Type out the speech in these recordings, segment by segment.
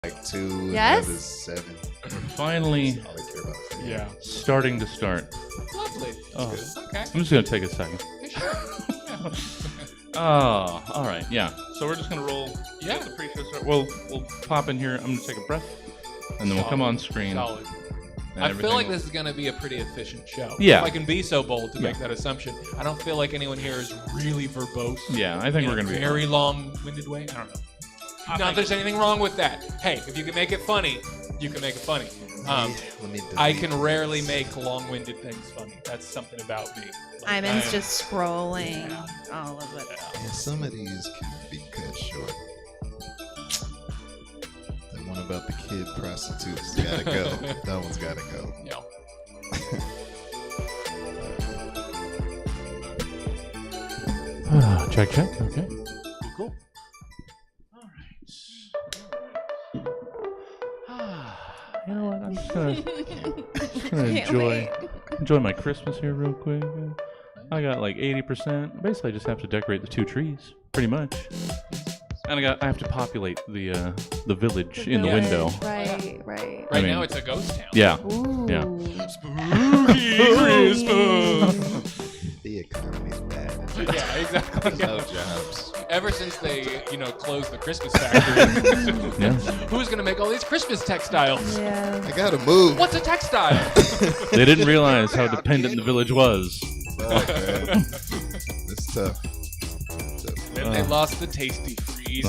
like 2, Yes? the other's 7. Finally That's all I care about. Yeah. starting to start. Lovely. Oh. Okay. I'm just going to take a second. Sure. Oh, all right. Yeah. So we're just going to roll. Yeah. The pre-show start. We'll pop in here. I'm going to take a breath, and then we'll come on screen. Solid. and I everything feel like will- this is going to be a pretty efficient show. Yeah. If I can be so bold to Yeah. make that assumption. I don't feel like anyone here is really verbose. Yeah, I think in we're a going to be very long-winded way. I don't know. Not that there's anything wrong with that. Hey, if you can make it funny, you can make it funny. Let me I can rarely make long-winded things funny. That's something about me. Like, Imin's just scrolling all of it. Yeah, some of these can be cut short. That one about the kid prostitutes gotta go. That one's gotta go. Yeah. Check. Okay. Cool. All right. You know what? I'm just gonna enjoy my Christmas here real quick. I got like 80%. Basically, I just have to decorate the 2 trees, pretty much. And I have to populate the village in the window. Right. Right now, it's a ghost town. Yeah. Ooh. Yeah. Spooky Christmas. The economy's bad. Yeah, exactly. No jobs. Ever since they, closed the Christmas factory, Yeah. who's gonna make all these Christmas textiles? Yeah. I gotta move. What's a textile? They didn't realize how dependent the village was. Fuck, man. It's tough. And they lost the tasty freeze.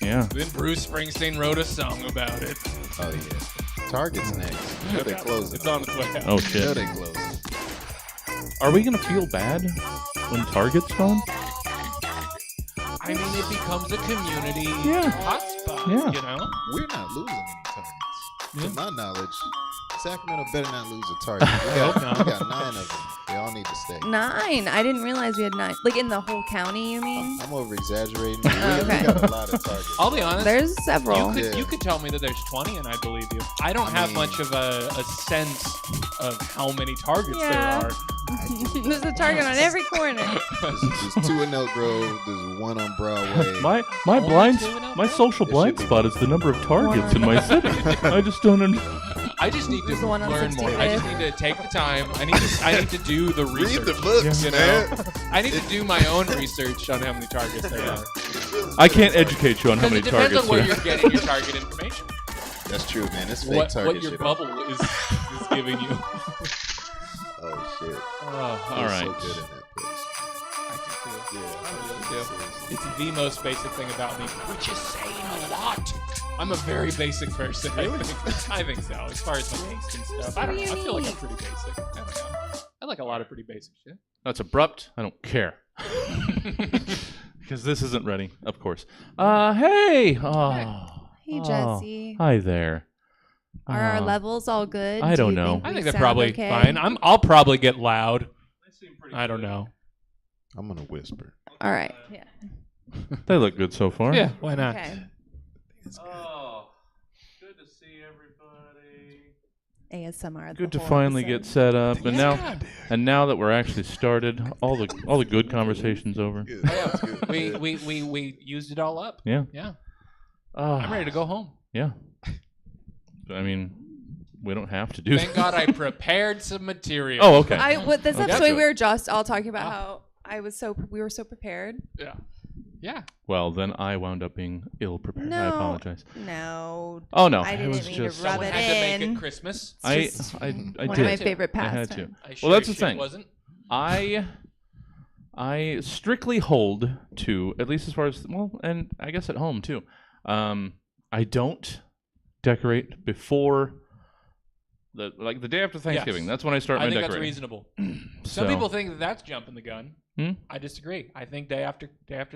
Yeah. Then Bruce Springsteen wrote a song about it. Oh yeah. Target's next. You know they closing. It's on its way out. Oh You know shit. they closing. Are we gonna feel bad when Target's gone? I mean, it becomes a community Yeah. hotspot. Yeah. We're not losing any targets. To my knowledge, Sacramento better not lose a target. We got 9 of them. They all need to stay. 9. I didn't realize we had 9. Like in the whole county, you mean? I'm over exaggerating. We Okay. got a lot of targets. I'll be honest. There's several. You could tell me that there's 20 and I believe you. I don't have much of a sense of how many targets Yeah. there are. There's a target on every corner. There's 2 in Elk Grove. There's 1 on Broadway. My Only blind, 2 in Elk my Grove? social blind spot is the number of targets in my city. I just don't. I just need to There's the one on learn more. I just need to take the time. I need to do the research. Read the books, you man. know? I need to do my own research on how many targets there are. I can't educate you on how Because many it depends targets on where there you're getting your target information. That's true, man. It's fake What target your shit. bubble is giving you. Oh, shit. all You're right. so good in that place. It's the most basic thing about me, which is saying a lot. I'm a very basic person. I think so. As far as my taste and stuff, I don't know. I feel like I'm pretty basic. I don't know. I like a lot of pretty basic shit. That's abrupt. I don't care. Because this isn't ready, of course. Hey. Oh. Hey, Oh. Jesse. Hi there. Are our levels all good? I Do don't you know. I we think they're sound probably okay? fine. I'll probably get loud. I don't know. I'm going to whisper. All right. Yeah. They look good so far. Yeah, why not? Okay. Oh, good to see everybody. ASMR. the Good to whole finally episode. get set up, and now that we're actually started, all the good conversations over. Good. Oh, That's good. We used it all up. Yeah. Yeah. Ah, I'm ready to go home. Yeah. I mean, we don't have to do Thank God I prepared some material. Oh, okay. This Okay. episode Good. we were just all talking about how we were so prepared. Yeah. Yeah. Well, then I wound up being ill prepared. I No. apologize. No. Oh no, I it didn't was mean just to rub Someone it had to make in. it Christmas. I just I One did. of my favorite I had pastimes. to. Sure Well, that's as the shit thing. Wasn't. I strictly hold to, at least as far as, well, and I guess at home too. I don't decorate before the day after Thanksgiving. Yes. That's when I start I my think that's decorating. reasonable. So, Some people think that that's jumping the gun. Hmm? I disagree. I think day after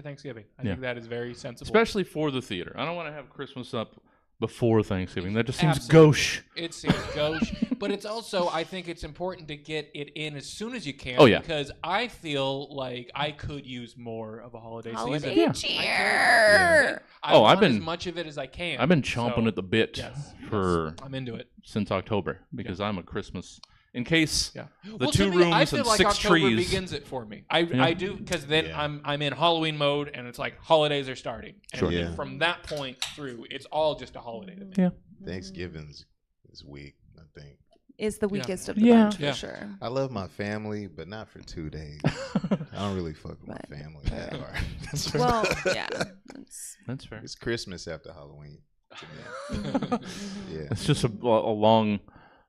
Thanksgiving. I Yeah. think that is very sensible. especially for the theater. I don't want to have Christmas up before Thanksgiving. That just seems Absolutely. gauche. It seems gauche, but it's also, I think it's important to get it in as soon as you can. Oh, yeah. Because I feel like I could use more of a holiday Holiday season. Yeah. cheer. I Oh, want I've been- as much of it as I can. I've been chomping So, at the bit yes, for I'm into it. since October because I'm a Christmas in case Yeah. the to two me, I rooms feel and like 6 October trees. begins it for me. I do, because then I'm in Halloween mode, and it's like holidays are starting. And Sure. then from that point through, it's all just a holiday to me. Yeah. Thanksgiving's is weak, I think. Is the weakest of the Yeah. bunch for Yeah. sure. I love my family, but not for 2 days. I don't really fuck with my family that hard. Well, yeah. That's fair. It's Christmas after Halloween to me. Yeah. It's just a long,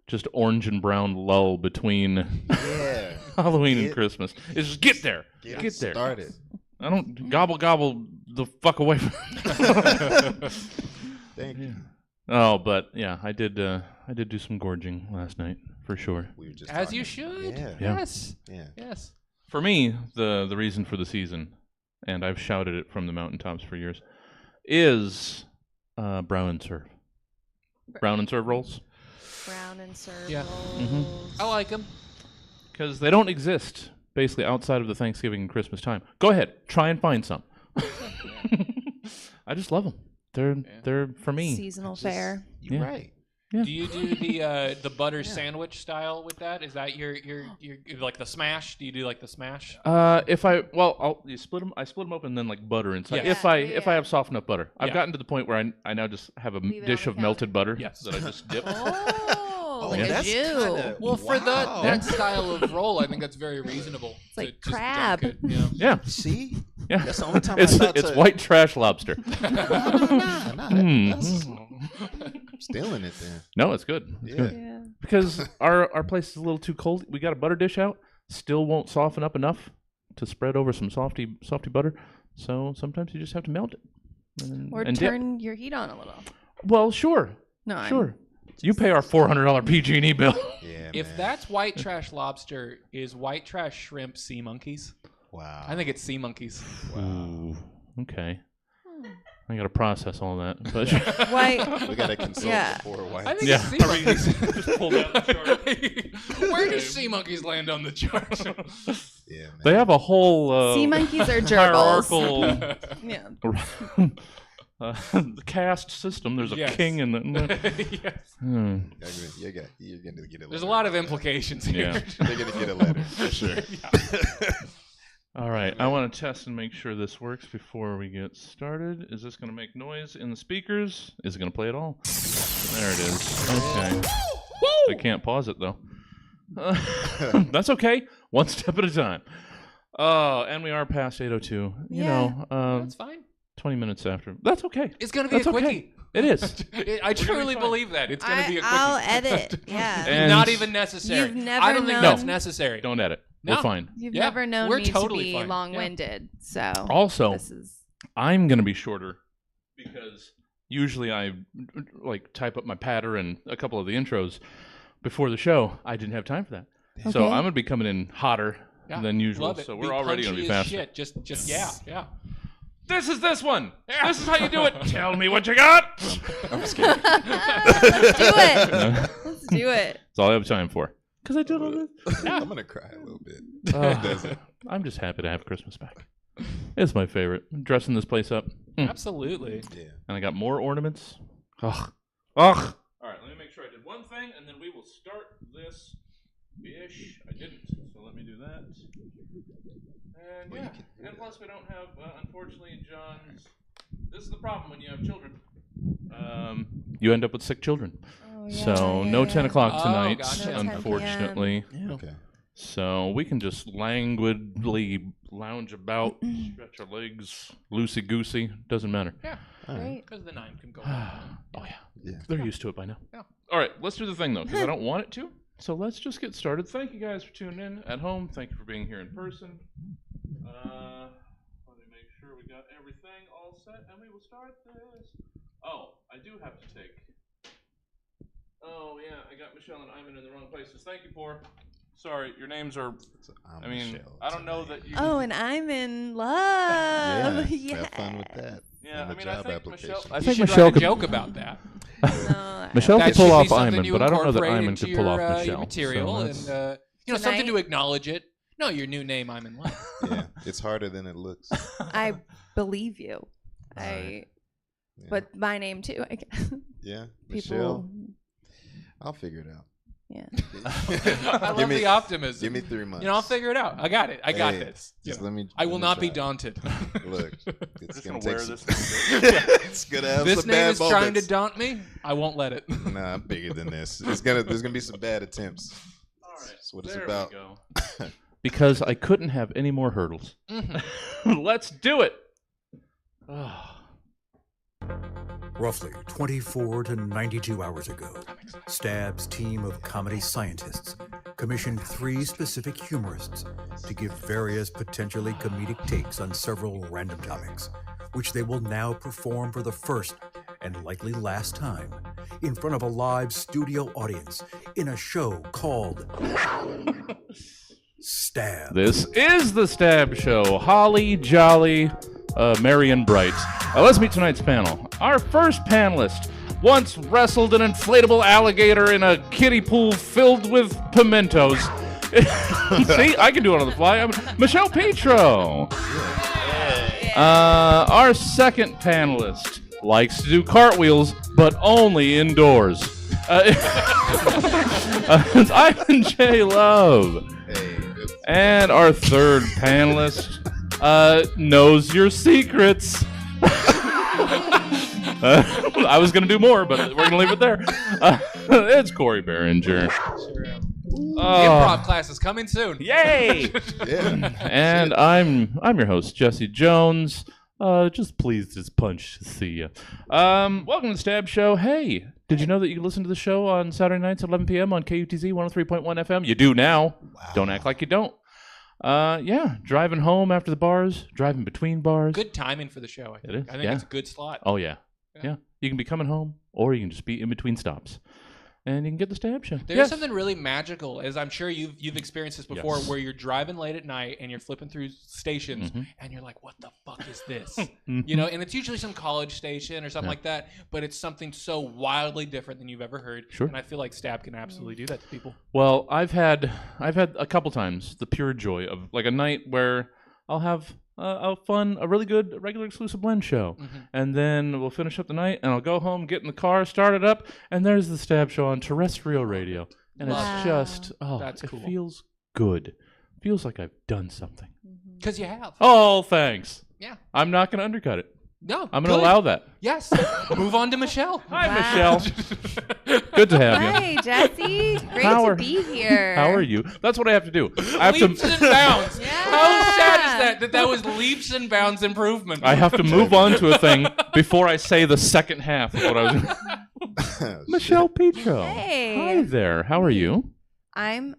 just orange and brown lull between Yeah. Halloween and Christmas. It's just get there. Get there. started. I don't gobble the fuck away from Thank you. Oh, but yeah, I did do some gorging last night for sure. We were just As talking. you should. Yeah. Yes. Yeah. Yes. For me, the reason for the season, and I've shouted it from the mountaintops for years, is brown and serve. Brown and serve rolls. Brown and serve Yeah. rolls. I like them. Because they don't exist basically outside of the Thanksgiving and Christmas time. Go ahead, try and find some. I just love them. They're for me. Seasonal fare. You're Yeah. right. Yeah. Do you do the butter sandwich style with that? Is that your like the smash? Do you do like the smash? If you split them. I split them open and then like butter inside. Yeah. If I have soft enough butter, I've Yeah. gotten to the point where I now just have a Leave it dish on of the melted butter Yes. that I just dip. Oh, like Yeah. a That's Jew. kinda- Well, for Wow. that style of roll, I think that's very reasonable. It's like to just dunk crab. it, Yeah. Yeah, See? yeah. That's the only time It's I thought it's to... white trash lobster. Nah, Hmm. that's stealing it then. No, it's good. It's Yeah. good. Yeah. Because our place is a little too cold. We got a butter dish out. Still won't soften up enough to spread over some softy butter. So sometimes you just have to melt it. Or and dip. turn your heat on a little. Well, sure. No, Sure. You pay our $400 PG&E bill. Yeah, If man. that's white trash lobster, is white trash shrimp sea monkeys? Wow. I think it's sea monkeys. Ooh, okay. I got to process all that. But White. We gotta consult Yeah. the 4 white. I think Yeah. it's sea monkeys. just pull down the chart. Where do sea monkeys land on the chart? Yeah, man. They have a whole Sea monkeys are gerbils. hierarchical Yeah. the caste system. There's a Yes. king and Yes. You're gonna get a letter. There's a lot of implications here. Yeah. They're gonna get a letter for sure. All right, I want to test and make sure this works before we get started. Is this going to make noise in the speakers? Is it going to play at all? There it is. Okay. I can't pause it, though. That's okay. One step at a time. Oh, and we are past 8:02. You Yeah. know, That's fine. 20 minutes after. That's okay. It's going to be That's a quickie. okay. It is. I truly fine. believe that. It's going to be a quickie. I'll edit. Yeah. And- Not even necessary. You've never I don't think known- that's necessary. Don't edit. No. We're fine. You've Yeah, never known we're me totally to be fine. Yeah. long-winded, so Also, this is I'm going to be shorter because usually I like type up my patter and a couple of the intros before the show. I didn't have time for that. So Okay. I'm going to be coming in hotter Yeah, than usual. love it. So Be we're already going to punchy be as faster. shit. Just yeah. This is this one. This is how you do it. Tell me what you got. I'm scared. let's do it. Let's do it. That's all I have time for. Because I did all this. I'm gonna cry a little bit. Uh, I'm just happy to have Christmas back. It's my favorite. I'm dressing this place up. Absolutely. Yeah. And I got more ornaments. Ugh. All right, let me make sure I did one thing, and then we will start this ish. I didn't, so let me do that. And Well, yeah, you can do and that. plus we don't have, unfortunately, John's. This is the problem when you have children. You end up with sick children. Oh, So yeah, no yeah. 10 o'clock Oh, tonight, gotcha. No 10 unfortunately. Okay. So we can just languidly lounge about, stretch our legs, loosey-goosey. Doesn't matter. Yeah. All right. Great. Because the 9 can go. Oh, yeah. Yeah. They're used to it by now. Yeah. All right, let's do the thing, though, because I don't want it to. So let's just get started. Thank you guys for tuning in at home. Thank you for being here in person. Let me make sure we got everything all set, and we will start this. Oh, I do have to take. Oh, yeah, I got Michelle and Imin in the wrong places. Thank you, Poor. Sorry, your names are. So I'm I mean, Michelle I don't know tonight. that you. Oh, and I'm in love. Yeah. Yes. Have fun with that. Yeah, And I the mean, I job think application. Michelle. I You think should Michelle write a could. joke about that. No, Michelle That could should pull be off something Imin, you but I don't know that incorporate Imin into could pull off your, Michelle. your material so and that's- something Tonight? to acknowledge it. No, your new name, I'm in love. Yeah, it's harder than it looks. I believe you. Alright. Yeah. But my name too. I guess. Yeah, People. Michelle. I'll figure it out. Yeah. I love the optimism. Give me 3 months. I'll figure it out. I got it. I got this. Just let me. I will not be try. daunted. Look, it's gonna wear take this. It's gonna have This some name bad is trying to moments. daunt me. I won't let it. Nah, I'm bigger than this. There's gonna be some bad attempts. All right. That's what it's There about. we go. Because I couldn't have any more hurdles. Let's do it. Oh. Roughly 24 to 92 hours ago, Stab's team of comedy scientists commissioned 3 specific humorists to give various potentially comedic takes on several random topics, which they will now perform for the first and likely last time in front of a live studio audience in a show called Stab. This is the Stab Show. Holly, jolly, merry and bright. Let's meet tonight's panel. Our first panelist once wrestled an inflatable alligator in a kiddie pool filled with pimentos. See, I can do it on the fly. Michelle Petro. Our second panelist likes to do cartwheels, but only indoors. It's Imin J. Love. And our third panelist knows your secrets. I was going to do more, but we're going to leave it there. It's Cory Barringer. Improv class is coming soon. Yay! Yeah. And I'm your host, Jesse Jones. Just pleased as punch to see you. Welcome to the Stab Show. Hey, did you know that you can listen to the show on Saturday nights at 11 p.m. on KUTZ 103.1 FM? You do now. Wow. Don't act like you don't. Yeah, driving home after the bars, driving between bars. Good timing for the show. I think. It is, I think yeah. it's a good slot. Oh, yeah. Yeah. You can be coming home, or you can just be in between stops. And you can get the Stab Show. There's something really magical, as I'm sure you've experienced this before, Yes. where you're driving late at night and you're flipping through stations and you're like, what the fuck is this? You know, and it's usually some college station or something like that, but it's something so wildly different than you've ever heard. Sure. And I feel like Stab can absolutely do that to people. Well, I've had a couple times the pure joy of like a night where I'll have a really good regular exclusive blend show, and then we'll finish up the night, and I'll go home, get in the car, start it up, and there's the Stab Show on terrestrial radio, and it's just That's cool. It feels good. Feels like I've done something. Because you have. Oh, thanks. Yeah. I'm not going to undercut it. No. I'm going to allow that. Yes. Move on to Michelle. Hi, Wow. Michelle. Good to have you. Hi, Jesse. Great to be here. How are you? That's what I have to do. I have Leaps to. and bounds. Yeah. How sad is that was leaps and bounds improvement? I have to move on to a thing before I say the second half of what I was. Michelle Petro. Hey. Hi there. How are you? I'm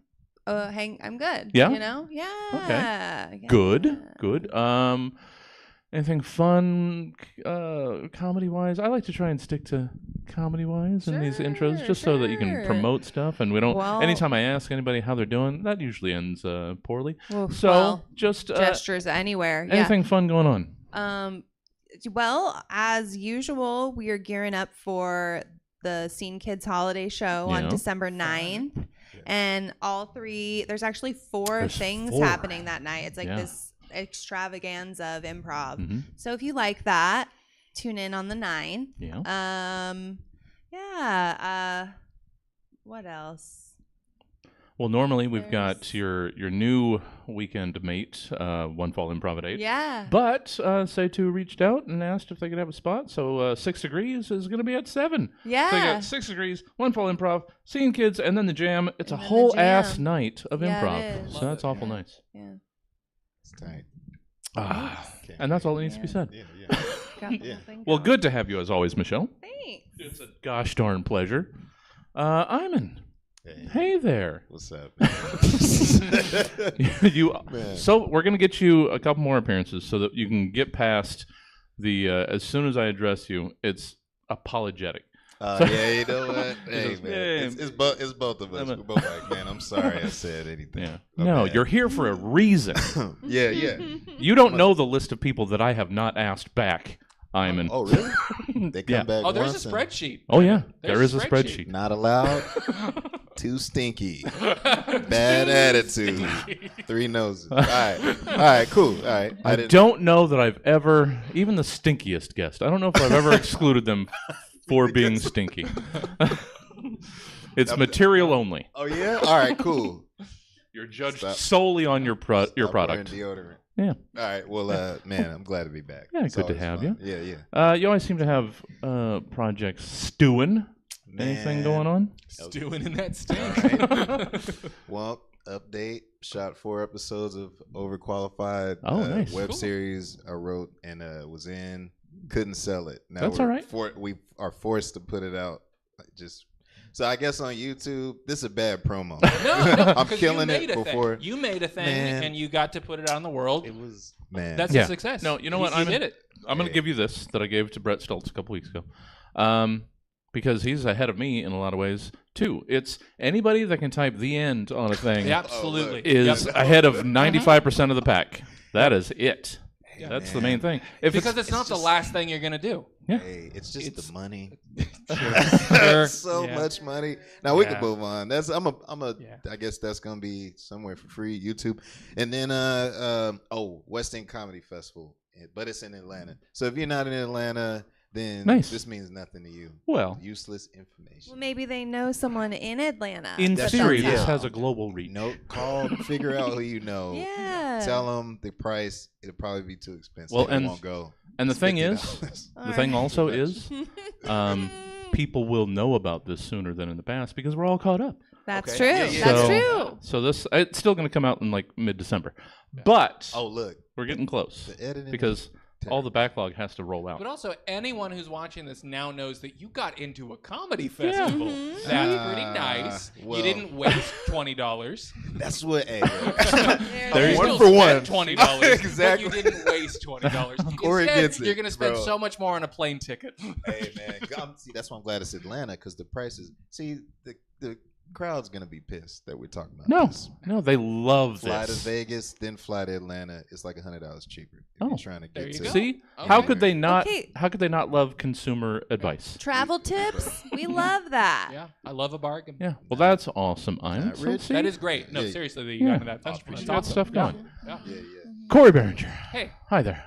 good. Yeah? You know? Yeah. Okay. Yeah. Good. Anything fun, comedy-wise? I like to try and stick to comedy-wise in these intros, just so that you can Sure. promote stuff, and we don't. Well- Anytime I ask anybody how they're doing, that usually ends poorly. Oof, So well, just gestures anywhere. anything fun going on? Yeah. Well, as usual, we are gearing up for the Scene Kids Holiday Show on Yeah. December 9th. And there's actually four There's things 4. happening that night. It's like Yeah. this extravaganza of improv. Mhm. So if you like that, tune in on the 9th. Yeah. What else? Well, normally we've got There's- your new weekend mate, One Fall Improv at 8. Yeah. But Say Two reached out and asked if they could have a spot. So 6 Degrees is going to be at 7. Yeah. So you got 6 Degrees, One Fall Improv, Scene Kids, and then the Jam. It's And a then the whole ass Jam. night of Yeah, improv. it is. So that's awful Yeah. nice. Yeah. It's tight. And that's all that needs to be Yeah. said. Yeah. Got Yeah. the thing Well, going. good to have you as always, Michelle. Thanks. It's a gosh darn pleasure. Imin. Hey, Hey there. what's up? you. Man. So we're gonna get you a couple more appearances so that you can get past the. As soon as I address you, it's apologetic. Yeah, you know what? Hey, It's- man, yeah. it's both of us. We're both like, man, I'm sorry I said anything. Yeah. My No, bad. you're here for a reason. Yeah. You don't know the list of people that I have not asked back, Imin. Oh, really? They come Yeah. back. Oh, there's a once and spreadsheet. Oh yeah, There's there is a a spreadsheet. spreadsheet. Not allowed. Too stinky. Bad attitude. 3 noses. All right, cool. All right. I don't know that I've ever, even the stinkiest guest, I don't know if I've ever excluded them for being stinky. It's material only. Oh yeah. All right. Cool. You're judged Stop. solely on your Stop wearing product. deodorant. Yeah. All right. Well, man, I'm glad to be back. Yeah, It's good to always have fun. you. Yeah. You always seem to have projects stewing. Anything Man. going on? Stewing in that stink. Well, update. Shot 4 episodes of Overqualified. Oh, nice. Web Cool. series I wrote and was in. Couldn't sell it. Now That's all right. We are forced to put it out. So I guess on YouTube, this is a bad promo. No, I'm 'cause killing you it made a before. Thing. You made a thing, Man. and you got to put it out in the world. It was, man. That's Yeah. a success. No, you know what? You did it. I'm going to give you this that I gave to Brett Stoltz a couple weeks ago. Because he's ahead of me in a lot of ways, too. It's anybody that can type the end on a thing Yeah, absolutely. is Yep. ahead of 95% of the pack. That is it. Yeah. That's the main thing. If Because it's not the just- last thing you're going to do. Yeah. Hey, it's just It's- the money. Sure. So Yeah. much money. Now we Yeah. can move on. Yeah. I guess that's gonna be somewhere for free, YouTube. And then West End Comedy Festival, but it's in Atlanta. So if you're not in Atlanta, then Nice. this means nothing to you. Well, Useless information. Well, maybe they know someone in Atlanta. in That's theory, true. this Yeah. has a global reach. Call, figure out who you know. Yeah. Tell them the price. It'll probably be too expensive. Well, They and won't go. And the It's thing is, $50. the thing also Too is, people will know about this sooner than in the past because we're all caught up. That's Okay. true. Yeah, yeah. That's So- true. So it's still going to come out in like mid-December, but Oh, look. we're getting close The editing because is all the backlog has to roll out. But also, anyone who's watching this now knows that you got into a comedy festival. Mhm. That's pretty nice. well. You didn't waste $20. That's what. Hey, There you one go. for one. $20. Exactly. But you didn't waste $20. Corey Instead, gets it, you're going to spend bro. so much more on a plane ticket. Hey man, see that's why I'm glad it's Atlanta because the prices. See the crowd's gonna be pissed that we're talking about. No, this. no, they love Fly to this. Vegas, then fly to Atlanta. It's like $100 cheaper if Oh. you're trying to There get you to. go. See, Okay. how could they not? Okay. How could they not love consumer advice? Travel tips. We love that. Yeah, I love a bargain. Yeah, well, that's awesome, Ian. Not So, rich. see, That is great. No, Yeah. seriously, that you Yeah. got into that festival. you That's got awesome. stuff Yeah. going. Yeah. Yeah. Corey Barringer. Hey, Hi there.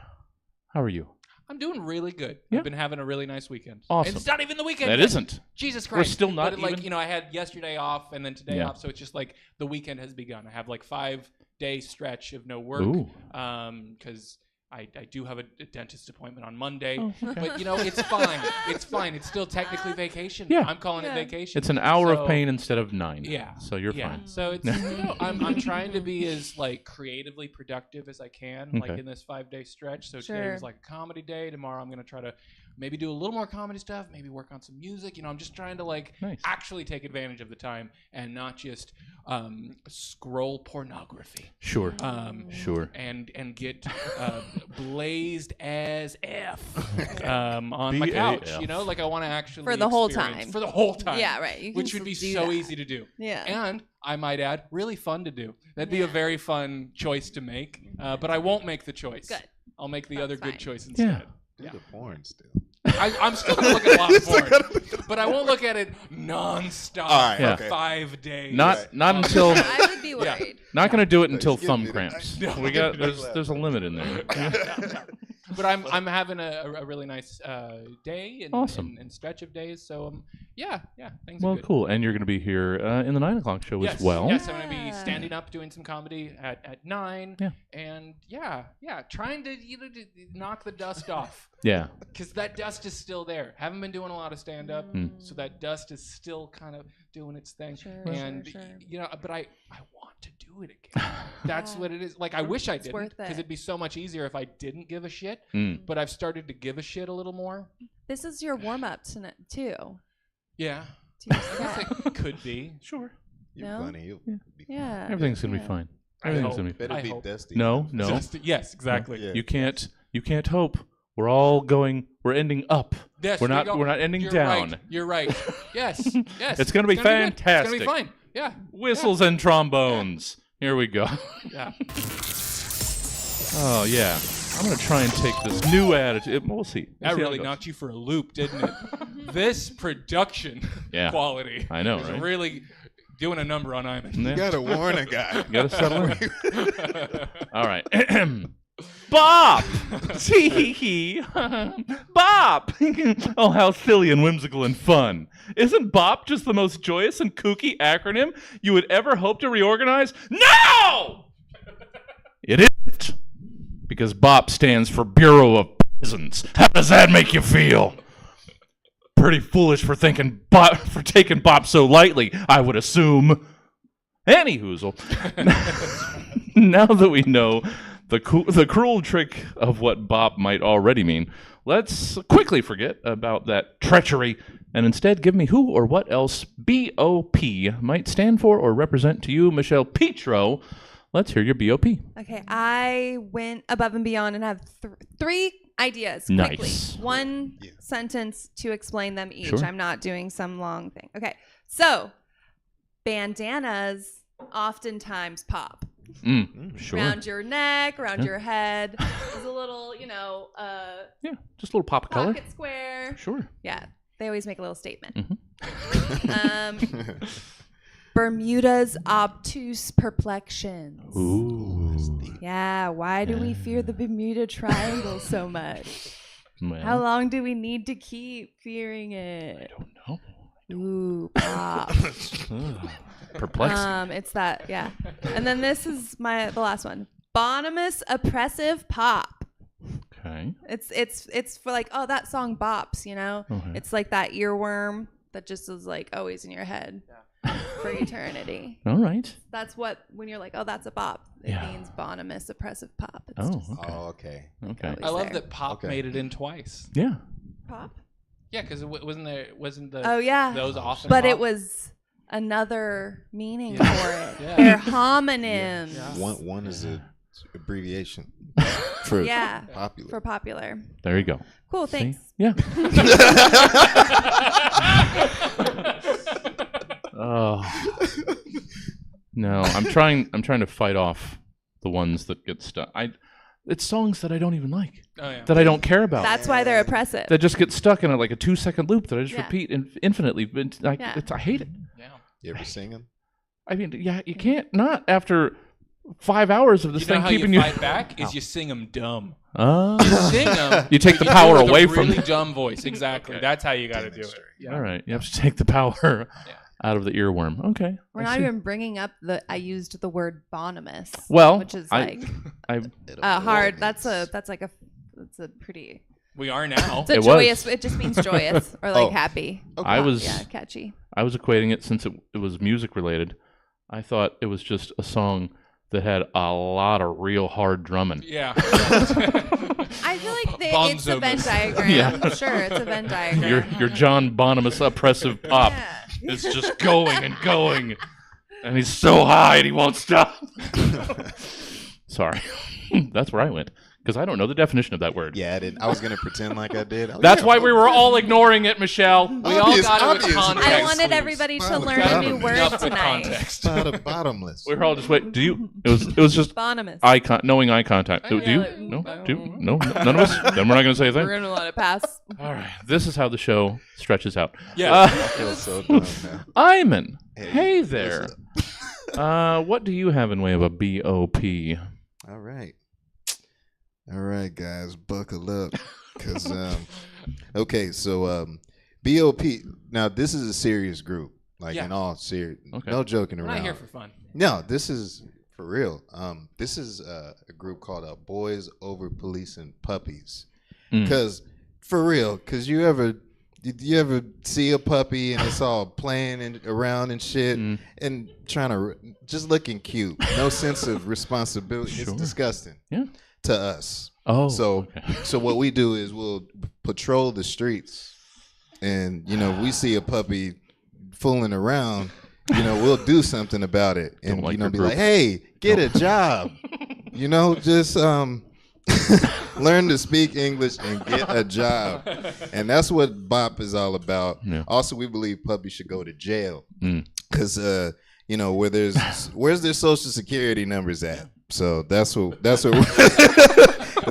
How are you? I'm doing really good. Yeah. I've been having a really nice weekend. Awesome. It's not even the weekend. That yet. isn't. Jesus We're Christ. still not but like, even- you know, I had yesterday off and then today Yeah. off, so it's just like the weekend has begun. I have like 5-day stretch of no work. Ooh. Because I do have a dentist appointment on Monday. Oh, okay. But you know, it's fine. It's fine. It's still technically vacation. Yeah. I'm calling it Yeah. vacation. It's an hour So- of pain instead of 9. Yeah. So you're yeah. fine. So it's you know, I'm trying to be as like creatively productive as I can, like Okay. in this 5-day stretch. So today Sure. was like a comedy day. Tomorrow I'm gonna try to maybe do a little more comedy stuff, maybe work on some music. You know, I'm just trying to like Nice. actually take advantage of the time and not just scroll pornography. Sure. Sure. And get blazed as F on my couch. BAF. You know, like I want to actually For the whole experience- time. for the whole time. Yeah, right. You can Which would be do so that. easy to do. Yeah. And I might add, really fun to do. That'd be a very fun choice to make. But I won't make the choice. Good. I'll make the That's other fine. good choice Yeah. instead. Do the porn still. I'm still gonna look at a lot of porn, but I won't look at it nonstop All right, for Yeah. okay. 5 days. Not until I would be worried. not going to do it until Just give thumb me the- cramps. No, We got give me the there's a limit in there. But I'm having a really nice day and, Awesome. and stretch of days. So yeah, things are Well, good. cool. And you're going to be here in the 9 o'clock show Yes, as well. yes, I'm gonna be Yeah. standing up doing some comedy at 9. Yeah. And trying to to knock the dust off. Yeah. Because that dust is still there. Haven't been doing a lot of stand up, so that dust is still kind of doing its thing. Sure, And sure. you know, but I want to do it again. That's Yeah. what it is. Like I wish I It's didn't, worth because it. it'd be so much easier if I didn't give a shit. Mm. But I've started to give a shit a little more. This is your warm up tonight too. Yeah, To your I guess set. it could be. Sure. You're No? funny. You'll be Yeah. Everything's going to be Yeah. fine. I Everything's hope. going to be Better I be hope. dusty. No. Yes, exactly. Yeah. You can't hope. We're all going. We're ending up. Yes, We're we not. go- We're not ending You're down. Right. You're right. Yes. Yes. It's gonna be good. fantastic. It's gonna be fine. Yeah. Whistles and trombones. Here we go. Yeah. Oh yeah. I'm gonna try and take this new attitude. We'll see. We'll That see how it really goes. knocked you for a loop, didn't it? This production Yeah. quality I know, is right? really doing a number on Imin. Yeah. You gotta warn a guy. You gotta settle in. All right. Bop! Tee-hee-hee. Bop! Oh, how silly and whimsical and fun. Isn't BOP just the most joyous and kooky acronym you would ever hope to reorganize? No! It isn't. Because BOP stands for Bureau of Prisons. How does that make you feel? Pretty foolish for taking BOP so lightly, I would assume. Any hoozle. Now that we know the cruel trick of what BOP might already mean, let's quickly forget about that treachery and instead give me who or what else BOP might stand for or represent to you, Michelle Petro. Let's hear your BOP. Okay, I went above and beyond and have three ideas quickly. Nice. One sentence to explain them each. Sure. I'm not doing some long thing. Okay, so bandanas oftentimes pop. Sure. Around your neck, around your head. There's a little, Yeah, just a little pop of color. pocket square. Sure. Yeah, they always make a little statement. Mm-hmm. Bermuda's obtuse perplexions. Ooh. Yeah, why do we fear the Bermuda Triangle so much? Well, How long do we need to keep fearing it? I don't know. Ooh, pop. Perplexing. It's that, yeah. And then this is the last one. Bonhomous oppressive pop. Okay. It's for like, oh, that song bops, Okay. It's like that earworm that just is like always in your head for eternity. All right. That's what, when you're like, oh, that's a bop. It means bonhomous oppressive pop. It's just Okay. Oh, okay. Okay. always I love there. that Pop made it in twice. Yeah. Pop. Yeah, because wasn't the Oh yeah. those often But Pop? it was another meaning Yeah. for it. Yeah. They're homonyms. Yeah. One is a abbreviation for Yeah. popular. For popular. There you go. Cool, See? thanks. Yeah. Oh. No, I'm trying to fight off the ones that get stuck. It's songs that I don't even like. Oh yeah. That I don't care about. That's why they're oppressive. that just get stuck in like a 2-second loop that I just Yeah. repeat infinitely. I hate it. Yeah. You ever sing them? I mean, yeah, you can't not after 5 hours of this You know thing how keeping you you. fight back is you sing them dumb. Oh. You sing them. You take the power do it with away a from really them. dumb voice. Exactly. Okay. That's how you got to do it. Demonstrate. Yeah. All right, you have to take the power out of the earworm. Okay. We're I not see. even bringing up I used the word bonhomous. Well, which is I- like I hard. That's a pretty. We are now. It's a It was. joyous. It just means joyous or like Oh. happy. I was Yeah, catchy. I was equating it since it was music related. I thought it was just a song that had a lot of real hard drumming. Yeah. I feel like it's a Venn Bonzomus. diagram. Yeah. Sure, it's a Venn diagram. Your John Bonhomous oppressive pop. Yeah. It's just going and going. And he's so high and he won't stop. Sorry. That's where I went. Because I don't know the definition of that word. Yeah, I didn't. I was gonna pretend like I did. That's why we were all ignoring it, Michelle. We all got it with context. I wanted clues. everybody to Bottom- learn a new bottom- word Enough with tonight. context. Bottomless. We were all just wait. Do you? It was just Bonhomous. knowing eye contact. Do you? like, No. I Do don't no? None of us. Then we're not going to say a thing. We're gonna let it pass. All right. This is how the show stretches out. Yeah. I feel so dumb now. Imin. Hey, Hey there. What do you have in way of a BOP? All right. All right, guys, buckle up. Because, okay, so BOP. Now, this is a serious group. Like, Yeah. in all serious. Okay. No joking We're around. not here for fun. No, this is for real. This is a group called Boys Over Policing Puppies. Mm. Because, for real, because you ever see a puppy and it's all playing around and shit and trying to just looking cute, no sense of responsibility. Sure. It's disgusting. Yeah. To us. Oh. So okay. so what we do is we'll patrol the streets, and we see a puppy fooling around, we'll do something about it, and Don't like your be group. like, hey, get a job, just learn to speak English and get a job, and that's what BOP is all about. Yeah. Also, we believe puppies should go to jail Mm. because where's their social security numbers at? So that's what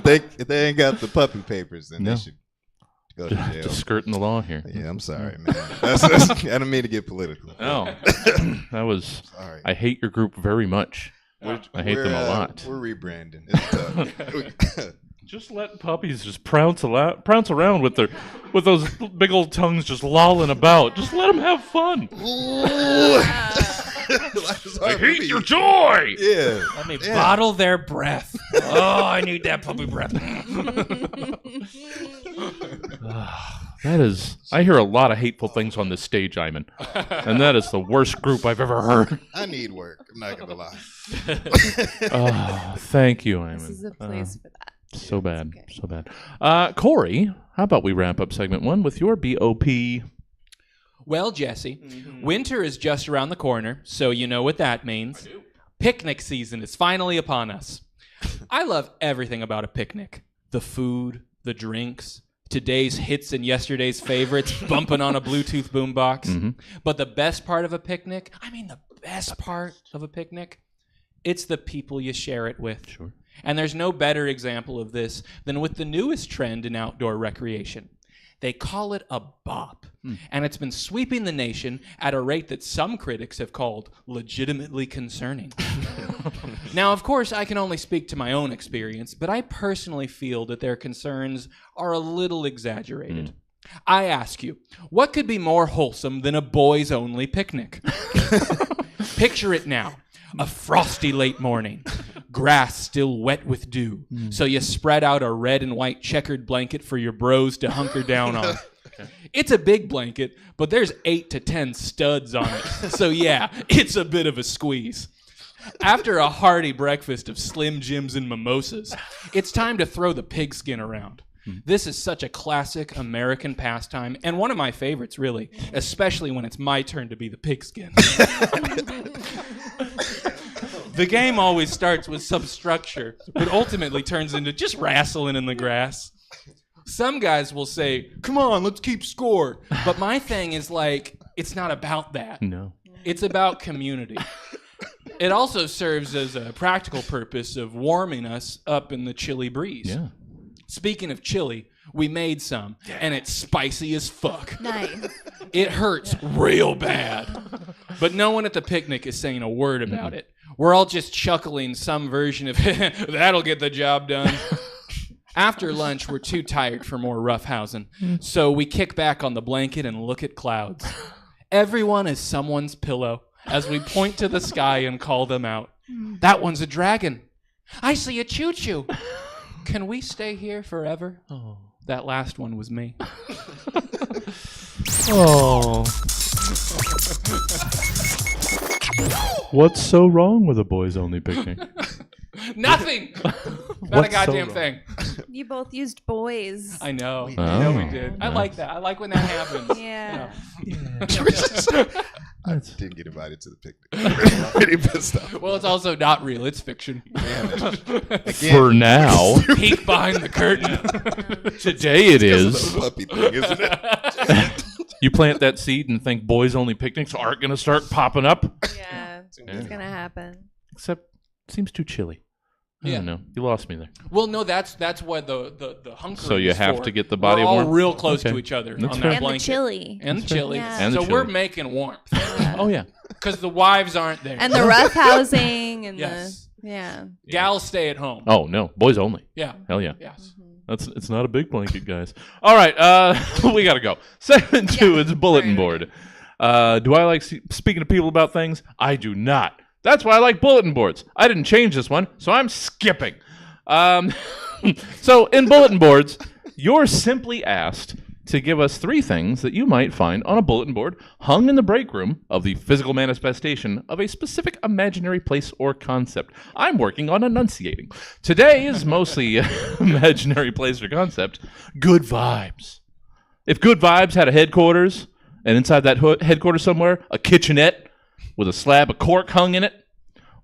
if they ain't got the puppy papers, then No. they should go to jail. Just skirting the law here. Yeah, I'm sorry, man. That's I don't mean to get political. No. That was. Sorry. I hate your group very much. I hate them a lot. We're rebranding. It's tough. Just let puppies just prounce around with those big old tongues just lolling about. Just let them have fun. I hate your joy. Yeah. Let me bottle their breath. Oh, I need that puppy breath. That is, I hear a lot of hateful things on this stage, Imin, and that is the worst group I've ever heard. I need work. I'm not gonna lie. Oh, thank you, Imin. This is a place for that. So bad, okay. so bad. Corey, how about we wrap up segment 1 with your BOP? Well, Jesse, winter is just around the corner, so you know what that means. Picnic season is finally upon us. I love everything about a picnic. The food, the drinks, today's hits and yesterday's favorites bumping on a Bluetooth boombox. But the best part of a picnic, it's the people you share it with. Sure. And there's no better example of this than with the newest trend in outdoor recreation. They call it a BOP, and it's been sweeping the nation at a rate that some critics have called legitimately concerning. Now, of course, I can only speak to my own experience, but I personally feel that their concerns are a little exaggerated. I ask you, what could be more wholesome than a boys-only picnic? Picture it now. A frosty late morning. Grass still wet with dew. So you spread out a red and white checkered blanket for your bros to hunker down on. It's a big blanket, but there's 8 to 10 studs on it. So yeah, it's a bit of a squeeze. After a hearty breakfast of Slim Jims and mimosas, it's time to throw the pigskin around. This is such a classic American pastime, and one of my favorites, really, especially when it's my turn to be the pigskin. The game always starts with some structure, but ultimately turns into just wrestling in the grass. Some guys will say, come on, let's keep score. But my thing is like, it's not about that. No. It's about community. It also serves as a practical purpose of warming us up in the chilly breeze. Yeah. Speaking of chili, we made some, and it's spicy as fuck. Nice. It hurts real bad. But no one at the picnic is saying a word about it. We're all just chuckling some version of, that'll get the job done. After lunch, we're too tired for more roughhousing, so we kick back on the blanket and look at clouds. Everyone is someone's pillow as we point to the sky and call them out. That one's a dragon. I see a choo-choo. Can we stay here forever? Oh, that last one was me. Oh. What's so wrong with a boys-only picnic? Nothing. Not What's a goddamn so thing. You both used boys. I know. Oh. I know we did. I like that. I like when that happens. Yeah. I didn't get invited to the picnic. I'm pretty pissed off. Well, it's also not real. It's fiction. For now. Peek behind the curtain. Today it It's is. a puppy thing, isn't it? You plant that seed and think boys-only picnics aren't going to start popping up? Yeah. It's gonna happen. Except it seems too chilly. I Yeah. don't know. You lost me there. Well, no, that's what the hunkering So you is have for. to get the body We're all warm? real close Okay. to each other That's on fair. that And the blanket. chili. And the chili. Yeah. And the So chili. we're making warmth Oh, yeah. because the wives aren't there. And the rough housing and Yes. the yeah. Gals stay at home. Oh, no. Boys only. Yeah. Hell yeah. Yes. It's not a big blanket, guys. All right, we got to go. Segment 2 is bulletin board. Do I like speaking to people about things? I do not. That's why I like bulletin boards. I didn't change this one, so I'm skipping. So in bulletin boards, you're simply asked to give us 3 things that you might find on a bulletin board hung in the break room of the physical manifestation of a specific imaginary place or concept. I'm working on enunciating. Today is mostly imaginary place or concept, good vibes. If good vibes had a headquarters, and inside that headquarters somewhere, a kitchenette with a slab of cork hung in it,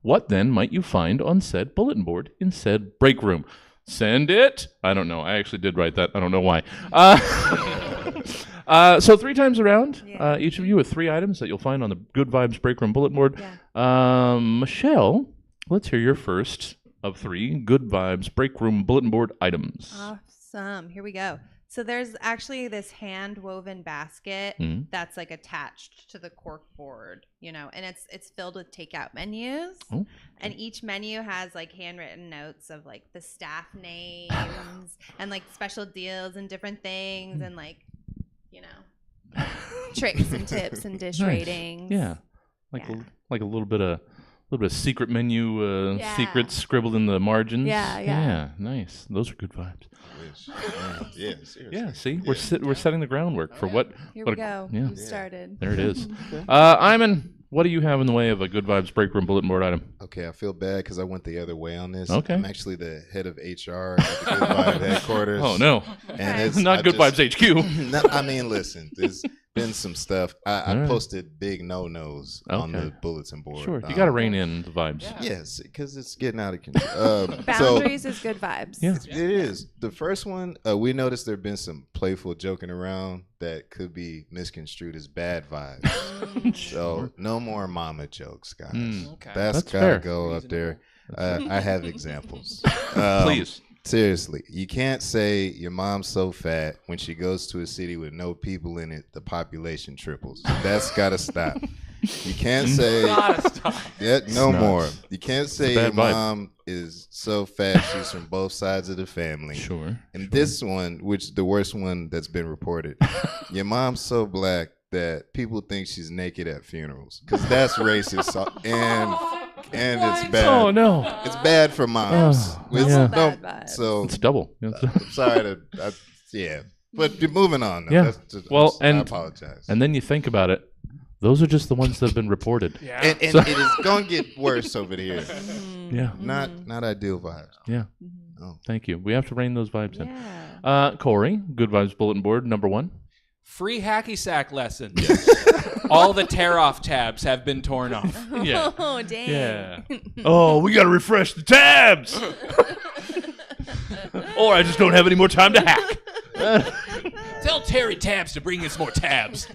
what then might you find on said bulletin board in said break room? Send it. I don't know. I actually did write that. I don't know why. So 3 times around, each of you with 3 items that you'll find on the Good Vibes Break Room bulletin board. Yeah. Michelle, let's hear your first of 3 Good Vibes Break Room bulletin board items. Awesome. Here we go. So there's actually this hand-woven basket that's like attached to the cork board, and it's filled with takeout menus. Oh. And each menu has like handwritten notes of like the staff names and like special deals and different things and like, tricks and tips and dish ratings. Yeah. Like a little bit of secret menu secrets scribbled in the margins. Yeah, nice. Those are good vibes. Yeah, seriously. Yeah, see, we're setting the groundwork for what. Here we go. Yeah. We started. There it is. Imin, what do you have in the way of a good vibes break room bulletin board item? Okay, I feel bad because I went the other way on this. Okay. I'm actually the head of HR at the Good Vibe headquarters. Oh no, and it's not Good Vibes HQ. No, I mean, listen, there's been some stuff. I posted big no-nos on the bulletin board. Sure, you got to rein in the vibes. Yes, because it's getting out of control. Boundaries is good vibes. Yeah, it is. The first one, we noticed there have been some playful joking around that could be misconstrued as bad vibes. So no more mama jokes, guys. Okay. That's gotta fair. go up there. I have examples. Please. Seriously, you can't say your mom's so fat when she goes to a city with no people in it, the population triples. That's gotta stop. You can't say no more. You can't say your mom is so fat she's from both sides of the family. Sure. And this one, which the worst one that's been reported, your mom's so black that people think she's naked at funerals because that's racist and it's bad. Oh no, it's bad for moms. Bad vibes. So it's double. I'm sorry but you're moving on. Though. Yeah. I I apologize. And then you think about it. Those are just the ones that have been reported. Yeah. And it is going to get worse over here. Yeah. Not ideal vibes. Yeah. Oh. Thank you. We have to rein those vibes Yeah. in. Corey, Good Vibes Bulletin Board, number 1. Free hacky sack lesson. All the tear-off tabs have been torn off. Yeah. Oh, dang. Yeah. Oh, we got to refresh the tabs. Or I just don't have any more time to hack. Tell Terry Tabs to bring us more tabs.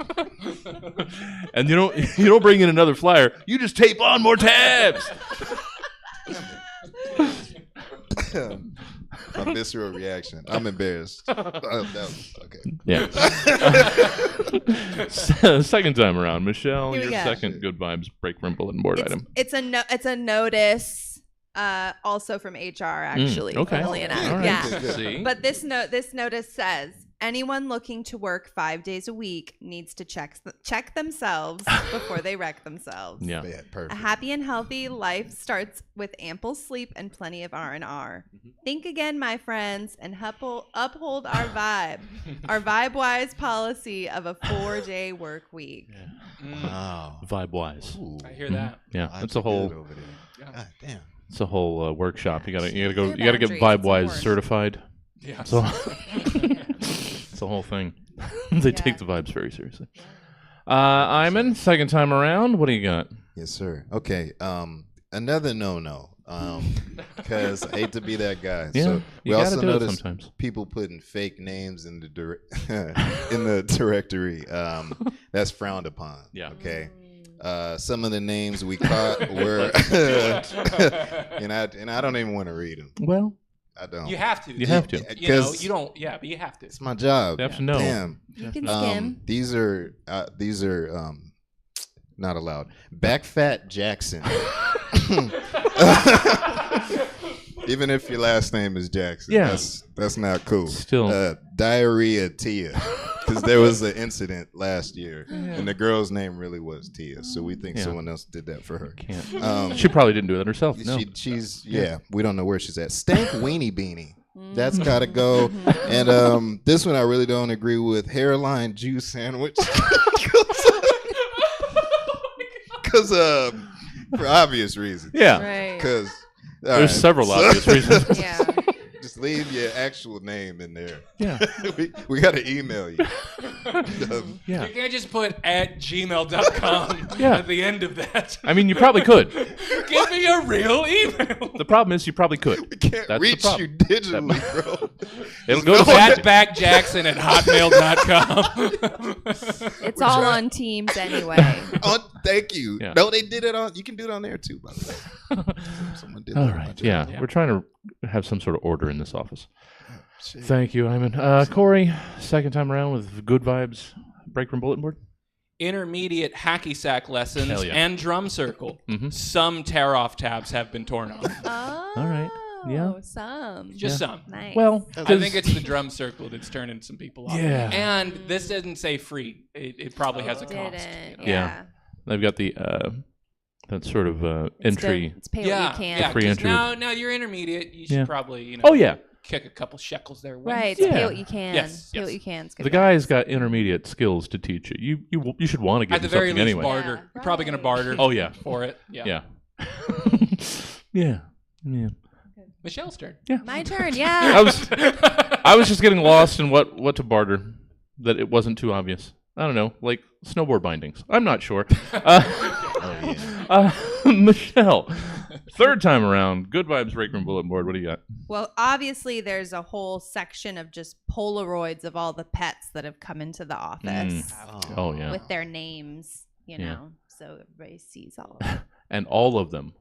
And you don't bring in another flyer. You just tape on more tabs. My visceral reaction. I'm embarrassed. Okay. Yeah. Second time around, Michelle, Here we your go. second Good Vibes Break Room Bulletin Board item. It's a notice, also from HR actually. Okay. Funnily enough. All right. Yeah. See? But this notice says anyone looking to work 5 days a week needs to check themselves before they wreck themselves. Yeah. Yeah, A perfect. happy and healthy life starts with ample sleep and plenty of R&R. Think again, my friends, and uphold our vibe. Our vibe-wise policy of a 4-day work week. Wow. Vibe wise. Ooh. I hear that. Yeah. Vibes That's a are whole good over there. God damn. it's a whole workshop. You gotta get Boundaries, Vibe it's Wise important. certified. Yeah. So it's a whole thing. They take the vibes very seriously. Imin, second time around. What do you got? Yes, sir. Okay. Another no. Because I hate to be that guy. Yeah, So you we gotta also do it noticed sometimes. people putting fake names in the in the directory. That's frowned upon. Yeah. Okay. Some of the names we caught were, and I don't even want to read them. Well, I don't. You have to. You have to. You know, 'Cause you don't. Yeah, but you have to. it's my job. you have to know. Damn. You can skim. These are not allowed. Backfat Jackson. Even if your last name is Jackson, Yeah. that's not cool. Still. Diarrhea Tia, because there was an incident last year, and the girl's name really was Tia, so we think Yeah. someone else did that for her. Can't. She probably didn't do that herself. No. She's we don't know where she's at. Stank Weenie Beanie. That's gotta go. And this one I really don't agree with. Hairline Juice Sandwich. Because for obvious reasons. Yeah. Right. Because There's several obvious reasons. Yeah. Just leave your actual name in there. Yeah. we got to email you. Yeah. You can't just put @gmail.com Yeah. at the end of that. I mean, you probably could. Give me a real email. The problem is you probably could. We can't That's the reach problem. you digitally, bro. It'll go to Fatbackjackson at hotmail.com. It's all on Teams anyway. Oh, thank you. Yeah. No, they did it on. You can do it on there too, by the way. Someone did that All on my right. job. Yeah. We're trying to have some sort of order in this office. Thank you, Imin. Cory, second time around with good vibes. Break room bulletin board. Intermediate hacky sack lessons Hell yeah. and drum circle. Some tear-off tabs have been torn off. Oh, All right. Yeah. Some. Just some. Nice. Well, I think it's the drum circle that's turning some people off. Yeah. And this doesn't say free. It probably has a cost. Didn't. You know? Yeah. they've got the that sort of entry. It's pay what you can. Yeah. Free 'cause entry. Now you're intermediate. You should Yeah. probably, Oh yeah. kick a couple shekels their way. Right. Yeah. Pay what you can. Yes, Pay yes. what you can. It's good The guy's got intermediate skills to teach you. You should want to give At the him very something least, anyway. barter. Yeah, You're probably going to right. barter. Oh yeah. For it. Yeah. Yeah. Yeah. Michelle's turn. Yeah. My turn. I Yeah. was just getting lost in what to barter. That it wasn't too obvious. I don't know, like snowboard bindings. I'm not sure. Michelle, third time around. Good vibes, break room bulletin board. What do you got? Well, obviously, there's a whole section of just Polaroids of all the pets that have come into the office Oh yeah. with their names, you Yeah. know, so everybody sees all of it. And all of them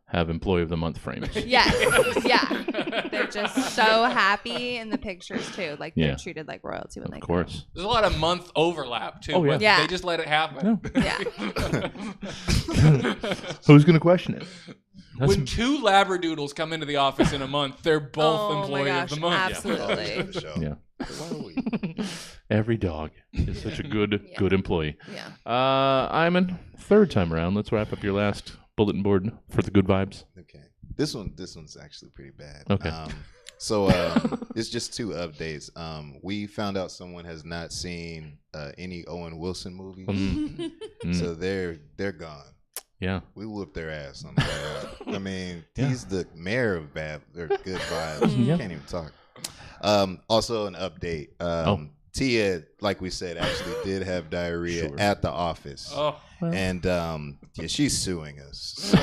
have Employee of the Month frames. Yes. Yeah. They're just so happy in the pictures, too. Like, Yeah. they're treated like royalty when they Of course. There's a lot of month overlap, too. Oh, yeah. but Yeah. They just let it happen. No. Yeah. Who's going to question it? When two Labradoodles come into the office in a month, they're both Oh my Employee gosh, of the Month. absolutely. Yeah. Every dog is such a good employee. Yeah. Imin, third time around. Let's wrap up your last bulletin board for the good vibes. Okay. This one's actually pretty bad. Okay. So it's just two updates. We found out someone has not seen any Owen Wilson movies, so they're gone. Yeah. We whooped their ass on that. I mean, he's the mayor of Good Vibes. Yeah. Can't even talk. Also, an update. Tia, like we said, actually did have diarrhea at the office. Oh. Well. And she's suing us. So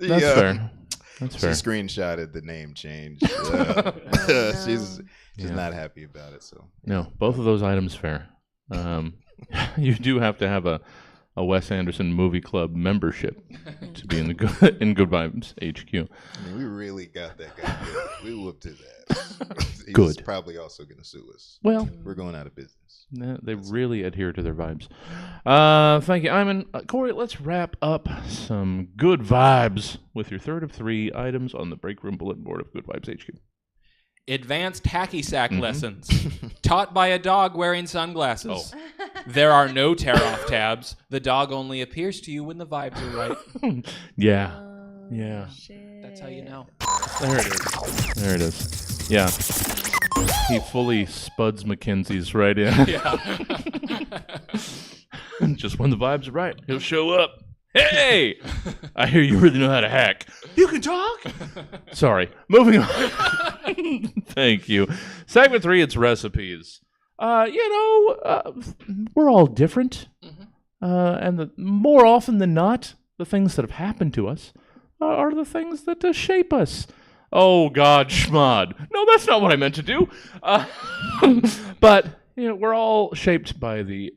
That's fair. That's fair. She screenshotted the name change. She's not happy about it. So No, both of those items fair. You do have to have a Wes Anderson movie club membership to be in the Good Vibes HQ. I mean, we really got that guy good. We whooped his ass. He's Good. probably also going to sue us. Well, We're going out of business. they really adhere to their vibes. Thank you, Imin. Cory, let's wrap up some good vibes with your third of three items on the break room bulletin board of Good Vibes HQ. Advanced hacky sack lessons taught by a dog wearing sunglasses. There are no tear-off tabs. The dog only appears to you when the vibes are right. Yeah. Yeah. That's how you know. There it is. There it is. Yeah. He fully Spuds McKenzie's right in. Yeah. Just when the vibes are right, he'll show up. Hey! I hear you really know how to hack. You can talk? Sorry. Moving on. Thank you. Segment 3, it's recipes. We're all different. And more often than not, the things that have happened to us are the things that shape us. Oh, God, schmod. No, that's not what I meant to do. But, we're all shaped by the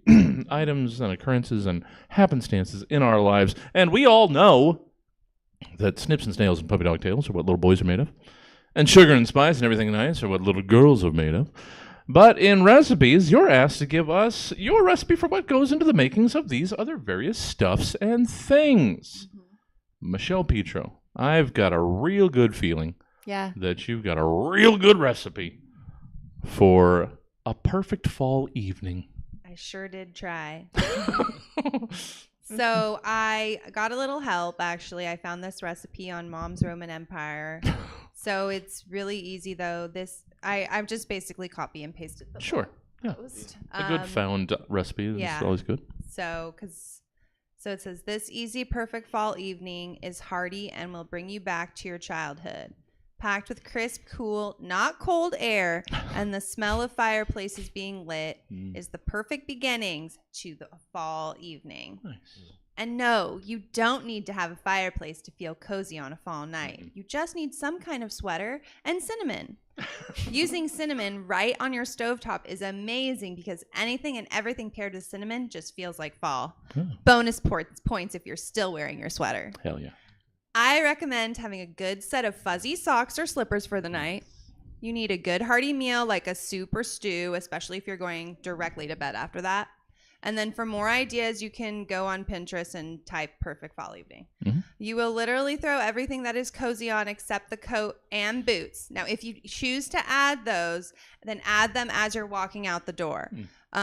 items and occurrences and happenstances in our lives. And we all know that snips and snails and puppy dog tails are what little boys are made of. And sugar and spice and everything nice are what little girls are made of. But in recipes, you're asked to give us your recipe for what goes into the makings of these other various stuffs and things. Michelle Petro, I've got a real good feeling that you've got a real good recipe for a perfect fall evening. I sure did try. So I got a little help, actually. I found this recipe on Mom's Roman Empire. So it's really easy, though. I've just basically copy and pasted the Sure. Yeah. post. A good found recipe is always good. So it says, this easy, perfect fall evening is hearty and will bring you back to your childhood. Packed with crisp, cool, not cold air, and the smell of fireplaces being lit is the perfect beginnings to the fall evening. Nice. And no, you don't need to have a fireplace to feel cozy on a fall night. You just need some kind of sweater and cinnamon. Using cinnamon right on your stovetop is amazing because anything and everything paired with cinnamon just feels like fall. Bonus points if you're still wearing your sweater. Hell yeah. I recommend having a good set of fuzzy socks or slippers for the night. You need a good hearty meal like a soup or stew, especially if you're going directly to bed after that. And then for more ideas, you can go on Pinterest and type perfect fall evening. Mm-hmm. You will literally throw everything that is cozy on except the coat and boots. Now, if you choose to add those, then add them as you're walking out the door.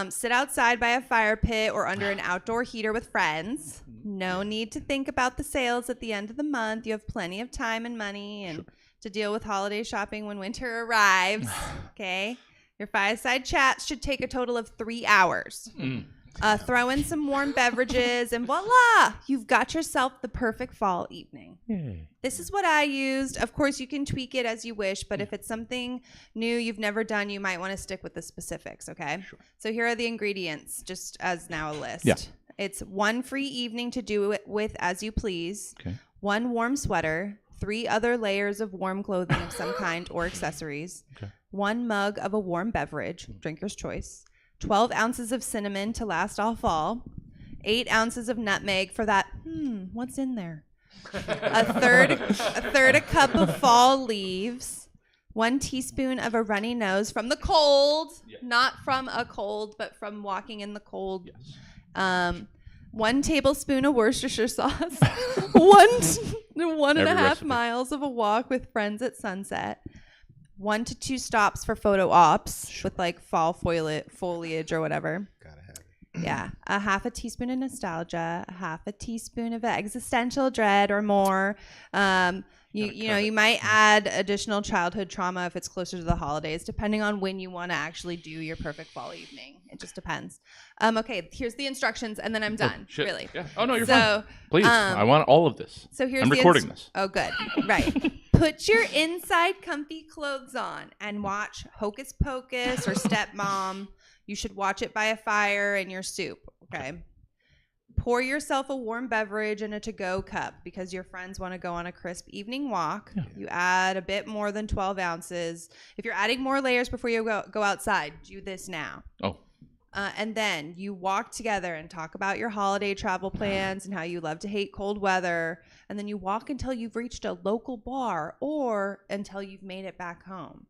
Sit outside by a fire pit or under an outdoor heater with friends. No need to think about the sales at the end of the month. You have plenty of time and money and to deal with holiday shopping when winter arrives. Okay? Your fireside chats should take a total of 3 hours. Throw in some warm beverages and voila, you've got yourself the perfect fall evening. This is what I used. Of course, you can tweak it as you wish, but if it's something new you've never done, you might want to stick with the specifics, okay? Sure. So here are the ingredients, just as now a list. Yeah. It's 1 free evening to do it with as you please, Okay. 1 warm sweater, 3 other layers of warm clothing of some kind or accessories, Okay. 1 mug of a warm beverage, drinker's choice, 12 ounces of cinnamon to last all fall, 8 ounces of nutmeg for that, what's in there? a third a cup of fall leaves, 1 teaspoon of a runny nose from the cold, not from a cold, but from walking in the cold. Yes. 1 tablespoon of Worcestershire sauce, 1.5 recipe. miles of a walk with friends at sunset, 1 to 2 stops for photo ops with like fall foliage or whatever. Gotta have it. Yeah, a half a teaspoon of nostalgia, a half a teaspoon of existential dread or more. You might add additional childhood trauma if it's closer to the holidays, depending on when you want to actually do your perfect fall evening. It just depends. Okay, here's the instructions, and then I'm done. Shit. Really. Yeah. Oh no, you're So, fine. Please, I want all of this. So here's I'm the recording this. Oh, good. Right. Put your inside comfy clothes on and watch Hocus Pocus or Stepmom. You should watch it by a fire in your soup. Okay. Pour yourself a warm beverage in a to-go cup because your friends want to go on a crisp evening walk. Yeah. You add a bit more than 12 ounces. If you're adding more layers before you go outside, do this now. Oh. And then you walk together and talk about your holiday travel plans and how you love to hate cold weather. And then you walk until you've reached a local bar or until you've made it back home.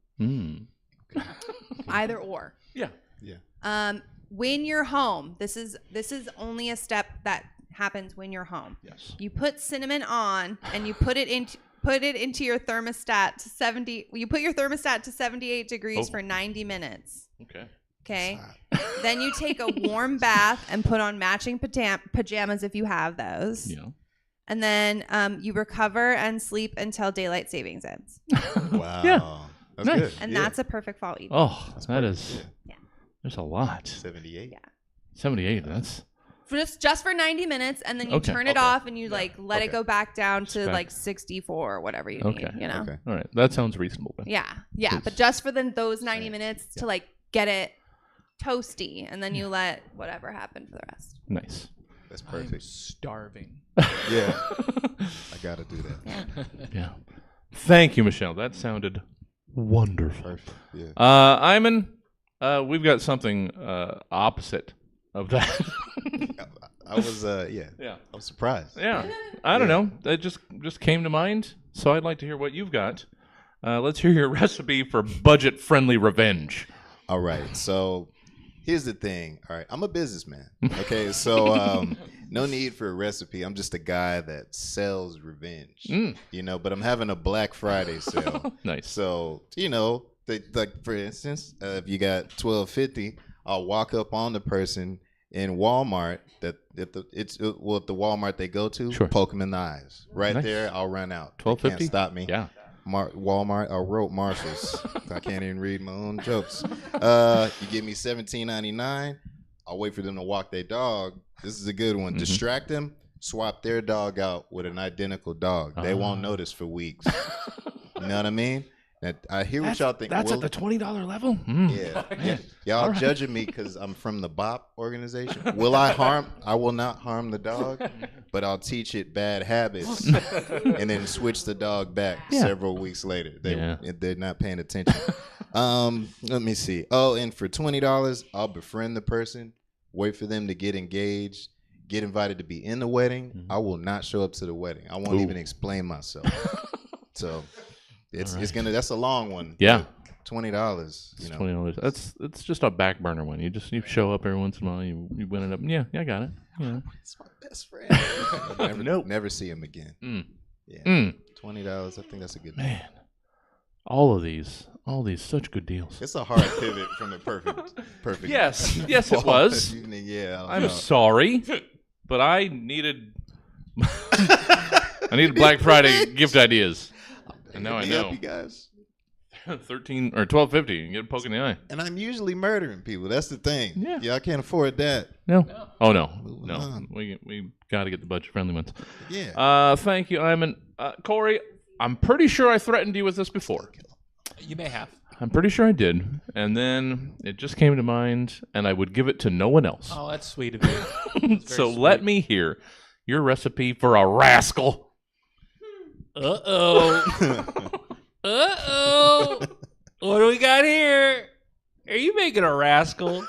Either or. Yeah. Yeah. When you're home, this is only a step that happens when you're home. Yes. You put cinnamon on and you put it into your thermostat to 70. You put your thermostat to 78 degrees for 90 minutes. Okay. Then you take a warm bath and put on matching pajamas if you have those. Yeah. And then you recover and sleep until daylight savings ends. Wow. Yeah. That's Nice. good. And Yeah. that's a perfect fall evening. Oh, That's that perfect. is. Yeah. There's a lot. 78. Yeah. 78. That's. Just for 90 minutes, and then you Okay. turn it off and you like let it Okay. go back down to Okay. like 64 or whatever you Okay. need, you know? Okay. All right. That sounds reasonable. Then. Yeah. Please. But just for those 90 Right. minutes to like get it toasty, and then you let whatever happen for the rest. Nice. That's I'm perfect. starving. Yeah. I gotta do that. Yeah. Yeah. Thank you, Michelle. That sounded wonderful. Perfect. Yeah. Imin, we've got something opposite of that. I was yeah. Yeah. I was surprised. Yeah. I don't know. That just came to mind. So I'd like to hear what you've got. Let's hear your recipe for budget-friendly revenge. All right. So here's the thing. All right. I'm a businessman. Okay. So no need for a recipe. I'm just a guy that sells revenge. You know, but I'm having a Black Friday sale. Nice. So, you know, like for instance, if you got $12.50, I'll walk up on the person in Walmart at the Walmart they go to, Sure. poke them in the eyes. Right Nice. there, I'll run out. They $12.50? can't stop me. Yeah. Walmart, I wrote Marshalls. I can't even read my own jokes. You give me $17.99. I'll wait for them to walk their dog. This is a good one. Distract them. Swap their dog out with an identical dog. They won't notice for weeks. You know what I mean? I hear what y'all think. That's at the $20 level? Yeah. Y'all judging me because I'm from the BOP organization. I will not harm the dog, but I'll teach it bad habits and then switch the dog back several weeks later. They're not paying attention. Let me see. Oh, and for $20, I'll befriend the person, wait for them to get engaged, get invited to be in the wedding, I will not show up to the wedding. I won't even explain myself. So it's gonna. That's a long one. Yeah. $20. It's $20. It's just a back burner one. You show up every once in a while. You win it up. Yeah, I got it. Yeah. It's my best friend. Never see him again. Yeah. $20. I think that's a good deal. Man. All these, such good deals. It's a hard pivot from the perfect. Yes, it was. Evening. Yeah, I'm sorry, but I needed Black Friday gift ideas, and now I know. You guys. 13 or 12.50 and get a poke in the eye. And I'm usually murdering people. That's the thing. Yeah, I can't afford that. No. Oh no. We got to get the budget friendly ones. Yeah. Thank you, Imin. Cory, I'm pretty sure I threatened you with this before. You may have. I'm pretty sure I did, and then it just came to mind, and I would give it to no one else. Oh, that's sweet of you. So let me hear your recipe for a rascal. What do we got here? Are you making a rascal?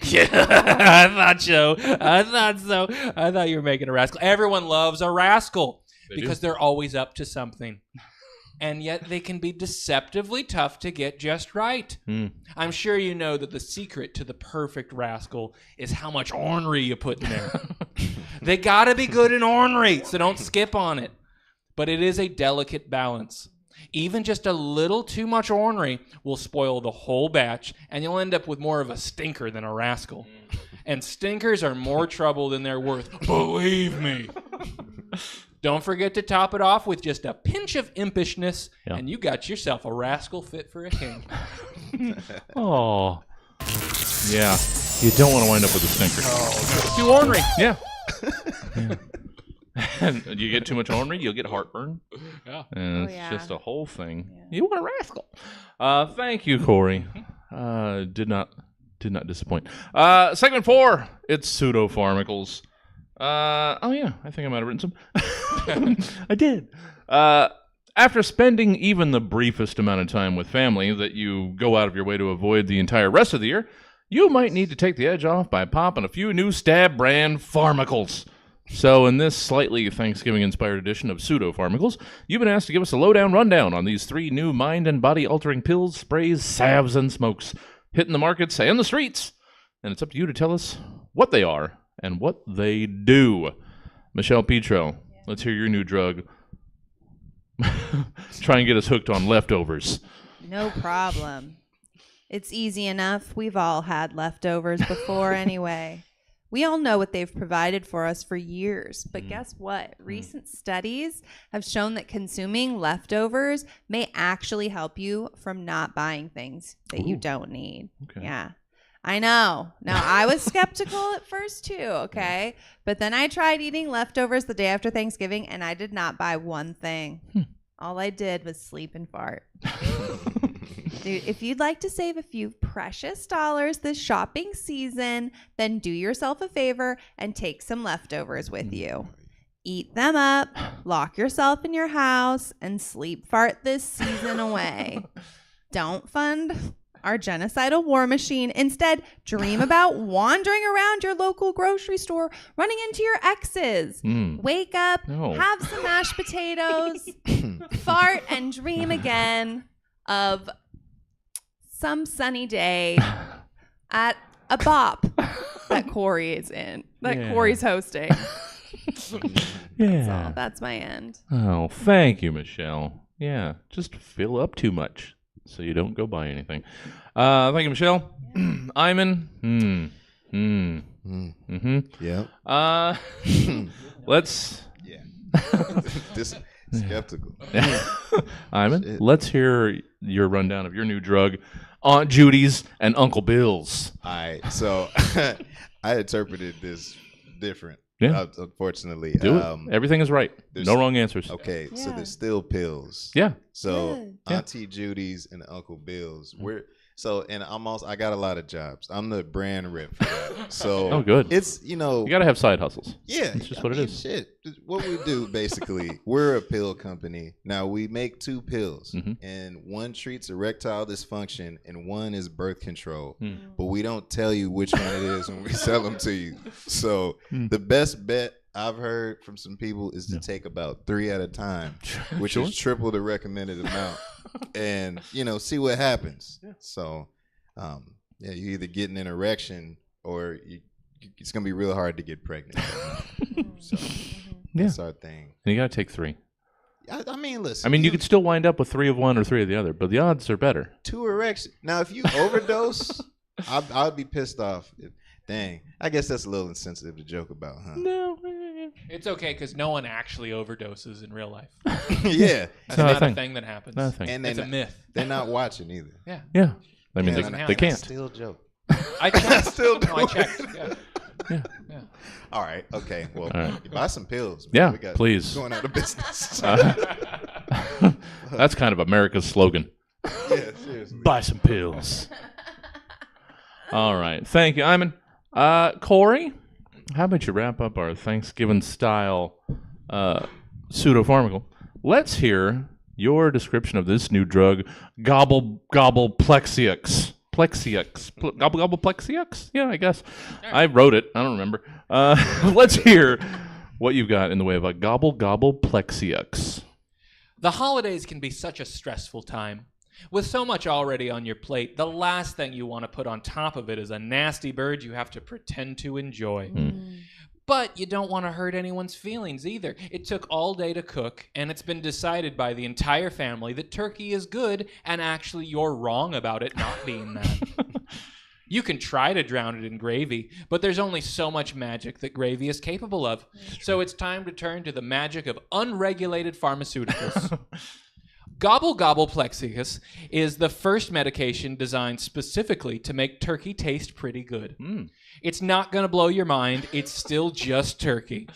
Yeah, I thought so. I thought you were making a rascal. Everyone loves a rascal because they're always up to something. And yet they can be deceptively tough to get just right. I'm sure you know that the secret to the perfect rascal is how much ornery you put in there. They gotta be good in ornery, so don't skip on it. But it is a delicate balance. Even just a little too much ornery will spoil the whole batch, and you'll end up with more of a stinker than a rascal. And stinkers are more trouble than they're worth. Believe me. Don't forget to top it off with just a pinch of impishness, and you got yourself a rascal fit for a king. Oh. Yeah. You don't want to wind up with a stinker. Oh, too ornery. Yeah. And you get too much ornery, you'll get heartburn. Yeah. And it's just a whole thing. Yeah. You want a rascal. Thank you, Cory. Did not disappoint. Segment 4, it's pseudo-pharmacals. I think I might have written some. I did. After spending even the briefest amount of time with family that you go out of your way to avoid the entire rest of the year, you might need to take the edge off by popping a few new Stab brand pharmacals. So in this slightly Thanksgiving-inspired edition of Pseudo-Pharmacals, you've been asked to give us a lowdown rundown on these 3 new mind and body-altering pills, sprays, salves, and smokes hitting the markets and the streets. And it's up to you to tell us what they are and what they do. Michelle Petro, let's hear your new drug. Try and get us hooked on leftovers. No problem. It's easy enough. We've all had leftovers before anyway. We all know what they've provided for us for years, but guess what? Recent studies have shown that consuming leftovers may actually help you from not buying things that you don't need. Okay. Yeah, I know. Now, I was skeptical at first too, okay? But then I tried eating leftovers the day after Thanksgiving, and I did not buy one thing. All I did was sleep and fart. Dude, if you'd like to save a few precious dollars this shopping season, then do yourself a favor and take some leftovers with you. Eat them up, lock yourself in your house, and sleep fart this season away. Don't fund our genocidal war machine. Instead, dream about wandering around your local grocery store, running into your exes. Wake up, have some mashed potatoes, fart, and dream again of some sunny day at a BOP that Cory is in, that Cory's hosting. That's my end. Oh, thank you, Michelle. Yeah, just fill up too much so you don't go buy anything. Thank you, Michelle. Imin. Yep. Let's. Skeptical. Imin, let's hear your rundown of your new drug, Aunt Judys and Uncle Bills. All right, so I interpreted this different. Yeah. Unfortunately. Do it. Everything is right. No wrong answers. Okay, so there's still pills. Yeah. So Auntie Judy's and Uncle Bill's, So, and I got a lot of jobs. I'm the brand rep for that. So, Oh, good. It's, You got to have side hustles. yeah, It's just what it is. Shit. What we do, basically, we're a pill company. Now, we make 2 pills, and one treats erectile dysfunction, and one is birth control. But we don't tell you which one it is when we sell them to you. So, the best bet I've heard from some people is to take about 3 at a time, which is triple the recommended amount, and see what happens. So, you either get an erection or it's gonna be real hard to get pregnant. So that's our thing. And you got to take 3. I mean, listen. You could still wind up with 3 of one or 3 of the other, but the odds are better. 2 erections. Now, if you overdose, I'd be pissed off. Dang, I guess that's a little insensitive to joke about, huh? No. It's okay because no one actually overdoses in real life. Yeah, That's not a thing that happens. Nothing. and It's a myth. They're not watching either. Yeah. Yeah. I mean, Man, they can't. Still joke. I checked. Still do No, I it. checked. Yeah. All right. Okay. Well, All right. buy some pills. Yeah, we got please. Going out of business. That's kind of America's slogan. Yeah, seriously. Buy some pills. All right. Thank you, Imin. Cory, how about you wrap up our Thanksgiving-style pseudo-pharmacal? Let's hear your description of this new drug, Gobble-Gobble-plexiux. Gobble-Gobble-plexiux? Yeah, I guess. I wrote it. I don't remember. Let's hear what you've got in the way of a Gobble-Gobble-plexiux. The holidays can be such a stressful time. With so much already on your plate, the last thing you want to put on top of it is a nasty bird you have to pretend to enjoy. But you don't want to hurt anyone's feelings either. It took all day to cook, and it's been decided by the entire family that turkey is good, and actually you're wrong about it not being that. You can try to drown it in gravy, but there's only so much magic that gravy is capable of. So it's time to turn to the magic of unregulated pharmaceuticals. Gobble-Gobble-plexiux is the first medication designed specifically to make turkey taste pretty good. It's not going to blow your mind. It's still just turkey.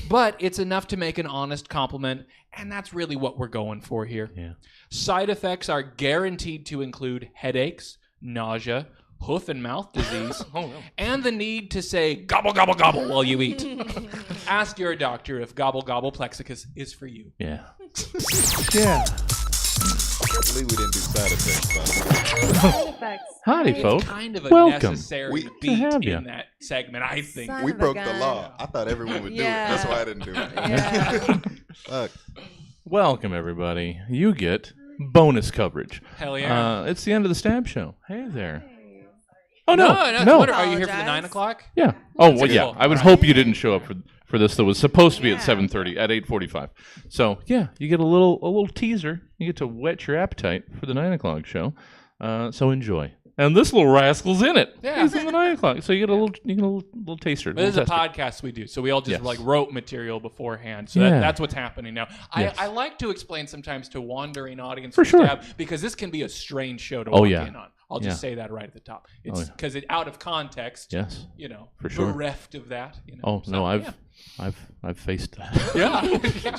But it's enough to make an honest compliment, and that's really what we're going for here. Yeah. Side effects are guaranteed to include headaches, nausea, hoof and mouth disease, and the need to say gobble, gobble, gobble while you eat. Ask your doctor if Gobble-Gobble-plexiux is for you. Yeah. Yeah. I can't believe we didn't do side effects. Side effects. Howdy, Nice. folks. Kind of a Welcome. necessary We- beat have ya. in that segment, I think. Son We of a broke the gun. law. I thought everyone would do it. Yeah. That's why I didn't do it. Yeah. Fuck. Welcome, everybody. You get bonus coverage. Hell yeah. It's the end of the Stab Show. Hey there. Oh, no, no. What, are you here for the Apologize. 9 o'clock? Yeah. Oh, well, That's yeah. cool. I would All hope you didn't show up for this that was supposed to be at Yeah. 7:30 at 8:45. So yeah, you get a little teaser. You get to whet your appetite for the 9 o'clock show. So enjoy. And this little rascal's in it. Yeah. He's in the 9 o'clock. So you get a little taster. But this is a little tester. podcast we do, so we all just Yes. wrote material beforehand. So Yeah. that's what's happening now. Yes. I like to explain sometimes to wandering audience For who sure. Stab, because this can be a strange show to Oh, walk yeah. in on. I'll just Yeah. say that right at the top. It's Oh, yeah. because it out of context. Yes. For sure. bereft of that. Oh So, no, yeah. I've faced that. Yeah.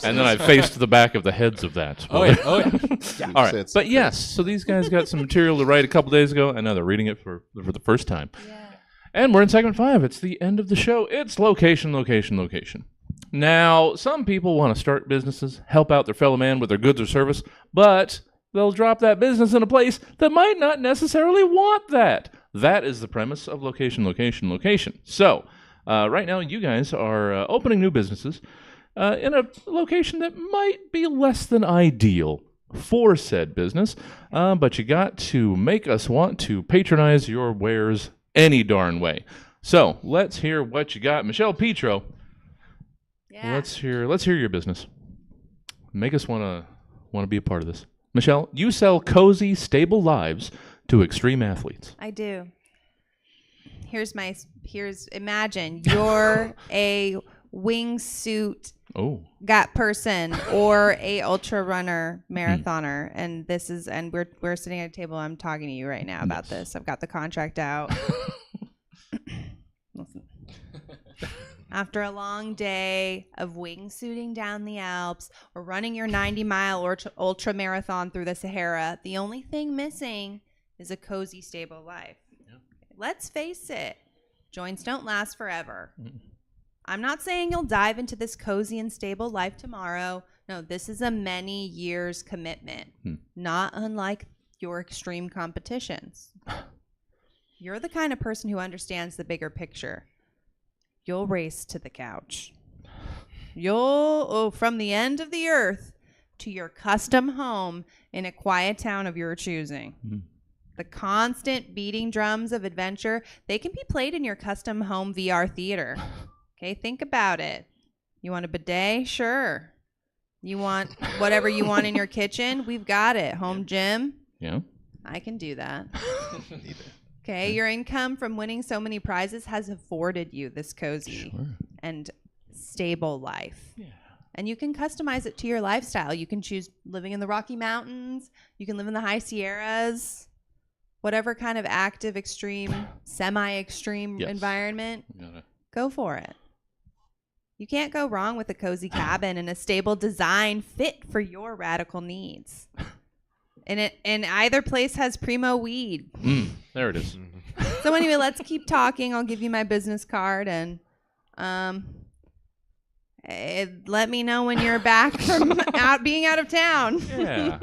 And then I faced the back of the heads of that. Oh yeah. Oh yeah. All right, Said but yes, so these guys got some material to write a couple days ago, and now they're reading it for the first time. Yeah. And we're in segment 5. It's the end of the show. It's location, location, location. Now, some people want to start businesses, help out their fellow man with their goods or service, but they'll drop that business in a place that might not necessarily want that. That is the premise of location, location, location. So, right now, you guys are opening new businesses in a location that might be less than ideal for said business, but you got to make us want to patronize your wares any darn way. So, let's hear what you got. Michelle Petro, Yeah. let's hear your business. Make us want to be a part of this. Michelle, you sell cozy, stable lives to extreme athletes. I do. Imagine you're a wingsuit Oh. person or a ultra runner marathoner, and we're sitting at a table. I'm talking to you right now about this. I've got the contract out. Listen. After a long day of wingsuiting down the Alps or running your 90-mile ultra marathon through the Sahara, the only thing missing is a cozy, stable life. Yeah. Let's face it, joints don't last forever. I'm not saying you'll dive into this cozy and stable life tomorrow. No, this is a many years commitment, not unlike your extreme competitions. You're the kind of person who understands the bigger picture. You'll race to the couch. You'll, from the end of the earth to your custom home in a quiet town of your choosing. The constant beating drums of adventure, they can be played in your custom home VR theater. Okay, think about it. You want a bidet? Sure. You want whatever you want in your kitchen? We've got it. Home gym? Yeah. I can do that. Okay, your income from winning so many prizes has afforded you this cozy and stable life. Yeah. And you can customize it to your lifestyle. You can choose living in the Rocky Mountains. You can live in the high Sierras. Whatever kind of active, extreme, semi-extreme environment, go for it. You can't go wrong with a cozy cabin and a stable design fit for your radical needs. And either place has primo weed. There it is. So anyway, let's keep talking. I'll give you my business card and let me know when you're back from being out of town. Yeah.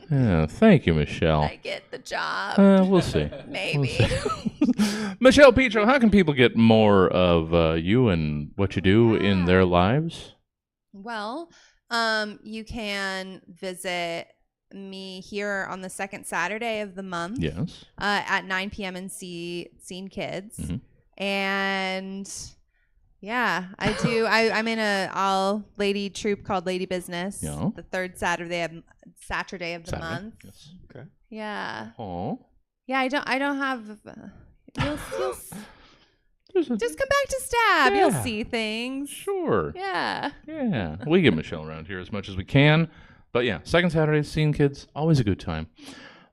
Yeah. Thank you, Michelle. I get the job. We'll see. Maybe. We'll see. Michelle Petro, how can people get more of you and what you do in their lives? Well, you can visit me here on the second Saturday of the month. Yes. At 9 p.m. and see Scene Kids. And yeah, I do. I'm in a all lady troupe called Lady Business. Yeah. The third Saturday of the month. Yes. Okay. Yeah. Oh. Yeah, I don't have. Just come back to Stab. Yeah. You'll see things. Sure. Yeah. Yeah. We get Michelle around here as much as we can. But yeah, second Saturday, Scene Kids, always a good time.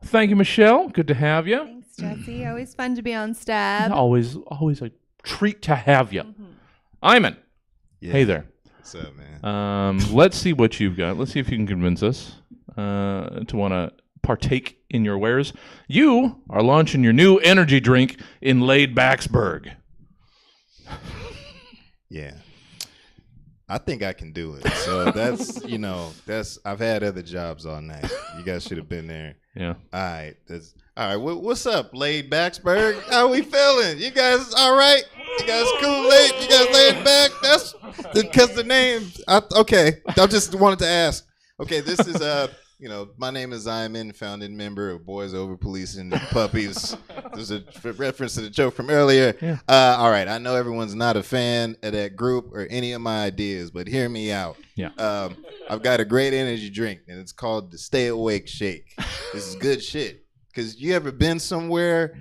Thank you, Michelle. Good to have you. Thanks, Jesse. Always fun to be on Stab. Always a treat to have you. Imin. Yeah. Hey there. What's up, man? Let's see what you've got. Let's see if you can convince us to want to partake in your wares. You are launching your new energy drink in Laid-back-sburgh. Yeah. I think I can do it. So that's I've had other jobs all night. You guys should have been there. Yeah. All right. What's up, Laid-back-sburgh? How we feeling? You guys all right? You guys cool late? You guys laid back? That's because the name. Okay. I just wanted to ask. Okay, this is my name is Imin, founding member of Boys Over Policing Puppies. There's a reference to the joke from earlier. Yeah. All right, I know everyone's not a fan of that group or any of my ideas, but hear me out. Yeah. I've got a great energy drink, and it's called the Stay Awake Shake. This is good shit. Because you ever been somewhere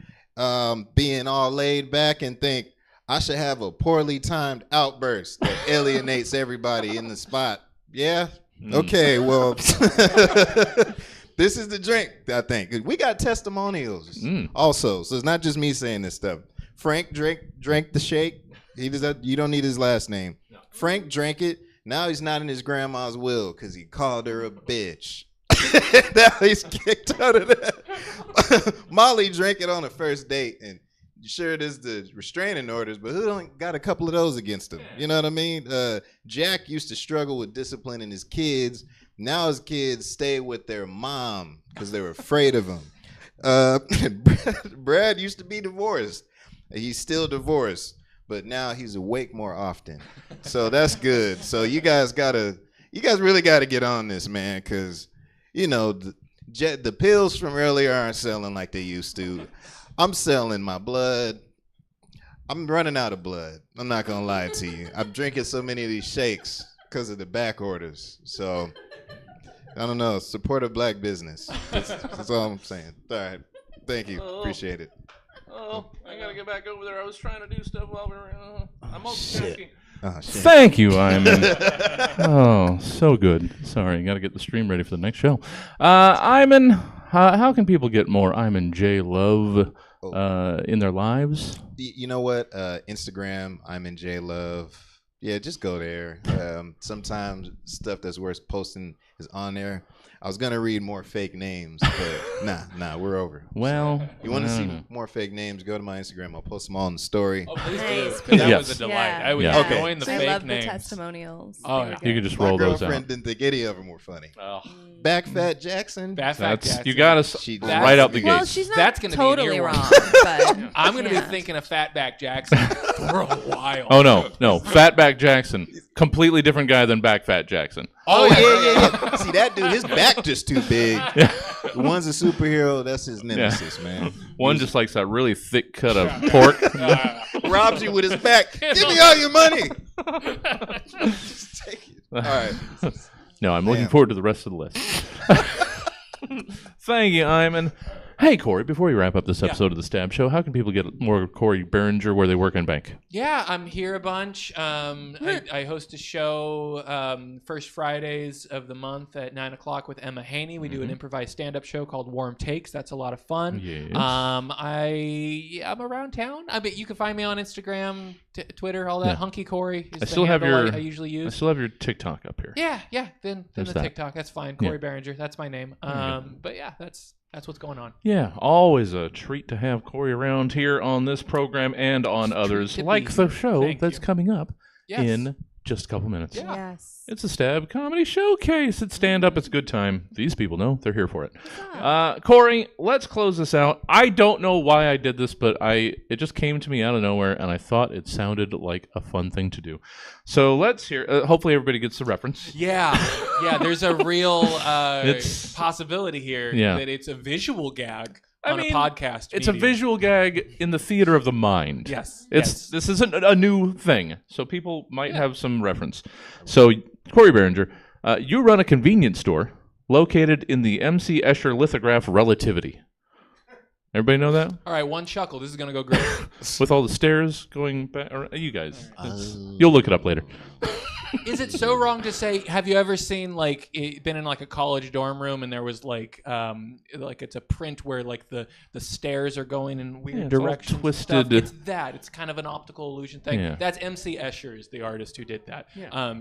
being all laid back and think, I should have a poorly timed outburst that alienates everybody in the spot? Yeah? Okay, well, this is the drink, I think. We got testimonials also, so it's not just me saying this stuff. Frank drank the shake. You don't need his last name. No. Frank drank it. Now he's not in his grandma's will because he called her a bitch. Now he's kicked out of that. Molly drank it on a first date, and sure there's the restraining orders, but who don't got a couple of those against him? You know what I mean? Jack used to struggle with disciplining his kids. Now his kids stay with their mom because they were afraid of him. Brad used to be divorced. He's still divorced, but now he's awake more often. So that's good. So you guys really gotta get on this, man, because the pills from earlier aren't selling like they used to. I'm selling my blood. I'm running out of blood. I'm not going to lie to you. I'm drinking so many of these shakes because of the back orders. So, I don't know. Support a black business. That's all I'm saying. All right. Thank you. Appreciate it. Oh, I got to get back over there. I was trying to do stuff while we were... I'm multitasking. Oh, shit. Thank you, Imin. Oh, so good. Sorry, got to get the stream ready for the next show. Imin, how can people get more Imin J love in their lives? You know what? Instagram, Imin J love. Yeah, just go there. Sometimes stuff that's worth posting is on there. I was gonna read more fake names, but nah, we're over. Well, You want to see more fake names? Go to my Instagram. I'll post them all in the story. Oh, please Nice. do. 'Cause that Yes. was a delight. Yeah. I was Yeah. enjoying the I fake love names. the testimonials. Oh, They were yeah. you good. could just My roll those girlfriend out. didn't think any of them were funny. Oh. Back Fat Jackson. Fat Jackson. You got us She- right out the Well, gates. she's not That's gonna be in totally year one. wrong, but I'm going to yeah. be thinking of Fatback Jackson for a while. Oh no, Fatback Jackson, completely different guy than Back Fat Jackson. Oh yeah. See that dude? His back just too big. The one's a superhero. That's his nemesis, man. One just likes that really thick cut of pork. Robs you with his back. Give me all your money. Just take it. All right. No, I'm looking Damn. forward to the rest of the list. Thank you, Imin. Hey, Cory, before we wrap up this episode of The Stab Show, how can people get more Cory Barringer where they work in bank? Yeah, I'm here a bunch. I host a show first Fridays of the month at 9 o'clock with Emma Haney. We do an improvised stand-up show called Warm Takes. That's a lot of fun. Yes. I'm around town. I mean, you can find me on Instagram, Twitter, all that. Yeah. Hunky Cory is I still the have handle your- I usually I use. still have your TikTok up here. Yeah. Then There's the that. TikTok. That's fine. Yeah. Cory Barringer. That's my name. you go. But yeah, that's what's going on. Yeah, always a treat to have Cory around here on this program and on others, to like be. the show Thank that's you. coming up Yes. in just a couple minutes. Yeah. Yes. It's a Stab Comedy Showcase. It's stand-up. It's a good time. These people know. They're here for it. Cory, let's close this out. I don't know why I did this, but it just came to me out of nowhere, and I thought it sounded like a fun thing to do. So let's hear. Hopefully everybody gets the reference. Yeah. There's a real It's- possibility here that it's a visual gag on a podcast. It's a medium. visual gag in the theater of the mind. Yes. This isn't a new thing, so people might have some reference. So, Cory Barringer, you run a convenience store located in the MC Escher lithograph Relativity. Everybody know that? All right, one chuckle. This is going to go great. With all the stairs going back. You guys, you'll look it up later. Is it so wrong to say, have you ever seen, been in, a college dorm room and there was, it's a print where, the stairs are going in weird they're all directions? and twisted. stuff? It's that. It's kind of an optical illusion thing. Yeah. That's MC Escher is the artist who did that.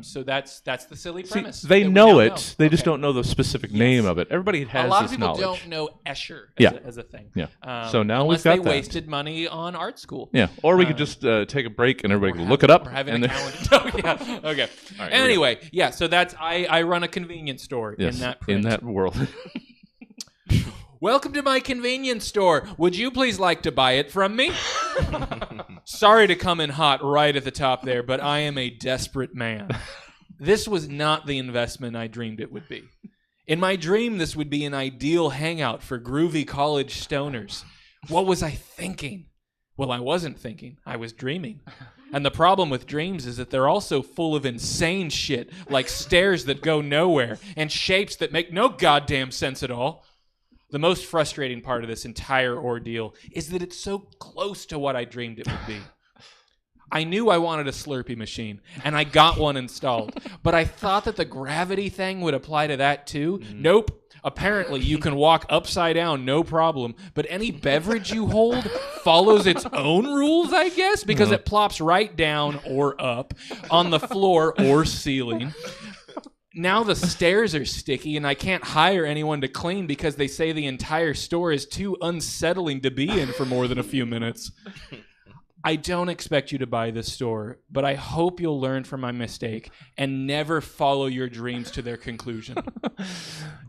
So that's the silly See, premise. they that we know now it. They just Okay. don't know the specific name of it. Everybody has A lot this of people knowledge. don't know Escher as a thing. Yeah. So now unless we've got they that. wasted money on art school. Yeah. Or we could just take a break and everybody can look it up. Or having and a then- calendar. Yeah. Okay. All right, Anyway, yeah. So that's I run a convenience store Yes, in that print. in that world. Welcome to my convenience store. Would you please like to buy it from me? Sorry to come in hot right at the top there, but I am a desperate man. This was not the investment I dreamed it would be. In my dream, this would be an ideal hangout for groovy college stoners. What was I thinking? Well, I wasn't thinking. I was dreaming. And the problem with dreams is that they're also full of insane shit, like stairs that go nowhere and shapes that make no goddamn sense at all. The most frustrating part of this entire ordeal is that it's so close to what I dreamed it would be. I knew I wanted a Slurpee machine, and I got one installed, but I thought that the gravity thing would apply to that too. Nope. Apparently, you can walk upside down, no problem, but any beverage you hold follows its own rules, I guess, because it plops right down or up on the floor or ceiling. Now the stairs are sticky, and I can't hire anyone to clean because they say the entire store is too unsettling to be in for more than a few minutes. I don't expect you to buy this store, but I hope you'll learn from my mistake and never follow your dreams to their conclusion.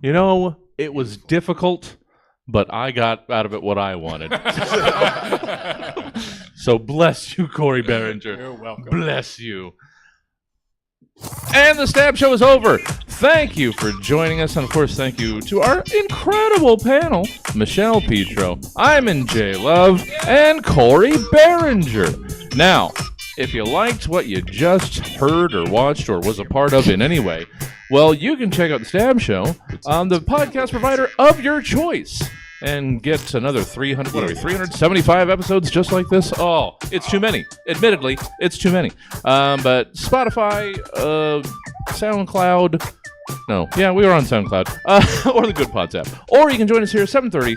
You know, it was difficult, but I got out of it what I wanted. So bless you, Cory Barringer. You're welcome. Bless you. And the Stab Show is over. Thank you for joining us. And, of course, thank you to our incredible panel, Michelle Petro, Imin J. Love, and Cory Barringer. Now, if you liked what you just heard or watched or was a part of in any way, well, you can check out the Stab Show on the podcast provider of your choice and get another 375 episodes just like this. Oh, it's too many. Admittedly, it's too many. But Spotify, SoundCloud. No, yeah, we were on SoundCloud. Or the Good Pods app. Or you can join us here at 7:30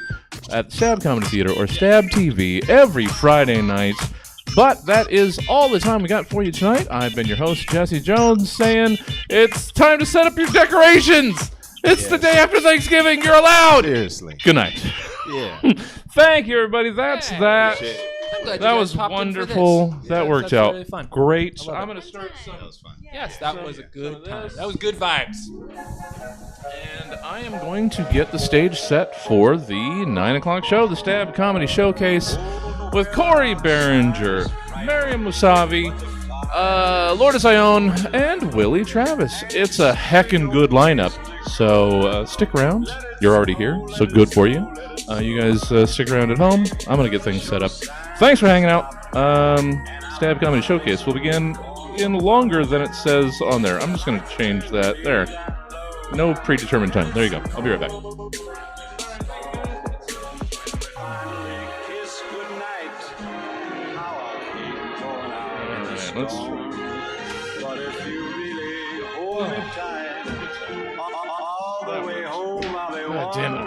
at Stab Comedy Theater or Stab TV every Friday night But that is all the time we got for you tonight. I've been your host, Jesse Jones, saying it's time to set up your decorations. It's the day after Thanksgiving. You're allowed. Seriously. Good night. Yeah. Thank you, everybody. That's that. I'm glad you That guys was popped in for wonderful. this. That Yeah, worked that's out really fun. great. I love I'm it. going to start some. That was fun. Yes, that was a good some of time. this. That was good vibes. And I am going to get the stage set for the 9 o'clock show, the Stab Comedy Showcase, with Cory Barringer, Mariam Musavi, Lord of Zion, and Willie Travis. It's a heckin' good lineup, so stick around. You're already here, so good for you. You guys stick around at home. I'm going to get things set up. Thanks for hanging out. Stab Comedy Showcase will begin in longer than it says on there. I'm just going to change that. There. No predetermined time. There you go. I'll be right back. Alright, let's... God damn it.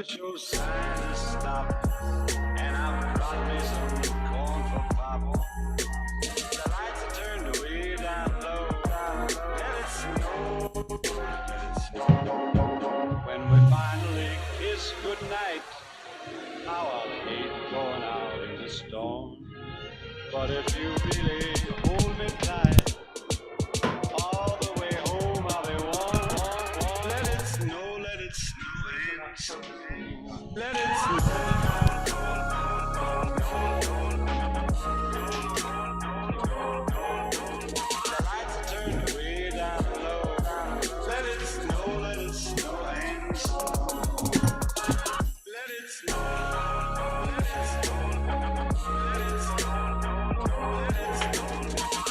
Show signs of stop, and I brought me some corn for Papa. The lights are turned way down low. Let it snow, let it snow. When we finally kiss goodnight, how I'll hate going out in the storm. But if you really hold me tight, all the way home I'll be warm. Let it snow, let it snow, and snow. Let it snow. The lights are turned way down low. Let it snow, and snow. Let it snow. Let it snow. Let it snow. Let it snow.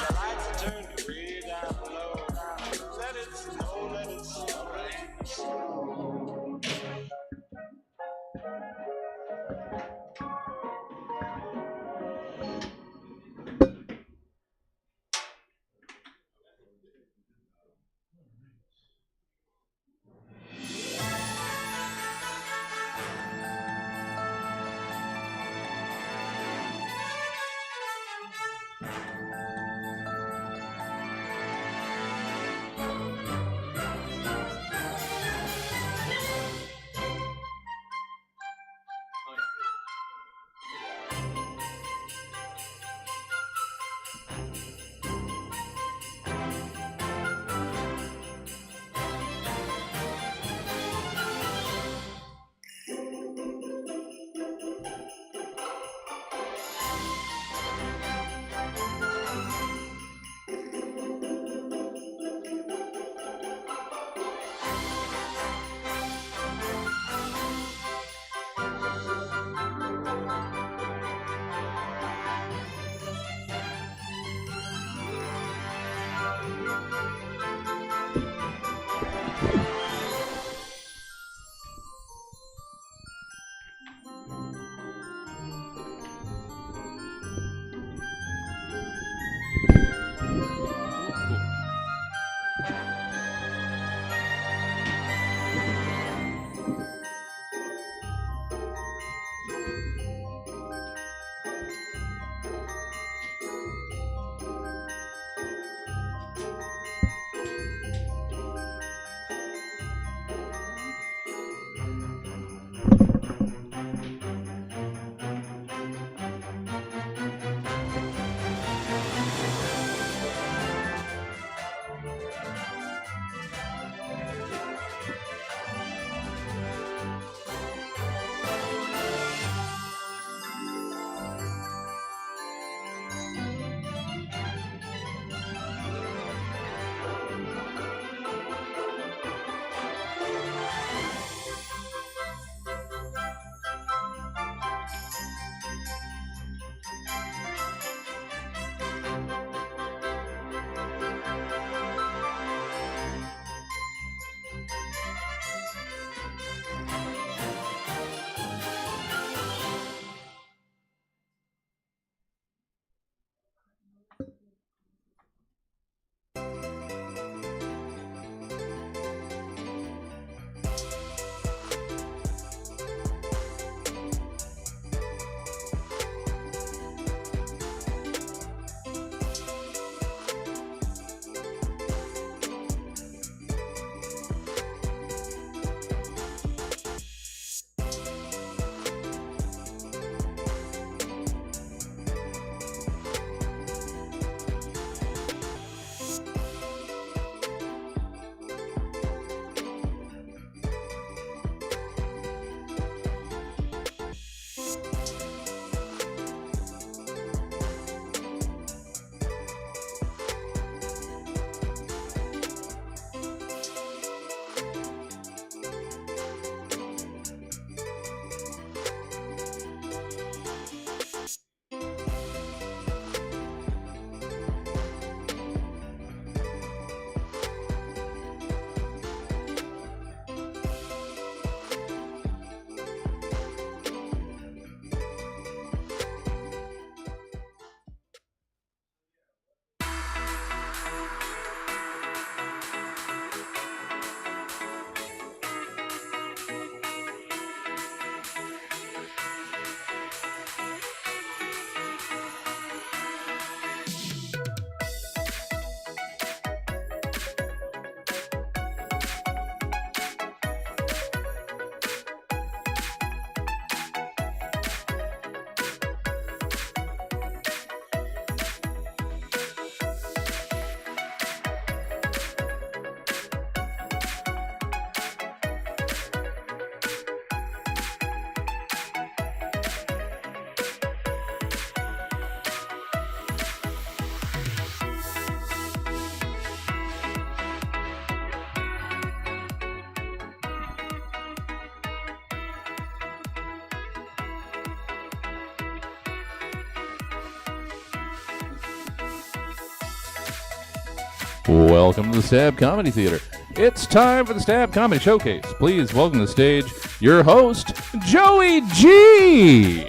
Welcome to the Stab Comedy Theater. It's time for the Stab Comedy Showcase. Please welcome to the stage your host, Joey G.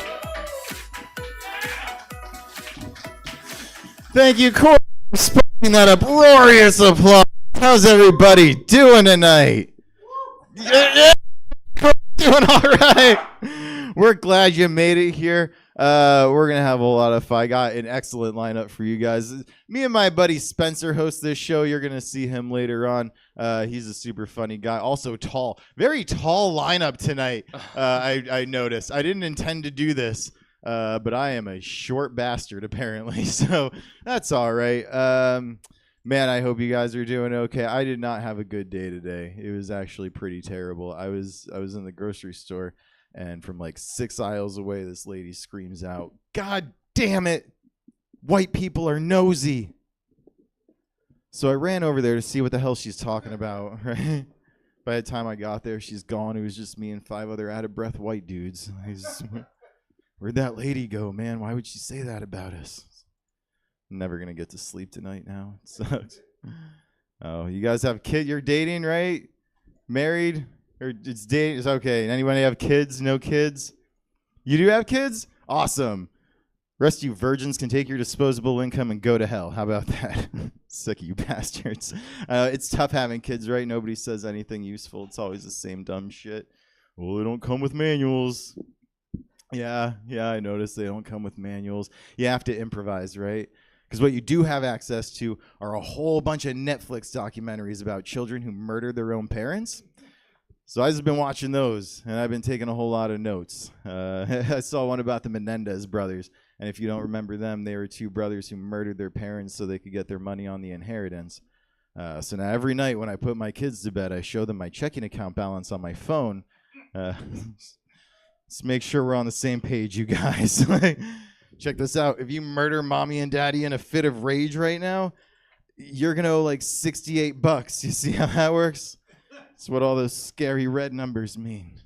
Thank you, Cory, for sparking that uproarious applause. How's everybody doing tonight? Yeah, doing all right. We're glad you made it here. We're going to have a lot of fun. I got an excellent lineup for you guys. Me and my buddy Spencer host this show. You're going to see him later on. He's a super funny guy. Also tall. Very tall lineup tonight, I noticed. I didn't intend to do this, but I am a short bastard, apparently. So that's all right. Man, I hope you guys are doing okay. I did not have a good day today. It was actually pretty terrible. I was in the grocery store, and from like 6 aisles away, this lady screams out, "God damn it, white people are nosy." So I ran over there to see what the hell she's talking about, right? By the time I got there, she's gone. It was just me and 5 other out-of-breath white dudes. Where'd that lady go, man? Why would she say that about us? I'm never going to get to sleep tonight now. It sucks. Oh, you guys have kids? You're dating, right? Married? Or it's dating? It's okay. Anybody have kids? No kids? You do have kids? Awesome. Rest of you virgins can take your disposable income and go to hell. How about that? Sick of you bastards. It's tough having kids, right? Nobody says anything useful. It's always the same dumb shit. Well, they don't come with manuals. Yeah, I noticed they don't come with manuals. You have to improvise, right? Because what you do have access to are a whole bunch of Netflix documentaries about children who murdered their own parents. So I've just been watching those, and I've been taking a whole lot of notes. I saw one about the Menendez brothers, and if you don't remember them, they were 2 brothers who murdered their parents so they could get their money on the inheritance. So now every night when I put my kids to bed, I show them my checking account balance on my phone. Let's make sure we're on the same page, you guys. Check this out. If you murder mommy and daddy in a fit of rage right now, you're going to owe like $68. You see how that works? That's what all those scary red numbers mean.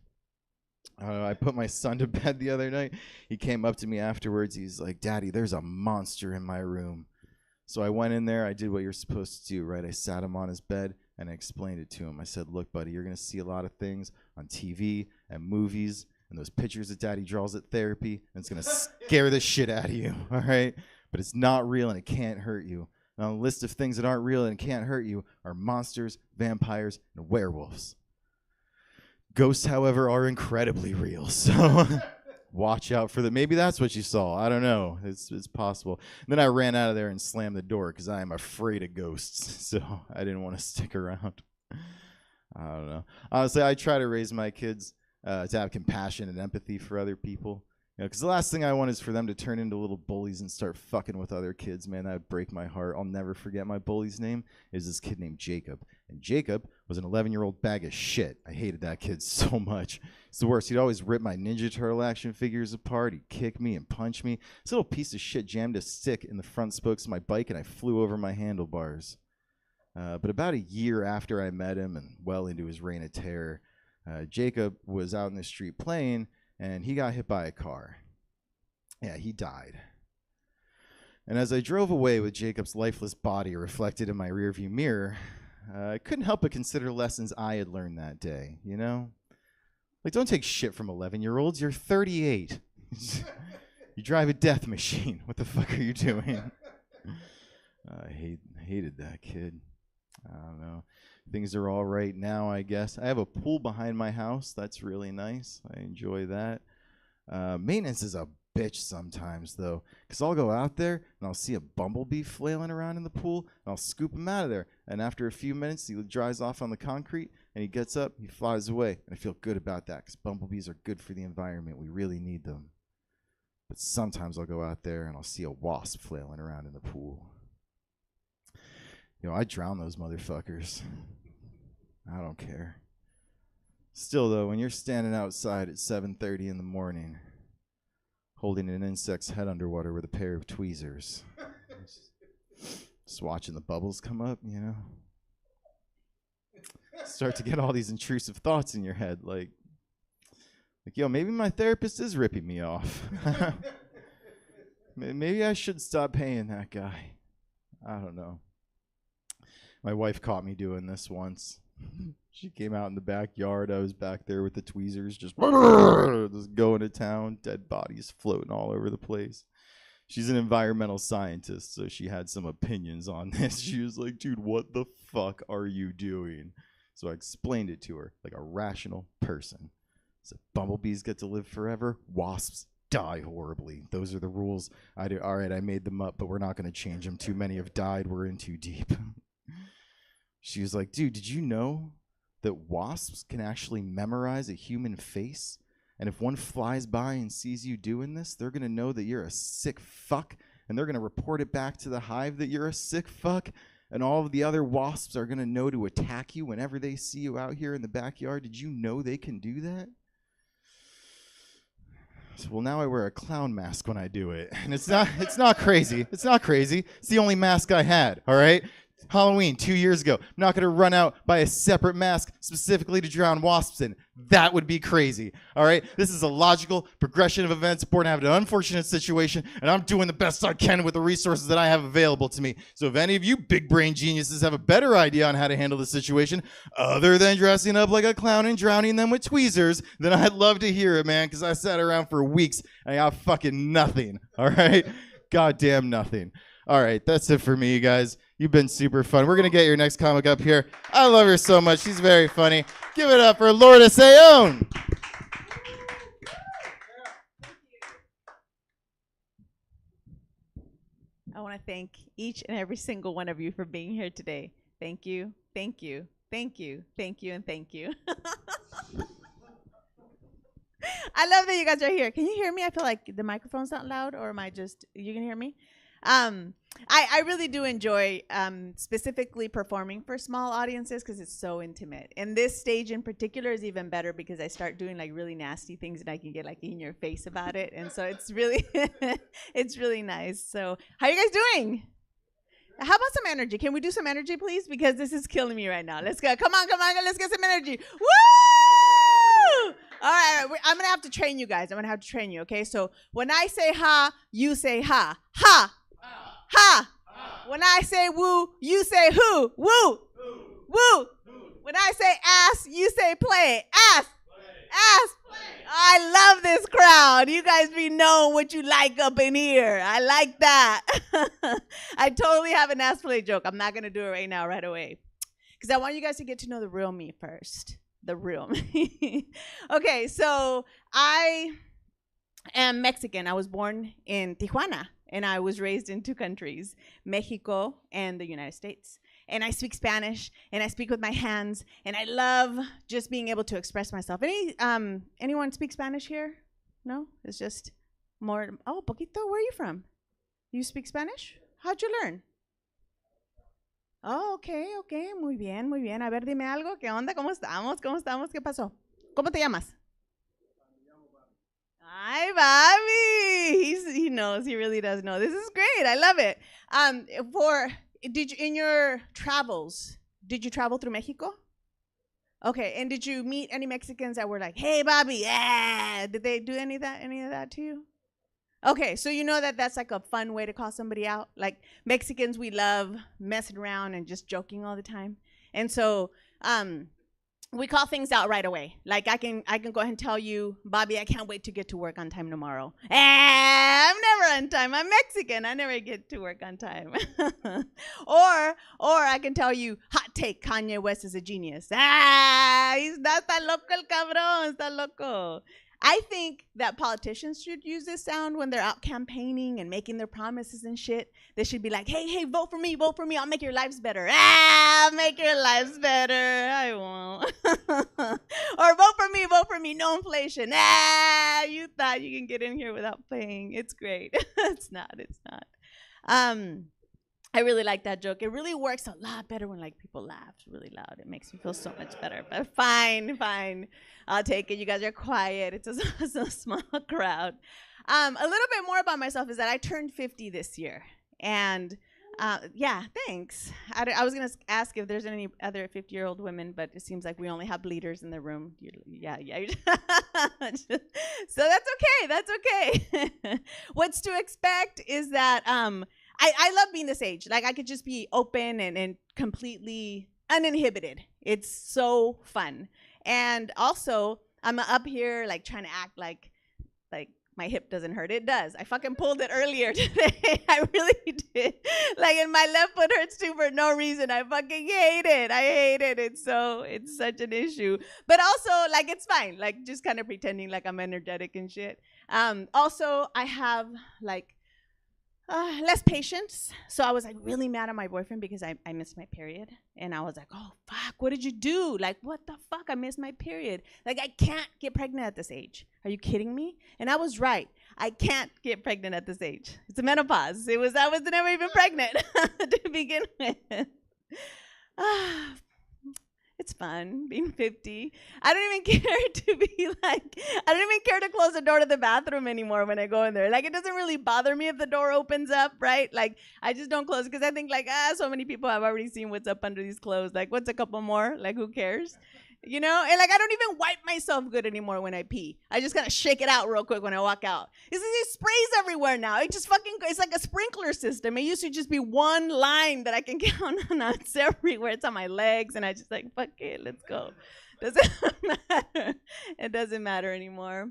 I put my son to bed the other night. He came up to me afterwards. He's like, "Daddy, there's a monster in my room." So I went in there. I did what you're supposed to do, right? I sat him on his bed and I explained it to him. I said, "Look, buddy, you're going to see a lot of things on TV and movies and those pictures that Daddy draws at therapy, and it's going to scare the shit out of you, all right? But it's not real and it can't hurt you. And on the list of things that aren't real and can't hurt you are monsters, vampires, and werewolves. Ghosts, however, are incredibly real, so watch out for them." Maybe that's what you saw. I don't know. It's possible. And then I ran out of there and slammed the door because I am afraid of ghosts, so I didn't want to stick around. I don't know. Honestly, I try to raise my kids to have compassion and empathy for other people. Because the last thing I want is for them to turn into little bullies and start fucking with other kids, man. That would break my heart. I'll never forget my bully's name. It was this kid named Jacob. And Jacob was an 11-year-old bag of shit. I hated that kid so much. It's the worst. He'd always rip my Ninja Turtle action figures apart. He'd kick me and punch me. This little piece of shit jammed a stick in the front spokes of my bike, and I flew over my handlebars. But about a year after I met him and well into his reign of terror, Jacob was out in the street playing, and he got hit by a car. Yeah, he died. And as I drove away with Jacob's lifeless body reflected in my rearview mirror, I couldn't help but consider lessons I had learned that day, you know? Like, don't take shit from 11-year-olds. You're 38. You drive a death machine. What the fuck are you doing? I hated that kid. I don't know. Things are all right now, I guess. I have a pool behind my house. That's really nice. I enjoy that. Maintenance is a bitch sometimes, though, because I'll go out there and I'll see a bumblebee flailing around in the pool, and I'll scoop him out of there. And after a few minutes, he dries off on the concrete, and he gets up, he flies away. And I feel good about that, because bumblebees are good for the environment. We really need them. But sometimes I'll go out there and I'll see a wasp flailing around in the pool. You know, I drown those motherfuckers. I don't care. Still, though, when you're standing outside at 7:30 in the morning, holding an insect's head underwater with a pair of tweezers, just watching the bubbles come up, you know, start to get all these intrusive thoughts in your head, like, yo, maybe my therapist is ripping me off. Maybe I should stop paying that guy. I don't know. My wife caught me doing this once. She came out in the backyard. I was back there with the tweezers, just going to town. Dead bodies floating all over the place. She's an environmental scientist, so she had some opinions on this. She was like, dude, what the fuck are you doing? So I explained it to her like a rational person. So bumblebees get to live forever. Wasps die horribly. Those are the rules. All right, I made them up, but we're not going to change them. Too many have died. We're in too deep. She was like, dude, did you know that wasps can actually memorize a human face? And if one flies by and sees you doing this, they're going to know that you're a sick fuck, and they're going to report it back to the hive that you're a sick fuck, and all of the other wasps are going to know to attack you whenever they see you out here in the backyard. Did you know they can do that? So, well, now I wear a clown mask when I do it, and it's not crazy. It's not crazy. It's the only mask I had, all right? Halloween 2 years ago. I'm not going to run out, buy a separate mask specifically to drown wasps in. That would be crazy. All right? This is a logical progression of events born out of an unfortunate situation, and I'm doing the best I can with the resources that I have available to me. So if any of you big brain geniuses have a better idea on how to handle the situation other than dressing up like a clown and drowning them with tweezers, then I'd love to hear it, man, because I sat around for weeks and I got fucking nothing. All right? Goddamn nothing. All right, that's it for me, you guys. You've been super fun. We're going to get your next comic up here. I love her so much. She's very funny. Give it up for Lorda Sayon. I want to thank each and every single one of you for being here today. Thank you, thank you, thank you, thank you, and thank you. I love that you guys are here. Can you hear me? I feel like the microphone's not loud, or am I just, you can hear me? I really do enjoy specifically performing for small audiences because it's so intimate. And this stage in particular is even better because I start doing like really nasty things and I can get like in your face about it. And so it's really, it's really nice. So how are you guys doing? How about some energy? Can we do some energy, please? Because this is killing me right now. Let's go. Come on, let's get some energy. Woo! All right, I'm going to have to train you guys. I'm going to have to train you, okay? So when I say ha, you say ha. Ha! Ha! When I say woo, you say who. Woo! Woo! When I say ass, you say play. Ass! Ass! I love this crowd. You guys be knowing what you like up in here. I like that. I totally have an ass play joke. I'm not going to do it right now, right away. Because I want you guys to get to know the real me first. The real me. Okay, so I am Mexican. I was born in Tijuana, and I was raised in two countries, Mexico and the United States. And I speak Spanish, and I speak with my hands, and I love just being able to express myself. Anyone speak Spanish here? No? It's just more, oh, poquito, where are you from? You speak Spanish? How'd you learn? Oh, okay, muy bien, muy bien. A ver, dime algo. ¿Qué onda? ¿Cómo estamos? ¿Qué pasó? ¿Cómo te llamas? Hi, Bobby. He knows. He really does know. This is great. I love it. In your travels, did you travel through Mexico? Okay, and did you meet any Mexicans that were like, "Hey, Bobby, yeah"? Did they do any of that to you? Okay, so you know that that's like a fun way to call somebody out. Like Mexicans, we love messing around and just joking all the time. And so we call things out right away. Like I can go ahead and tell you, Bobby, I can't wait to get to work on time tomorrow. I'm never on time. I'm Mexican. I never get to work on time. or I can tell you, hot take, Kanye West is a genius. Está loco el cabrón, está loco. I think that politicians should use this sound when they're out campaigning and making their promises and shit. They should be like, hey, vote for me, I'll make your lives better. I'll make your lives better. I won't. Or vote for me, no inflation. You thought you can get in here without paying. It's great. It's not. I really like that joke. It really works a lot better when like people laugh really loud. It makes me feel so much better. But fine. I'll take it. You guys are quiet. It's a small crowd. A little bit more about myself is that I turned 50 this year. And yeah, thanks. I was going to ask if there's any other 50-year-old women, but it seems like we only have bleeders in the room. Yeah. So that's okay. What's to expect is that I love being this age. Like I could just be open and completely uninhibited. It's so fun. And also I'm up here like trying to act like my hip doesn't hurt. It does. I fucking pulled it earlier today. I really did. Like, and my left foot hurts too for no reason. I fucking hate it. I hate it. It's such an issue. But also, like, it's fine. Like, just kind of pretending like I'm energetic and shit. Also, I have like less patience. So I was like really mad at my boyfriend because I missed my period. And I was like, oh, fuck, what did you do? Like, what the fuck? I missed my period. Like, I can't get pregnant at this age. Are you kidding me? And I was right. I can't get pregnant at this age. It's a menopause. I was never even pregnant to begin with. It's fun being 50. I don't even care to be like, I don't even care to close the door to the bathroom anymore when I go in there. Like, it doesn't really bother me if the door opens up, right? Like, I just don't close it because I think like, so many people have already seen what's up under these clothes. Like, what's a couple more? Like, who cares? You know? And like, I don't even wipe myself good anymore when I pee. I just kind of shake it out real quick when I walk out. It sprays everywhere now. It just fucking, it's like a sprinkler system. It used to just be one line that I can count on. Now it's everywhere. It's on my legs. And I just like, fuck it, let's go. Doesn't matter. It doesn't matter anymore.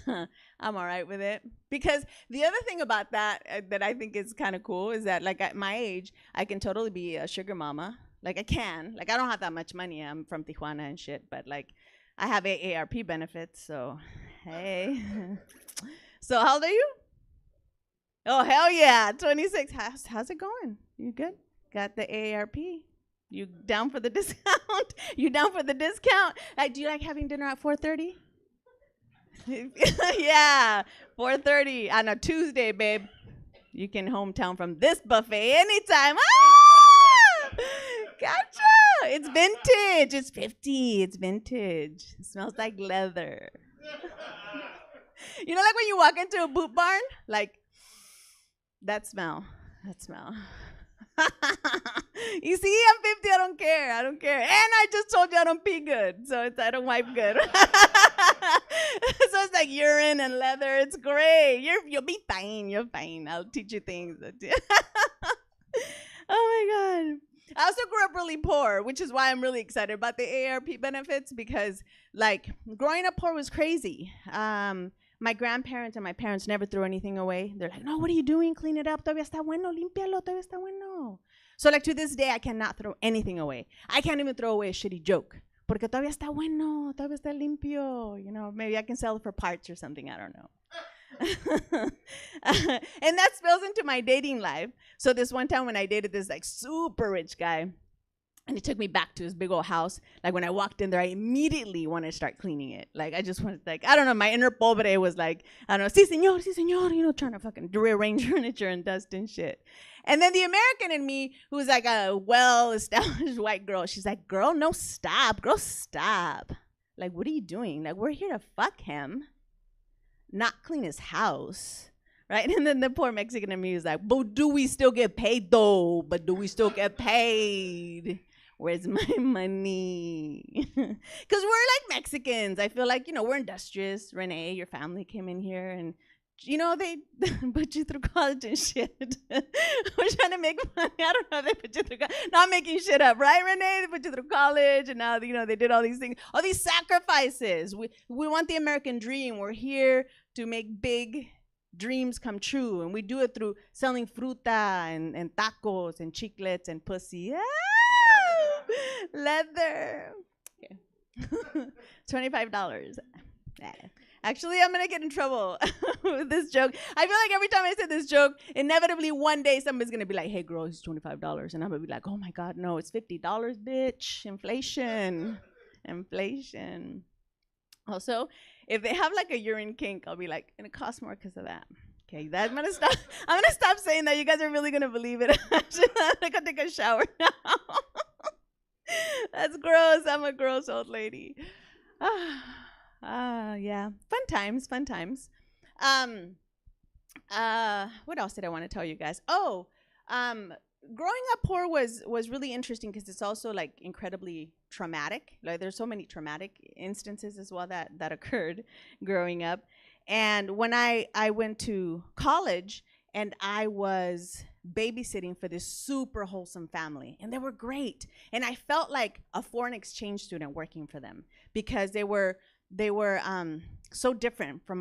I'm all right with it. Because the other thing about that that I think is kind of cool is that like at my age, I can totally be a sugar mama. Like I can. Like I don't have that much money. I'm from Tijuana and shit. But like I have AARP benefits. So, hey. So how old are you? Oh, hell yeah. 26. How's it going? You good? Got the AARP? You down for the discount? You down for the discount? Like, do you like having dinner at 4:30? Yeah, 4:30 on a Tuesday, babe. You can hometown from this buffet anytime. Ah! Gotcha. It's vintage. It's 50. It's vintage. It smells like leather. You know, like when you walk into a boot barn? Like, that smell. That smell. You see, I'm 50. I don't care. I don't care. And I just told you I don't pee good. So I don't wipe good. So it's like urine and leather. It's great. You'll be fine. You're fine. I'll teach you things. Oh, my God. I also grew up really poor, which is why I'm really excited about the AARP benefits because, like, growing up poor was crazy. My grandparents and my parents never threw anything away. They're like, no, what are you doing? Clean it up. Todavía está bueno. Límpialo. Todavía está bueno. So, like, to this day, I cannot throw anything away. I can't even throw away a shitty joke. Porque todavía está bueno. Todavía está limpio. You know, maybe I can sell it for parts or something. I don't know. And that spills into my dating life. So this one time when I dated this like super rich guy, and he took me back to his big old house. Like when I walked in there, I immediately wanted to start cleaning it. Like I just wanted, like, I don't know, my inner pobre was like, I don't know, sí señor, you know, trying to fucking rearrange furniture and dust and shit. And then the American in me, who's like a well-established white girl, she's like, girl, stop. Like, what are you doing? Like, we're here to fuck him, not clean his house. Right? And then the poor Mexican in me is like, but do we still get paid though? But do we still get paid? Where's my money? Because we're like Mexicans. I feel like, you know, we're industrious. Renee, your family came in here and, you know, they put you through college and shit. We're trying to make money. I don't know if they put you through college. Not making shit up, right, Renee? They put you through college and now, you know, they did all these things. All these sacrifices. We want the American dream. We're here to make big dreams come true, and we do it through selling fruta and tacos and chiclets and pussy. Ah! Leather. Okay. $25. Actually, I'm gonna get in trouble with this joke. I feel like every time I say this joke, inevitably one day somebody's gonna be like, hey girl, it's $25. And I'm gonna be like, oh my God, no, it's $50, bitch. Inflation. Also, if they have like a urine kink, I'll be like, and it costs more because of that. Okay, I'm gonna stop saying that. You guys are really gonna believe it. I'm gonna go take a shower now. That's gross. I'm a gross old lady. Yeah. Fun times. What else did I want to tell you guys? Growing up poor was really interesting because it's also like incredibly traumatic. Like there's so many traumatic instances as well that occurred growing up. And when I went to college, and I was babysitting for this super wholesome family, and they were great. And I felt like a foreign exchange student working for them because they were so different from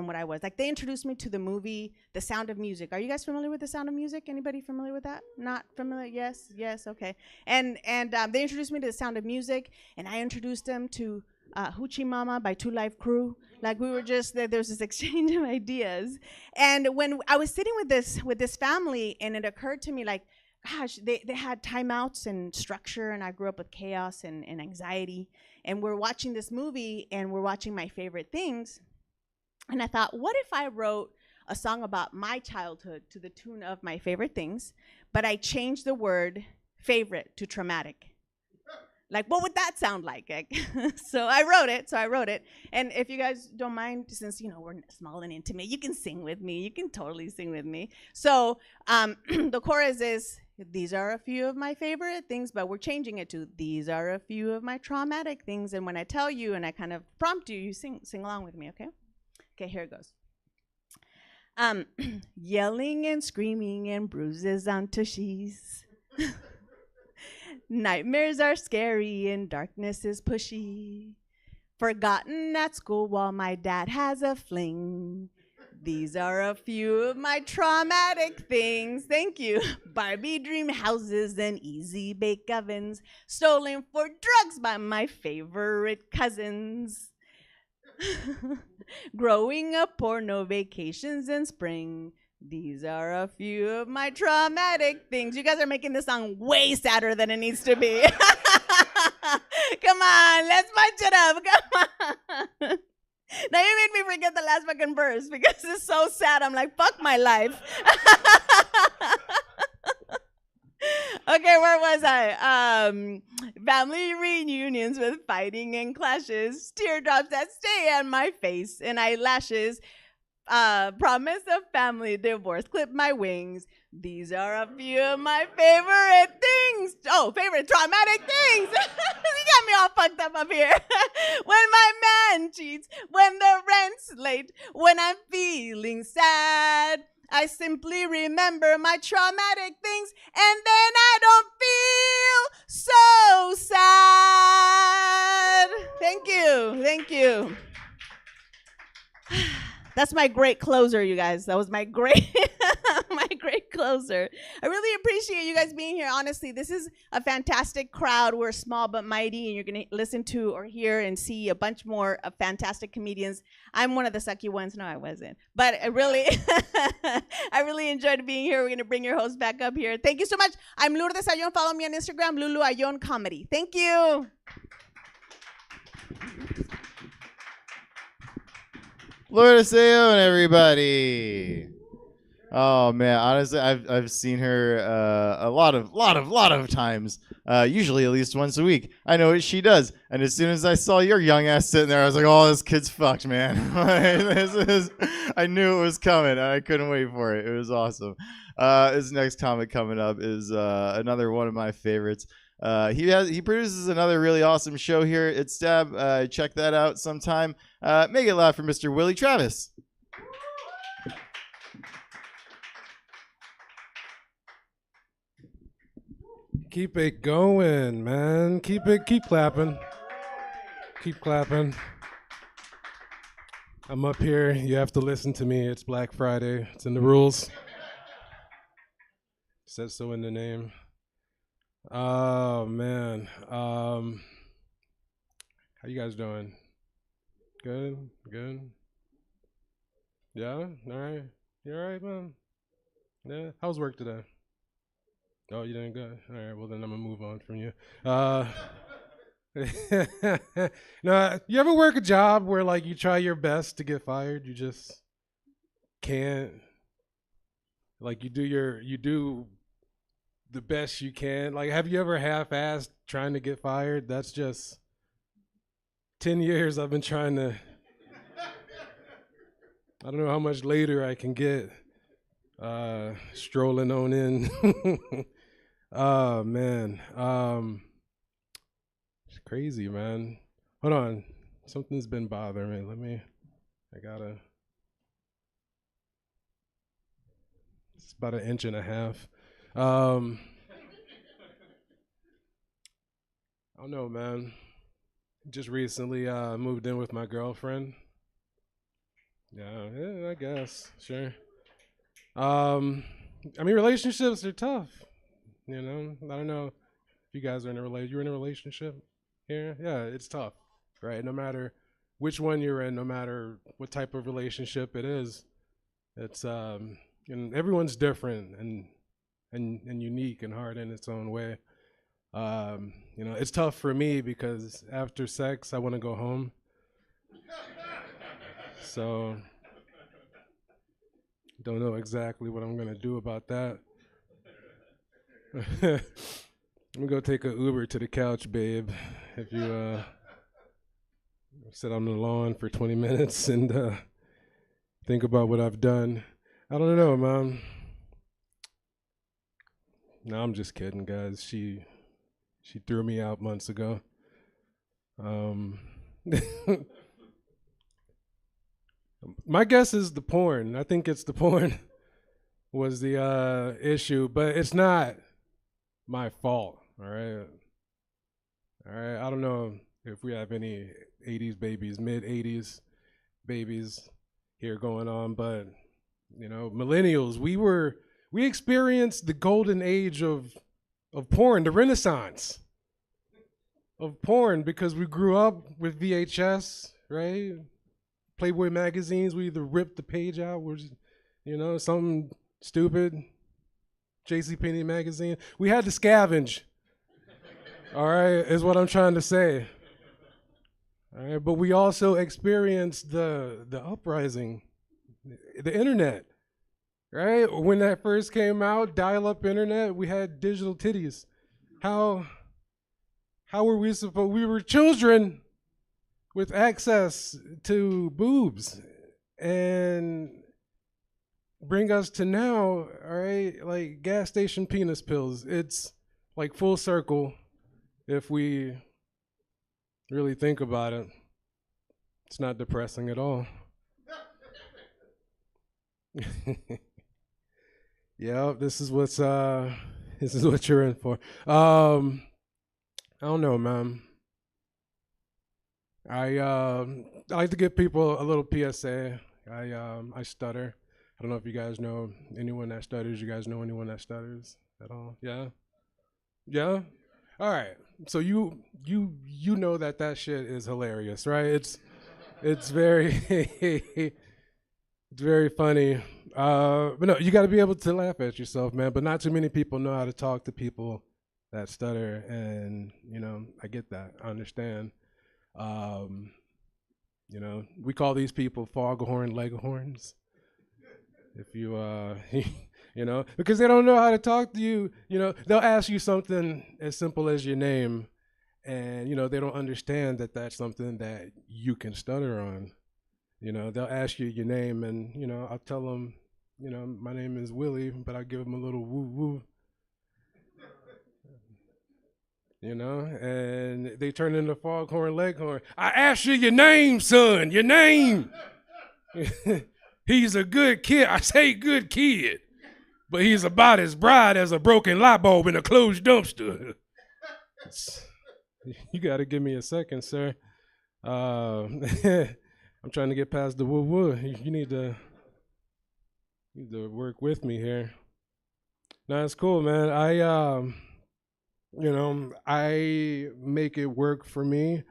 what I was. Like, they introduced me to the movie The Sound of Music. Are you guys familiar with The Sound of Music? Anybody familiar with that? Not familiar? Yes, okay. And they introduced me to The Sound of Music, and I introduced them to Hoochie Mama by Two Live Crew. Like, we were just there was this exchange of ideas. And when I was sitting with this family, and it occurred to me, like, gosh, they had timeouts and structure, and I grew up with chaos and anxiety. And we're watching this movie, and we're watching My Favorite Things. And I thought, what if I wrote a song about my childhood to the tune of My Favorite Things, but I changed the word favorite to traumatic? Like, what would that sound like? So I wrote it. And if you guys don't mind, since, we're small and intimate, you can sing with me. You can totally sing with me. So the chorus is, these are a few of my favorite things, but we're changing it to, these are a few of my traumatic things. And when I tell you and I kind of prompt you, you sing along with me, okay? Okay, here it goes. Yelling and screaming and bruises on tushies. Nightmares are scary and darkness is pushy. Forgotten at school while my dad has a fling. These are a few of my traumatic things. Thank you. Barbie dream houses and easy bake ovens. Stolen for drugs by my favorite cousins. Growing up porno vacations in spring. These are a few of my traumatic things. You guys are making this song way sadder than it needs to be. Come on, let's punch it up. Come on. Now you made me forget the last fucking verse because it's so sad. I'm like, fuck my life. Okay, where was I? Family reunions with fighting and clashes. Teardrops that stay on my face and eyelashes. Promise of family divorce, clip my wings. These are a few of my favorite things. Oh, favorite traumatic things. You got me all fucked up here. When my man cheats, when the rent's late, when I'm feeling sad, I simply remember my traumatic things, and then I don't feel so sad. Thank you. That's my great closer, you guys. That was my great closer. I really appreciate you guys being here. Honestly, this is a fantastic crowd. We're small but mighty, and you're going to listen to or hear and see a bunch more of fantastic comedians. I'm one of the sucky ones. No, I wasn't. But I really enjoyed being here. We're going to bring your host back up here. Thank you so much. I'm Lourdes Ayon. Follow me on Instagram, Lulu Ayon Comedy. Thank you. Lourdes Ayon, everybody. Oh man, honestly, I've seen her a lot of times. Usually at least once a week. I know what she does, and as soon as I saw your young ass sitting there, I was like, "Oh, this kid's fucked, man." I knew it was coming, and I couldn't wait for it. It was awesome. His next comic coming up is another one of my favorites. He produces another really awesome show here at Stab. Check that out sometime. Make it loud for Mr. Willie Travis. Keep it going, man. Keep clapping. Keep clapping. I'm up here. You have to listen to me. It's Black Friday. It's in the rules. It says so in the name. Oh man. How you guys doing? Good? Yeah? All right. You all right, man? Yeah. How was work today? Oh, you didn't go? All right, well then I'm gonna move on from you. No, you ever work a job where like you try your best to get fired, you just can't? Like you do the best you can. Like, have you ever half-assed trying to get fired? That's just 10 years I've been trying to. I don't know how much later I can get. Strolling on in. Oh man, it's crazy, man. Hold on, something's been bothering me. I gotta. about 1.5 inches. I don't know, man. Just recently moved in with my girlfriend. Yeah, I guess, sure. I mean, relationships are tough. You know, I don't know if you guys are in a relationship. You're in a relationship here? Yeah, it's tough, right? No matter which one you're in, no matter what type of relationship it is, it's and everyone's different and unique and hard in its own way. You know, it's tough for me because after sex, I want to go home. So, don't know exactly what I'm gonna do about that. I'm gonna go take an Uber to the couch, babe. If you sit on the lawn for 20 minutes and think about what I've done. I don't know, man. No, I'm just kidding, guys. She threw me out months ago. My guess is the porn. I think it's the porn was the issue, but it's not my fault. All right. I don't know if we have any 80s babies, mid 80s babies here going on, but you know, millennials, we experienced the golden age of porn, the Renaissance of porn, because we grew up with VHS, right? Playboy magazines, we either ripped the page out, or you know, something stupid. JCPenney magazine. We had to scavenge. All right, is what I'm trying to say. All right, but we also experienced the uprising, the internet, right? When that first came out, dial-up internet, we had digital titties. How were we supposed? We were children with access to boobs, and bring us to now, all right, like gas station penis pills. It's like full circle if we really think about it. It's not depressing at all. Yeah, this is what you're in for. I don't know, man. I like to give people a little PSA. I stutter. I don't know if you guys know anyone that stutters. You guys know anyone that stutters at all? Yeah? Yeah? All right. So you know that shit is hilarious, right? It's very it's very funny. But no, you got to be able to laugh at yourself, man. But not too many people know how to talk to people that stutter, and you know, I get that. I understand. You know, we call these people foghorn leghorns. If you you know, because they don't know how to talk to you. You know, they'll ask you something as simple as your name, and you know, they don't understand that that's something that you can stutter on. You know, they'll ask you your name, and you know, I'll tell them, you know, my name is Willie, but I give them a little woo woo. You know, and they turn into foghorn leghorn. I asked you your name, son, your name. He's a good kid. I say good kid, but he's about as bright as a broken light bulb in a closed dumpster. You got to give me a second, sir. I'm trying to get past the woo woo. You need to work with me here. No, it's cool, man. You know, I make it work for me.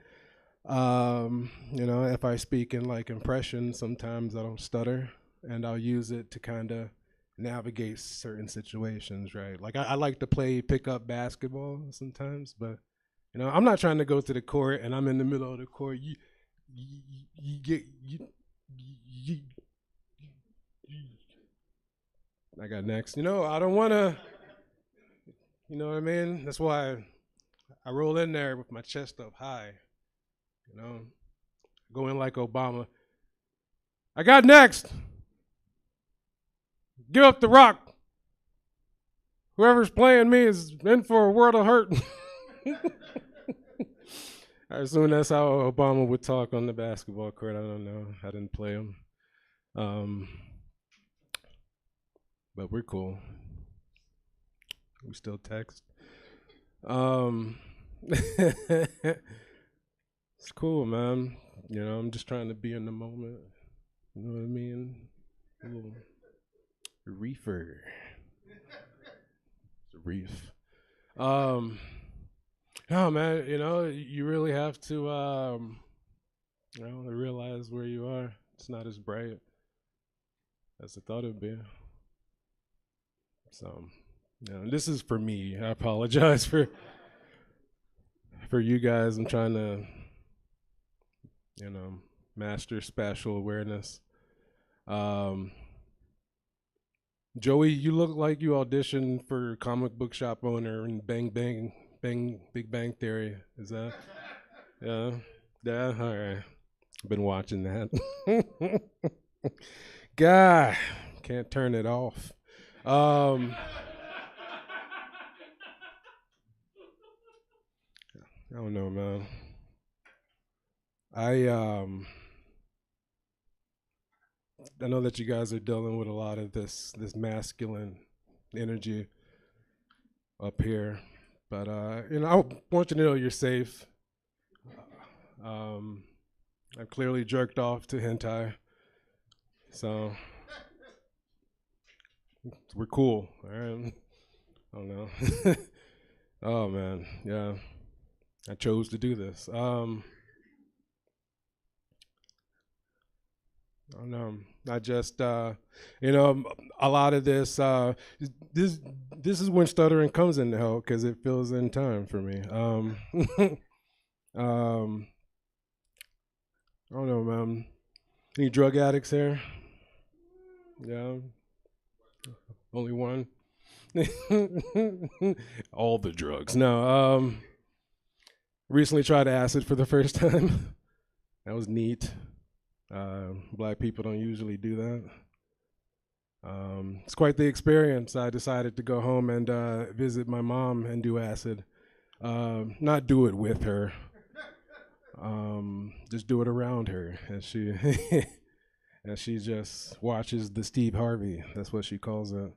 You know, if I speak in like impressions, sometimes I don't stutter, and I'll use it to kind of navigate certain situations, right? Like I like to play pickup basketball sometimes, but you know, I'm not trying to go to the court and I'm in the middle of the court. I got next. You know, I don't want to. You know what I mean? That's why I roll in there with my chest up high. You know, go in like Obama. I got next. Give up the rock. Whoever's playing me is in for a world of hurt. I assume that's how Obama would talk on the basketball court. I don't know. I didn't play him. but we're cool. We still text. It's cool, man. You know, I'm just trying to be in the moment. You know what I mean? A little reefer. It's a reef. No, man, you know, you really have to, you know, realize where you are. It's not as bright as I thought it would be. So, you know, this is for me. I apologize for you guys. I'm trying to, you know, master spatial awareness. Joey, you look like you auditioned for Comic Book Shop Owner and Big Bang Theory. Is that? Yeah. Yeah. All right. Been watching that. God, can't turn it off. I don't know, man. I know that you guys are dealing with a lot of this masculine energy up here, but you know, I want you to know you're safe. I've clearly jerked off to hentai, so we're cool. All right. I don't know. Oh man, yeah. I chose to do this. I don't know. I just, you know, a lot of this is when stuttering comes into help because it fills in time for me. I don't know, man. Any drug addicts here? Yeah. Only one? All the drugs. No. Recently tried acid for the first time. That was neat. Black people don't usually do that. It's quite the experience. I decided to go home and visit my mom and do acid. Not do it with her. Just do it around her, and she and she just watches the Steve Harvey. That's what she calls it,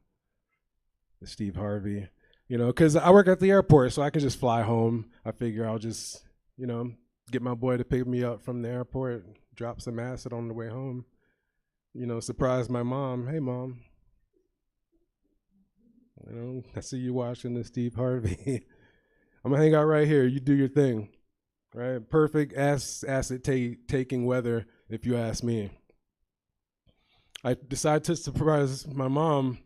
the Steve Harvey. You know, because I work at the airport, so I can just fly home. I figure I'll just, you know, get my boy to pick me up from the airport, drop some acid on the way home. You know, surprise my mom. Hey, Mom. You know, I see you watching the Steve Harvey. I'm gonna hang out right here. You do your thing. Right, perfect acid taking weather, if you ask me. I decide to surprise my mom.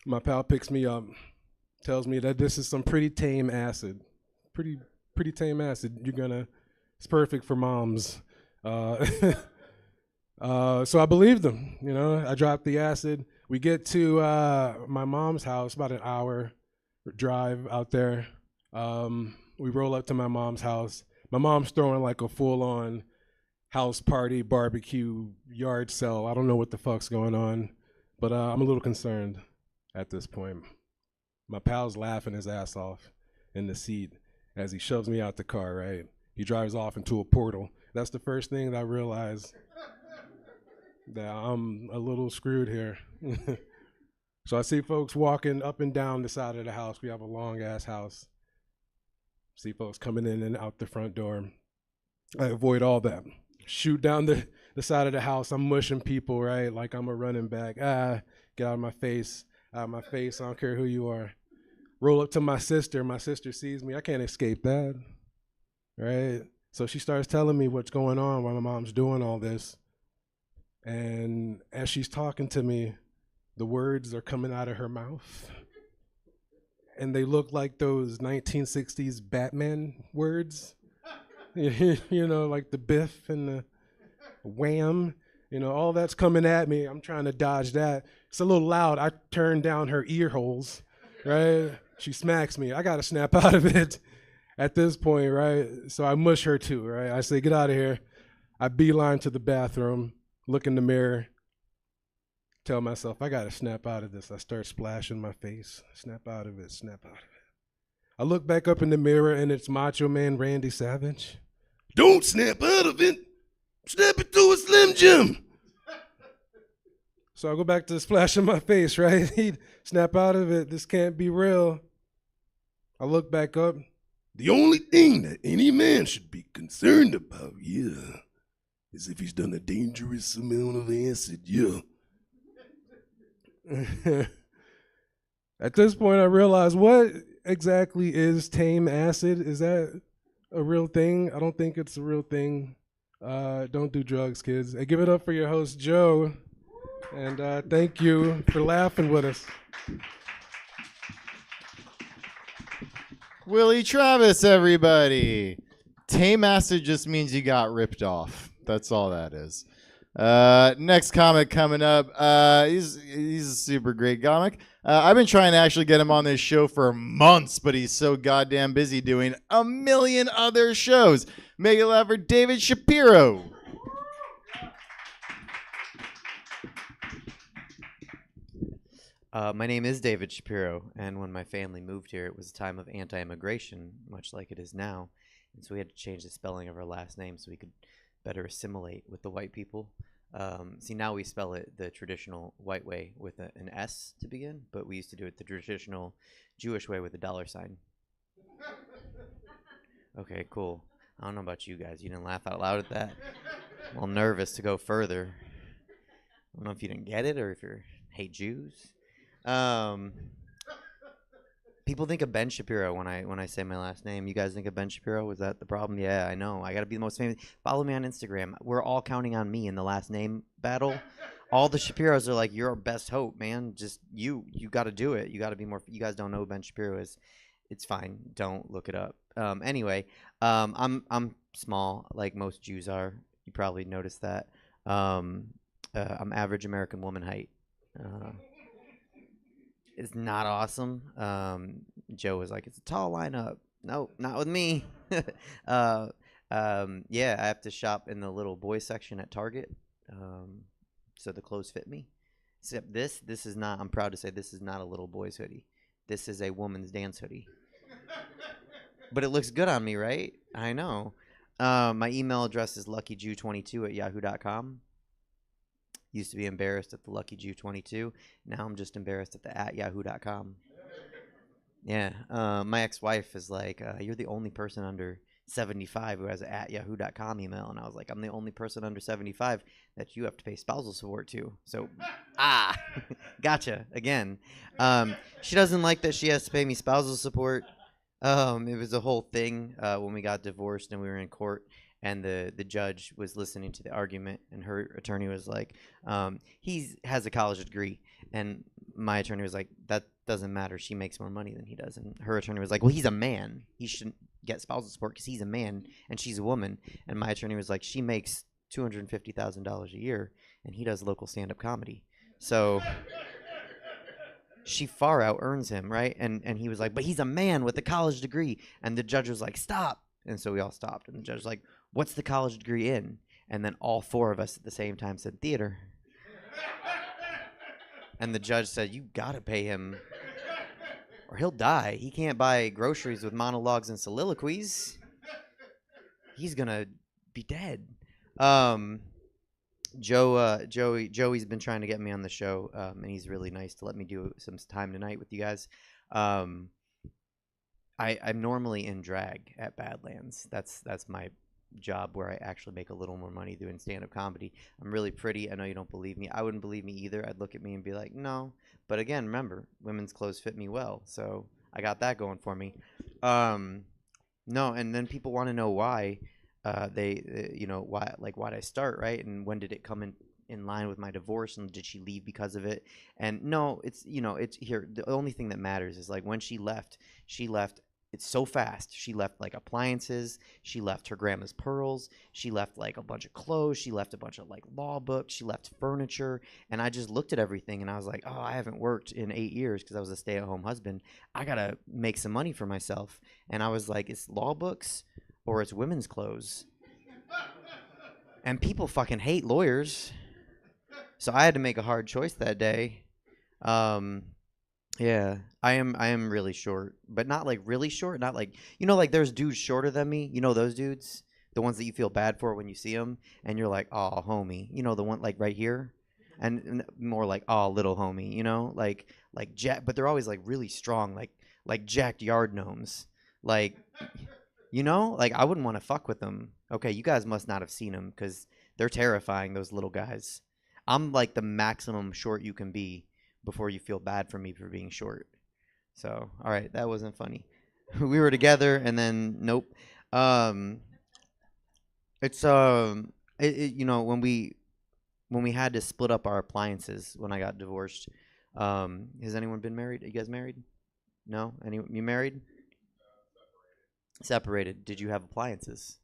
My pal picks me up, tells me that this is some pretty tame acid, pretty tame acid. It's perfect for moms. So I believed them. You know, I dropped the acid. We get to my mom's house, about an hour drive out there. We roll up to my mom's house. My mom's throwing like a full-on house party, barbecue, yard sale. I don't know what the fuck's going on, but I'm a little concerned at this point. My pal's laughing his ass off in the seat as he shoves me out the car, right? He drives off into a portal. That's the first thing that I realize that I'm a little screwed here. So I see folks walking up and down the side of the house. We have a long-ass house. See folks coming in and out the front door. I avoid all that. Shoot down the side of the house. I'm mushing people, right? Like I'm a running back. Get out of my face. Out of my face. I don't care who you are. Roll up to my sister. My sister sees me. I can't escape that, right? So she starts telling me what's going on while my mom's doing all this. And as she's talking to me, the words are coming out of her mouth. And they look like those 1960s Batman words, you know, like the Biff and the Wham, you know, all that's coming at me. I'm trying to dodge that. It's a little loud. I turn down her ear holes, right? She smacks me. I got to snap out of it at this point, right? So I mush her too, right? I say, get out of here. I beeline to the bathroom, look in the mirror, tell myself, I got to snap out of this. I start splashing my face. Snap out of it, snap out of it. I look back up in the mirror, and it's Macho Man Randy Savage. Don't snap out of it. Snap it through a Slim Jim. So I go back to the splash in my face, right? He'd snap out of it. This can't be real. I look back up. The only thing that any man should be concerned about, yeah, is if he's done a dangerous amount of acid, yeah. At this point, I realize, what exactly is tame acid? Is that a real thing? I don't think it's a real thing. Don't do drugs, kids. Hey, give it up for your host, Joe. And thank you for laughing with us. Willie Travis, everybody. Tame acid just means you got ripped off. That's all that is. Next comic coming up. He's a super great comic. I've been trying to actually get him on this show for months, but he's so goddamn busy doing a million other shows. Make it loud for David Shapiro. My name is David Shapiro, and when my family moved here, it was a time of anti-immigration, much like it is now. And so we had to change the spelling of our last name so we could better assimilate with the white people. See, now we spell it the traditional white way with an S to begin, but we used to do it the traditional Jewish way with a $sign. Okay, cool. I don't know about you guys. You didn't laugh out loud at that? I'm all nervous to go further. I don't know if you didn't get it or if you hate Jews. People think of Ben Shapiro when I say my last name. You guys think of Ben Shapiro? Was that the problem? Yeah, I know. I gotta be the most famous. Follow me on Instagram. We're all counting on me in the last name battle. All the Shapiros are like, you're our best hope, man. Just you got to do it. You got to be more. You guys don't know who Ben Shapiro is. It's fine. Don't look it up. Anyway, I'm small, like most Jews are. You probably noticed that. I'm average American woman height. It's not awesome. Joe was like, it's a tall lineup. Nope, not with me. Yeah, I have to shop in the little boys section at Target. So the clothes fit me. Except this is not, I'm proud to say this is not a little boy's hoodie. This is a woman's dance hoodie. But it looks good on me, right? I know. My email address is luckyjew22@yahoo.com. Used to be embarrassed at the luckyjew22. Now I'm just embarrassed at the @yahoo.com. Yeah. My ex-wife is like, you're the only person under 75 who has an @yahoo.com email. And I was like, I'm the only person under 75 that you have to pay spousal support to. So, gotcha again. She doesn't like that she has to pay me spousal support. It was a whole thing when we got divorced and we were in court. And the judge was listening to the argument, and her attorney was like, he has a college degree. And my attorney was like, that doesn't matter. She makes more money than he does. And her attorney was like, well, he's a man. He shouldn't get spousal support because he's a man and she's a woman. And my attorney was like, she makes $250,000 a year, and he does local stand-up comedy. So she far out earns him, right? And he was like, but he's a man with a college degree. And the judge was like, stop. And so we all stopped. And the judge was like, what's the college degree in? And then all four of us at the same time said theater. And the judge said, you got to pay him or he'll die. He can't buy groceries with monologues and soliloquies. He's going to be dead. Joey's been trying to get me on the show, and he's really nice to let me do some time tonight with you guys. I'm normally in drag at Badlands. That's my job where I actually make a little more money doing stand-up comedy. I'm really pretty. I know you don't believe me. I wouldn't believe me either. I'd look at me and be like, no. But again, remember, women's clothes fit me well, so I got that going for me. No, and then people want to know why why'd I start, right? And when did it come in line with my divorce, and did she leave because of it? And no, it's here. The only thing that matters is like when she left. It's so fast. She left like appliances. She left her grandma's pearls. She left like a bunch of clothes. She left a bunch of like law books. She left furniture. And I just looked at everything and I was like, oh, I haven't worked in 8 years because I was a stay-at-home husband. I got to make some money for myself. And I was like, it's law books or it's women's clothes. And people fucking hate lawyers. So I had to make a hard choice that day. Yeah, I am really short, but not like really short. Not like, like there's dudes shorter than me. You know those dudes, the ones that you feel bad for when you see them, and you're like, oh, homie. The one like right here, and more like, oh, little homie, you know, like jack, but they're always like really strong, like jacked yard gnomes, like, you know, like I wouldn't want to fuck with them. Okay, you guys must not have seen them because they're terrifying, those little guys. I'm like the maximum short you can be before you feel bad for me for being short. So, all right, that wasn't funny. We were together, and then nope. It's you know, when we had to split up our appliances when I got divorced. Has anyone been married? Are you guys married? No? You married? Separated. Did you have appliances?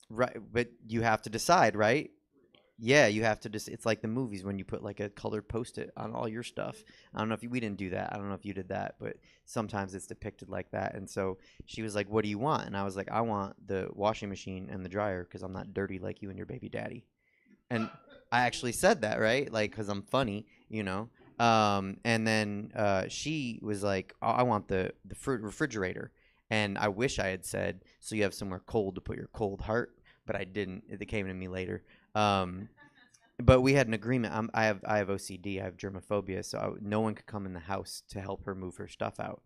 Right, but you have to decide, right? Yeah, you have to just. It's like the movies when you put like a colored Post-it on all your stuff. I don't know if we didn't do that. I don't know if you did that, but sometimes it's depicted like that. And so she was like, "What do you want?" And I was like, "I want the washing machine and the dryer because I'm not dirty like you and your baby daddy." And I actually said that, right? Like, because I'm funny, you know. And then she was like, oh, "I want the refrigerator." And I wish I had said, "So you have somewhere cold to put your cold heart," but I didn't. It came to me later. But we had an agreement. I have OCD. I have germophobia, so no one could come in the house to help her move her stuff out.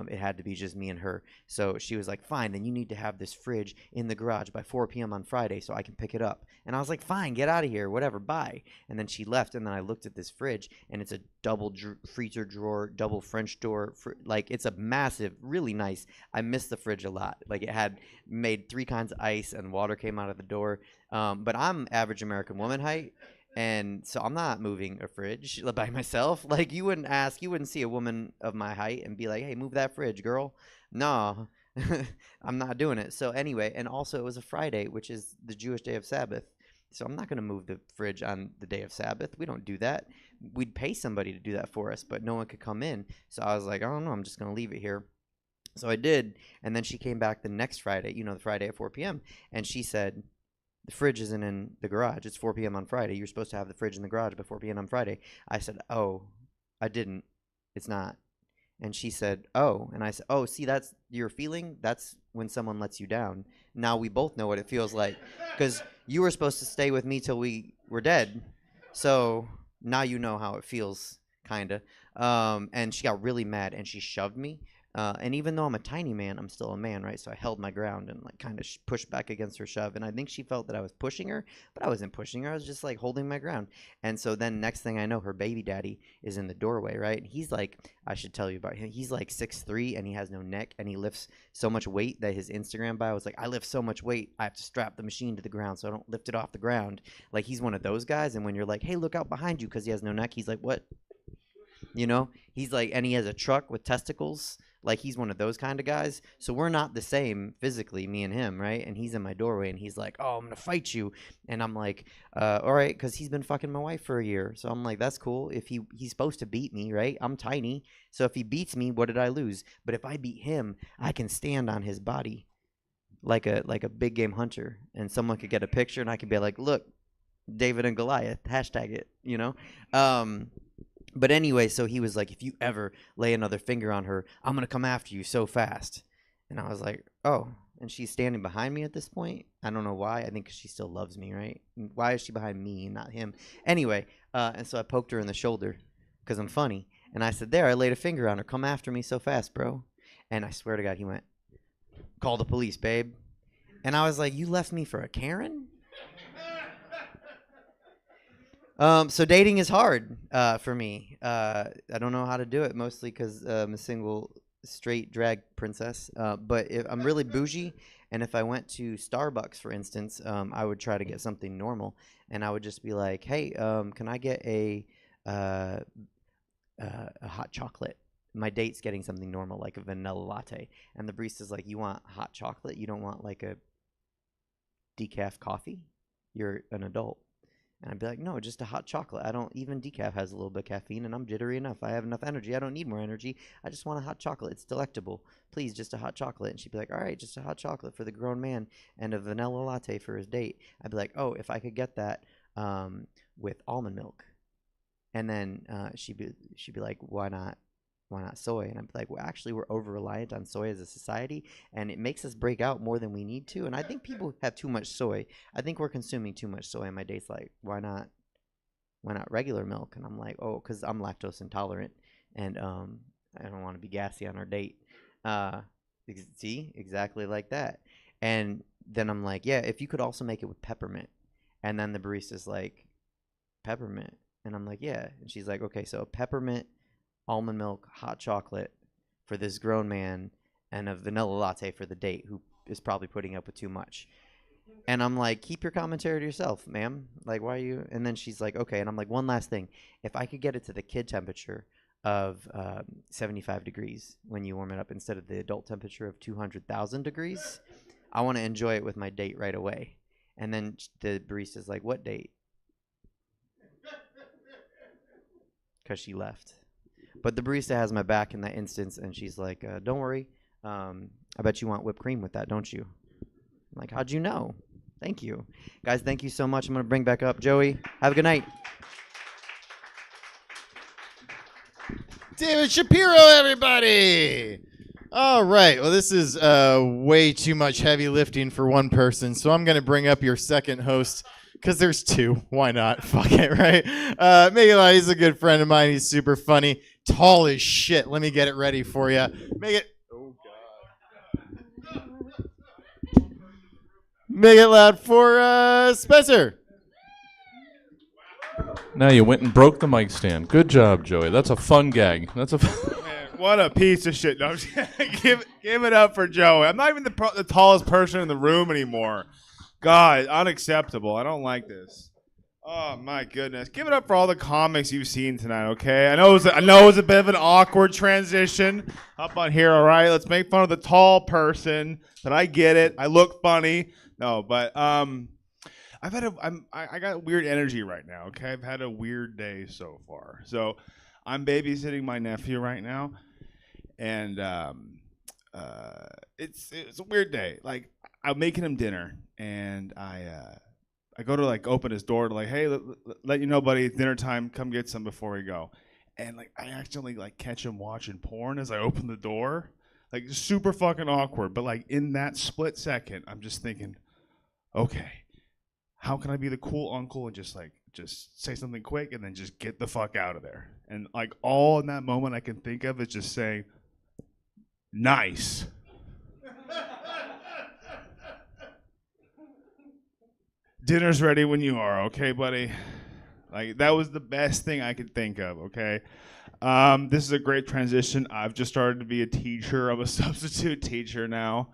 It had to be just me and her. So she was like, "Fine, then you need to have this fridge in the garage by 4 p.m. on Friday so I can pick it up." And I was like, "Fine, get out of here, whatever, bye." And then she left, and then I looked at this fridge, and it's a double freezer drawer, double French door. Like, it's a massive, really nice. I miss the fridge a lot. Like, it had made 3 kinds of ice, and water came out of the door. But I'm average American woman height. And so I'm not moving a fridge by myself. Like, you wouldn't see a woman of my height and be like, "Hey, move that fridge, girl." No, I'm not doing it. So anyway, and also it was a Friday, which is the Jewish day of Sabbath. So I'm not going to move the fridge on the day of Sabbath. We don't do that. We'd pay somebody to do that for us, but no one could come in. So I was like, "I don't know, I'm just going to leave it here." So I did. And then she came back the next Friday, you know, the Friday at 4 p.m. And she said, "The fridge isn't in the garage. It's 4 p.m. on Friday. You're supposed to have the fridge in the garage by 4 p.m. on Friday." I said, "Oh, I didn't. It's not." And she said, "Oh." And I said, "Oh, see, that's your feeling. That's when someone lets you down. Now we both know what it feels like because you were supposed to stay with me till we were dead. So now you know how it feels, kind of." And she got really mad and she shoved me. And even though I'm a tiny man, I'm still a man, right? So I held my ground and like kind of pushed back against her shove. And I think she felt that I was pushing her, but I wasn't pushing her. I was just like holding my ground. And so then next thing I know, her baby daddy is in the doorway, right? And he's like, I should tell you about him. He's like 6'3" and he has no neck and he lifts so much weight that his Instagram bio was like, "I lift so much weight, I have to strap the machine to the ground so I don't lift it off the ground." Like, he's one of those guys. And when you're like, "Hey, look out behind you," because he has no neck, he's like, "What?" You know, he's like, and he has a truck with testicles. Like, he's one of those kind of guys. So we're not the same physically, me and him, right? And he's in my doorway and he's like, "Oh, I'm going to fight you." And I'm like, all right, because he's been fucking my wife for a year. So I'm like, that's cool. If he's supposed to beat me, right? I'm tiny. So if he beats me, what did I lose? But if I beat him, I can stand on his body like a big game hunter. And someone could get a picture and I could be like, "Look, David and Goliath, hashtag it," you know? But anyway, so he was like, "If you ever lay another finger on her, I'm going to come after you so fast." And I was like, "Oh." And she's standing behind me at this point. I don't know why. I think 'cause she still loves me, right? Why is she behind me and not him? Anyway, and so I poked her in the shoulder because I'm funny. And I said, "There, I laid a finger on her. Come after me so fast, bro." And I swear to God, he went, "Call the police, babe." And I was like, "You left me for a Karen?" So dating is hard for me. I don't know how to do it, mostly because I'm a single straight drag princess. But if I'm really bougie, and if I went to Starbucks, for instance, I would try to get something normal, and I would just be like, "Hey, can I get a hot chocolate? My date's getting something normal, like a vanilla latte." And the barista's like, "You want hot chocolate? You don't want like a decaf coffee? You're an adult." And I'd be like, "No, just a hot chocolate. I don't even decaf has a little bit of caffeine, and I'm jittery enough. I have enough energy. I don't need more energy. I just want a hot chocolate. It's delectable. Please, just a hot chocolate." And she'd be like, "All right, just a hot chocolate for the grown man and a vanilla latte for his date." I'd be like, "Oh, if I could get that with almond milk." And then she'd be like, "Why not why not soy? And I'm like, well, actually, we're over reliant on soy as a society, and it makes us break out more than we need to. And I think people have too much soy. I think we're consuming too much soy. And my date's like, why not regular milk? And I'm like, oh, because I'm lactose intolerant, and I don't want to be gassy on our date. See, exactly like that. And then I'm like, yeah, if you could also make it with peppermint. And then the barista's like, peppermint? And I'm like, yeah. And she's like, okay, so peppermint, almond milk, hot chocolate for this grown man, and a vanilla latte for the date who is probably putting up with too much. And I'm like, keep your commentary to yourself, ma'am. Like, why are you? And then she's like, okay. And I'm like, one last thing. If I could get it to the kid temperature of 75 degrees when you warm it up instead of the adult temperature of 200,000 degrees, I want to enjoy it with my date right away. And then the barista's like, what date? Because she left. But the barista has my back in that instance, and she's like, don't worry. I bet you want whipped cream with that, don't you? I'm like, how'd you know? Thank you. Guys, thank you so much. I'm going to bring back up Joey. Have a good night. David Shapiro, everybody. All right. Well, this is way too much heavy lifting for one person, so I'm going to bring up your second host because there's two. Why not? Fuck it, right? Miguel, he's a good friend of mine. He's super funny. Tall as shit. Let me get it ready for you. Make it loud for Spencer. Now you went and broke the mic stand. Good job, Joey. That's a fun gag. That's a. Man, what a piece of shit! No, give it up for Joey. I'm not even the tallest person in the room anymore. God, unacceptable. I don't like this. Oh my goodness! Give it up for all the comics you've seen tonight. Okay, I know it was a bit of an awkward transition up on here. All right, let's make fun of the tall person. But I get it. I look funny. No, but I got weird energy right now. Okay, I've had a weird day so far. So I'm babysitting my nephew right now, and it's a weird day. Like, I'm making him dinner, and I go to like open his door to like, hey, let you know, buddy, it's dinner time. Come get some before we go. And like, I accidentally like catch him watching porn as I open the door. Like, super fucking awkward. But like in that split second, I'm just thinking, okay, how can I be the cool uncle and just say something quick and then just get the fuck out of there? And like all in that moment I can think of is just saying, nice. Dinner's ready when you are, okay, buddy? Like, that was the best thing I could think of, okay? This is a great transition. I've just started to be a teacher. I'm a substitute teacher now.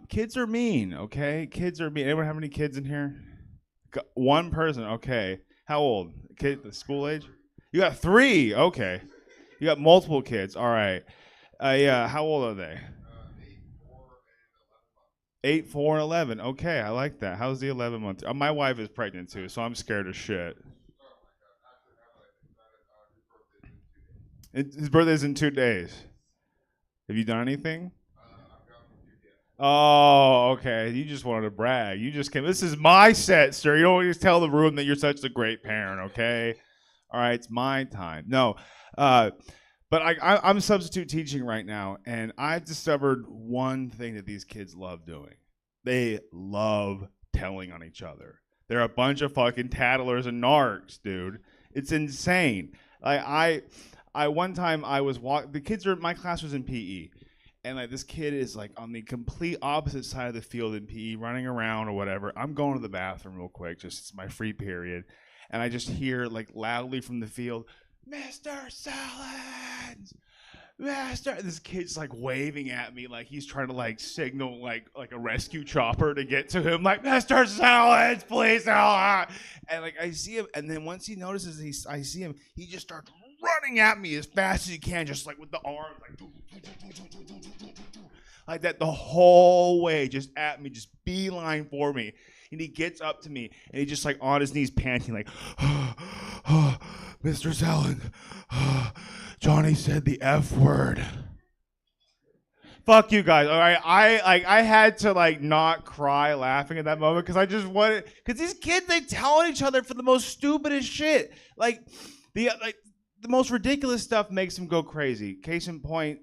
Kids are mean, okay? Kids are mean. Anyone have any kids in here? One person, okay. How old? Kid, the school age? You got 3, okay. You got multiple kids, all right. Yeah, how old are they? 8, 4, and 11. Okay, I like that. How's the 11-month? My wife is pregnant too, so I'm scared as shit. His birthday's in 2 days. Have you done anything? Oh, okay. You just wanted to brag. You just came. This is my set, sir. You don't just tell the room that you're such a great parent, okay? All right, it's my time. No, but I'm substitute teaching right now, and I've discovered one thing that these kids love doing. They love telling on each other. They're a bunch of fucking tattlers and narcs, dude. It's insane. Like I one time I was my class was in PE, and like this kid is like on the complete opposite side of the field in PE, running around or whatever. I'm going to the bathroom real quick, just it's my free period, and I just hear like loudly from the field, Mr. Salads, Master. This kid's like waving at me like he's trying to like signal like a rescue chopper to get to him, like, Mr. Salads, please help. And like I see him, and then once he notices I see him, he just starts running at me as fast as he can, just like with the arms like that the whole way, just at me, just beeline for me. And he gets up to me, and he just like on his knees panting like, Mr. Salad, Johnny said the F word. Fuck you guys. All right, I had to like not cry laughing at that moment because I just wanted, because these kids, they tell each other for the most stupidest shit. Like the most ridiculous stuff makes him go crazy. Case in point,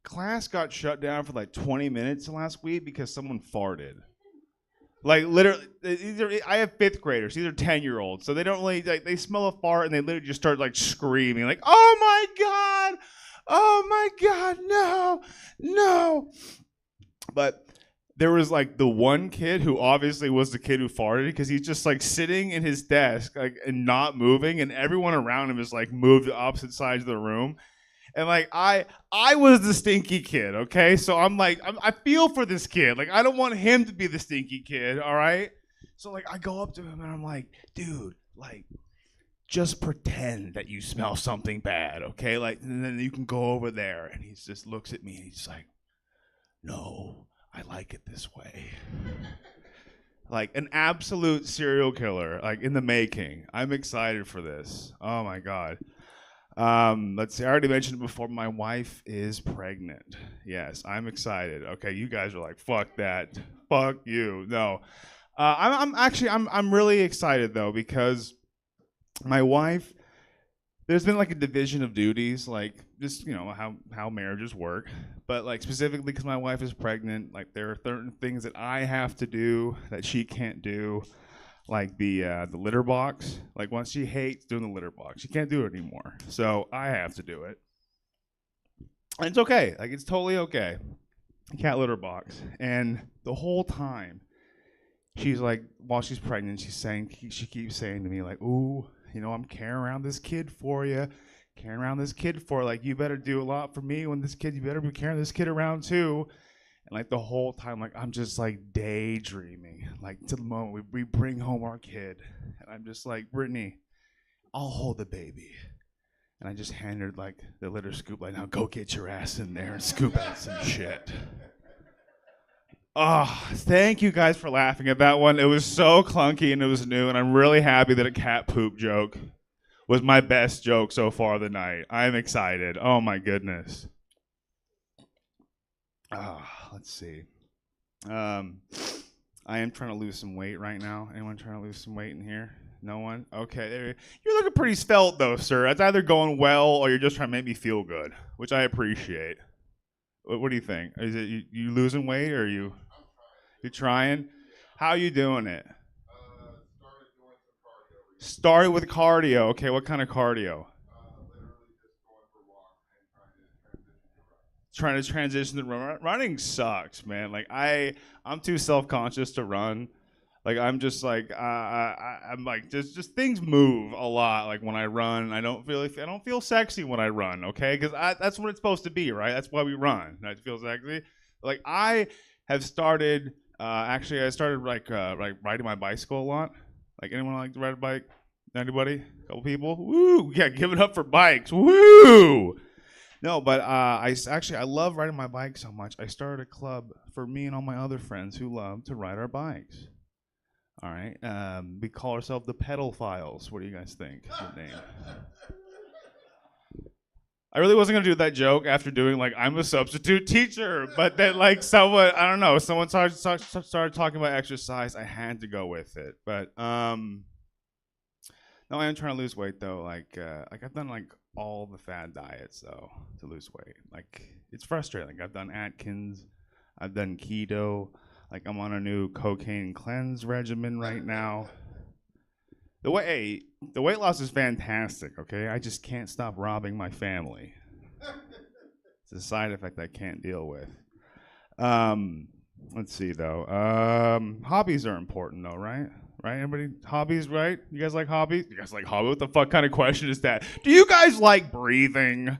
class got shut down for like 20 minutes last week because someone farted. Like literally, I have 5th graders. These are 10-year-olds, so they don't really like. They smell a fart and they literally just start like screaming, like, "Oh my god, no!" But there was like the one kid who obviously was the kid who farted because he's just like sitting in his desk like and not moving, and everyone around him is like moved to opposite sides of the room. And like I was the stinky kid, okay? So I'm like, I feel for this kid. Like I don't want him to be the stinky kid, all right? So like I go up to him and I'm like, dude, like just pretend that you smell something bad, okay? Like and then you can go over there. And he just looks at me and he's like, no, I like it this way. Like an absolute serial killer, like in the making. I'm excited for this. Oh my God. Let's see. I already mentioned it before. My wife is pregnant. Yes, I'm excited. Okay, you guys are like, fuck that. Fuck you. No. I'm really excited though because my wife, there's been like a division of duties, like just, you know, how marriages work. But like specifically because my wife is pregnant, like there are certain things that I have to do that she can't do. Like the litter box. Like once she hates doing the litter box. She can't do it anymore. So I have to do it. And it's okay. Like it's totally okay. Cat litter box. And the whole time she's like, while she's pregnant, she keeps saying to me like, ooh, you know, I'm carrying around this kid for you. Carrying around this kid for like, you better do a lot for me when this kid, you better be carrying this kid around too. And like the whole time, like I'm just like daydreaming, like to the moment we bring home our kid. And I'm just like, Brittany, I'll hold the baby. And I just hand her like the litter scoop, like, now go get your ass in there and scoop out some shit. Oh, thank you guys for laughing at that one. It was so clunky and it was new, and I'm really happy that a cat poop joke was my best joke so far of the night. I'm excited. Oh my goodness. Let's see. I am trying to lose some weight right now. Anyone trying to lose some weight in here? No one? Okay. You're looking pretty svelte, though, sir. It's either going well or you're just trying to make me feel good, which I appreciate. What do you think? Is it you losing weight or you trying? How are you doing it? Started with cardio. Okay, what kind of cardio? Trying to transition to running sucks, man. Like I'm too self-conscious to run. Like I'm just like I'm like just things move a lot. Like when I run, I don't feel sexy when I run. Okay, because that's what it's supposed to be, right? That's why we run. I feel sexy. Like I have started. Actually, I started like riding my bicycle a lot. Like anyone like to ride a bike? Anybody? A couple people? Woo! Yeah, give it up for bikes. Woo! No, but I love riding my bike so much. I started a club for me and all my other friends who love to ride our bikes. All right, we call ourselves the Pedal Files. What do you guys think? Good name. I really wasn't gonna do that joke after doing like I'm a substitute teacher, but then like someone started talking about exercise. I had to go with it, but no, I am trying to lose weight though. Like I've done like all the fad diets though to lose weight. Like it's frustrating. Like I've done Atkins, I've done keto. Like I'm on a new cocaine cleanse regimen right now. The weight loss is fantastic. Okay, I just can't stop robbing my family. It's a side effect I can't deal with. Let's see though. Hobbies are important though, right? Right? Everybody, hobbies, right? You guys like hobbies? You guys like hobbies? What the fuck kind of question is that? Do you guys like breathing?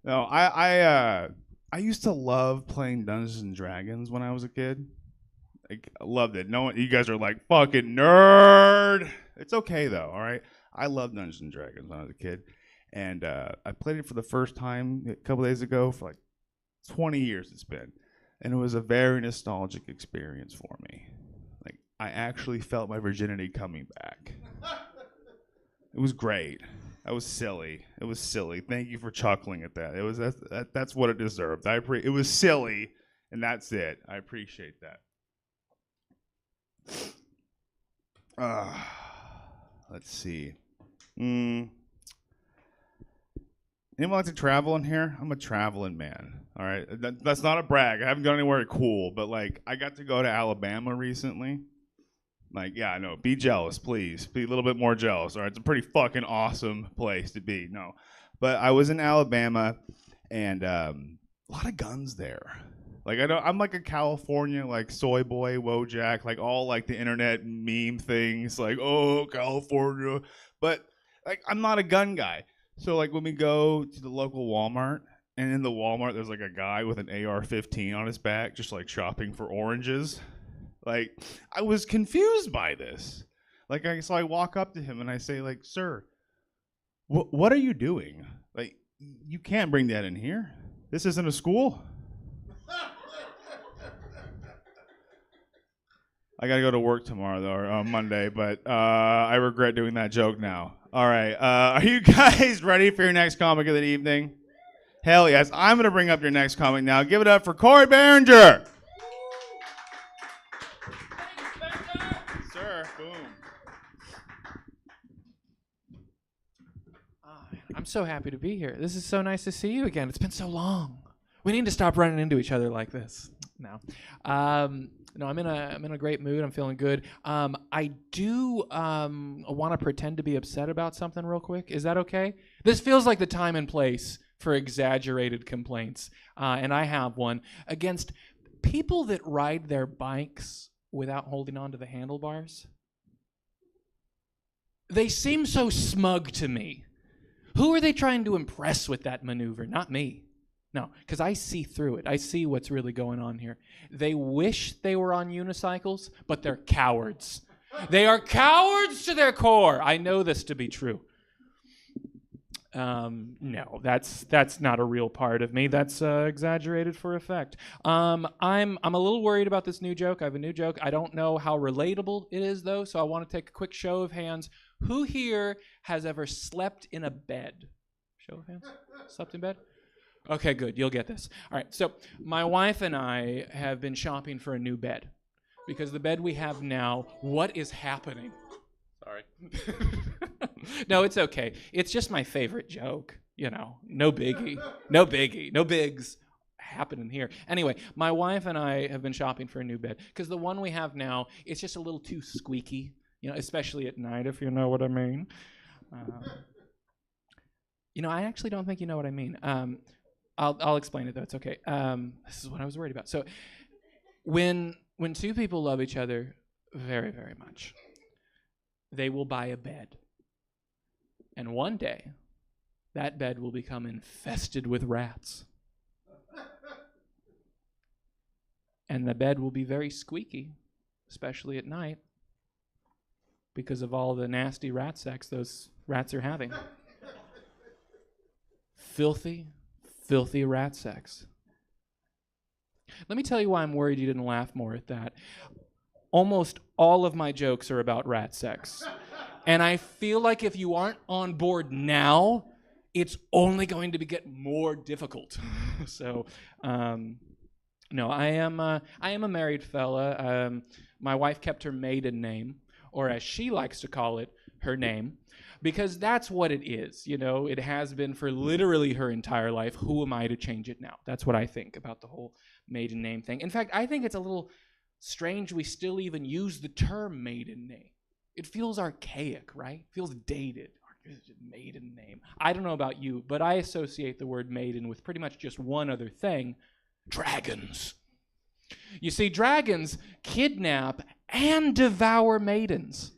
No, I used to love playing Dungeons and Dragons when I was a kid. Like, I loved it. No one, you guys are like fucking nerd. It's okay though. All right. I loved Dungeons and Dragons when I was a kid, and I played it for the first time a couple days ago for like 20 years. It's been, and it was a very nostalgic experience for me. Like I actually felt my virginity coming back. It was great. That was silly. It was silly. Thank you for chuckling at that. It was that's what it deserved. It was silly, and that's it. I appreciate that. Let's see. Anyone like to travel in here? I'm a traveling man. All right, that's not a brag. I haven't gone anywhere cool, but like I got to go to Alabama recently. Like, yeah, I know. Be jealous, please. Be a little bit more jealous. All right, it's a pretty fucking awesome place to be. No, but I was in Alabama, and a lot of guns there. Like I'm like a California like soy boy, Wojak, like all like the internet meme things, like oh California, but like I'm not a gun guy. So like when we go to the local Walmart, and in the Walmart there's like a guy with an AR-15 on his back, just like shopping for oranges. Like I was confused by this. Like so I walk up to him and I say like, sir, what are you doing? Like you can't bring that in here. This isn't a school. I gotta go to work tomorrow though, or Monday, but I regret doing that joke now. All right, are you guys ready for your next comic of the evening? Hell yes, I'm gonna bring up your next comic now. Give it up for Cory Barringer. Sir, boom. I'm so happy to be here. This is so nice to see you again. It's been so long. We need to stop running into each other like this. No. No, I'm in a great mood. I'm feeling good. I do want to pretend to be upset about something real quick. Is that okay? This feels like the time and place for exaggerated complaints, and I have one against people that ride their bikes without holding on to the handlebars. They seem so smug to me. Who are they trying to impress with that maneuver? Not me. No, because I see through it. I see what's really going on here. They wish they were on unicycles, but they're cowards. They are cowards to their core. I know this to be true. No, that's not a real part of me. That's exaggerated for effect. I'm a little worried about this new joke. I have a new joke. I don't know how relatable it is, though, so I want to take a quick show of hands. Who here has ever slept in a bed? Show of hands. Slept in bed? Okay, good. You'll get this. All right, so my wife and I have been shopping for a new bed because the bed we have now, what is happening? Sorry. No, it's okay. It's just my favorite joke, you know. No biggie. No biggie. No bigs happening here. Anyway, my wife and I have been shopping for a new bed because the one we have now, it's just a little too squeaky, you know, especially at night, if you know what I mean. You know, I actually don't think you know what I mean. I'll explain it, though. It's okay. This is what I was worried about. So when two people love each other very, very much, they will buy a bed. And one day, that bed will become infested with rats. And the bed will be very squeaky, especially at night, because of all the nasty rat sex those rats are having. Filthy rat sex. Let me tell you why I'm worried you didn't laugh more at that. Almost all of my jokes are about rat sex. And I feel like if you aren't on board now, it's only going to get more difficult. So, no, I am a married fella. My wife kept her maiden name, or as she likes to call it, her name. Because that's what it is, you know. It has been for literally her entire life. Who am I to change it now? That's what I think about the whole maiden name thing. In fact, I think it's a little strange we still even use the term maiden name. It feels archaic, right? It feels dated. Maiden name. I don't know about you, but I associate the word maiden with pretty much just one other thing: dragons. You see, dragons kidnap and devour maidens.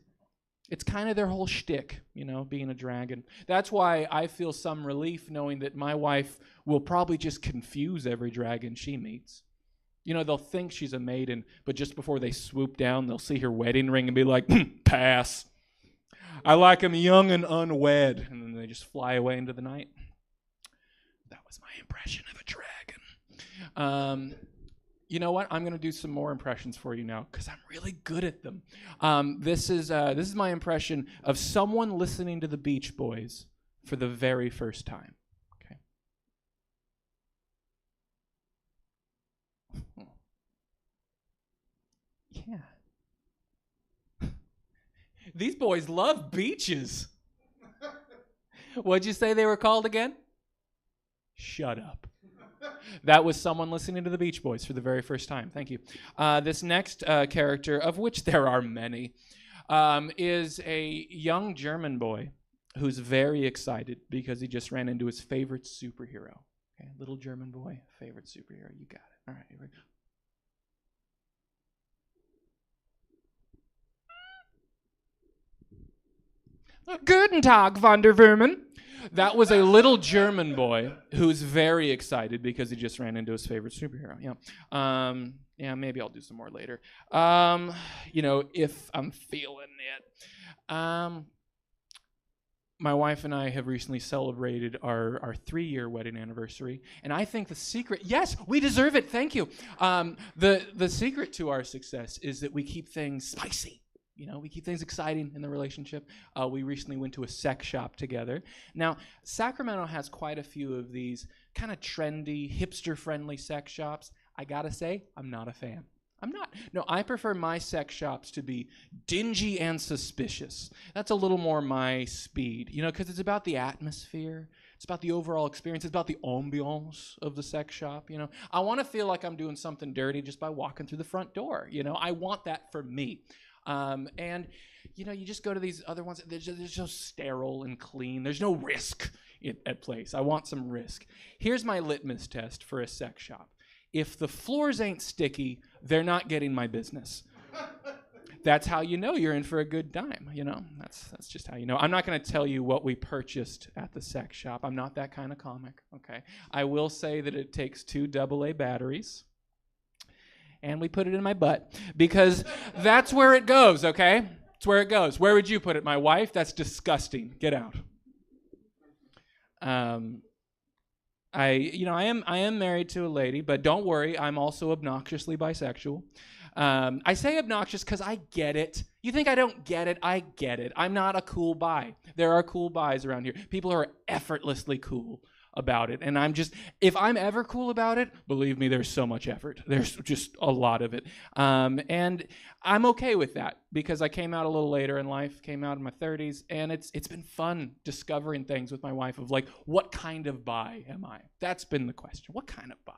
It's kind of their whole shtick, you know, being a dragon. That's why I feel some relief knowing that my wife will probably just confuse every dragon she meets. You know, they'll think she's a maiden, but just before they swoop down, they'll see her wedding ring and be like, pass. I like him young and unwed. And then they just fly away into the night. That was my impression of a dragon. You know what? I'm going to do some more impressions for you now because I'm really good at them. This is my impression of someone listening to the Beach Boys for the very first time. Okay. Yeah. These boys love beaches. What'd you say they were called again? Shut up. That was someone listening to the Beach Boys for the very first time. Thank you. This next character, of which there are many, is a young German boy who's very excited because he just ran into his favorite superhero. Okay, little German boy, favorite superhero. You got it. All right, here we go. Guten Tag, Van der Vermen. That was a little German boy who's very excited because he just ran into his favorite superhero. Yeah, maybe I'll do some more later. If I'm feeling it. My wife and I have recently celebrated our 3-year wedding anniversary, and I think the secret, yes, we deserve it, thank you. The secret to our success is that we keep things spicy. We keep things exciting in the relationship. We recently went to a sex shop together. Now, Sacramento has quite a few of these kind of trendy, hipster-friendly sex shops. I gotta say, I'm not a fan. I'm not. No, I prefer my sex shops to be dingy and suspicious. That's a little more my speed, because it's about the atmosphere. It's about the overall experience. It's about the ambiance of the sex shop, I want to feel like I'm doing something dirty just by walking through the front door, I want that for me. You just go to these other ones. They're just sterile and clean. There's no risk at place. I want some risk. Here's my litmus test for a sex shop. If the floors ain't sticky, they're not getting my business. That's how you know you're in for a good time, That's just how you know. I'm not going to tell you what we purchased at the sex shop. I'm not that kind of comic, okay? I will say that it takes 2 AA batteries. And we put it in my butt because that's where it goes, okay? It's where it goes. Where would you put it, my wife? That's disgusting. Get out. I am married to a lady, but don't worry, I'm also obnoxiously bisexual. I say obnoxious because I get it. You think I don't get it? I get it. I'm not a cool bi. There are cool bis around here. People who are effortlessly cool about it. And if I'm ever cool about it, believe me, there's so much effort. There's just a lot of it. And I'm okay with that because I came out a little later in life, came out in my 30s, and it's been fun discovering things with my wife of like, what kind of bi am I? That's been the question. What kind of bi,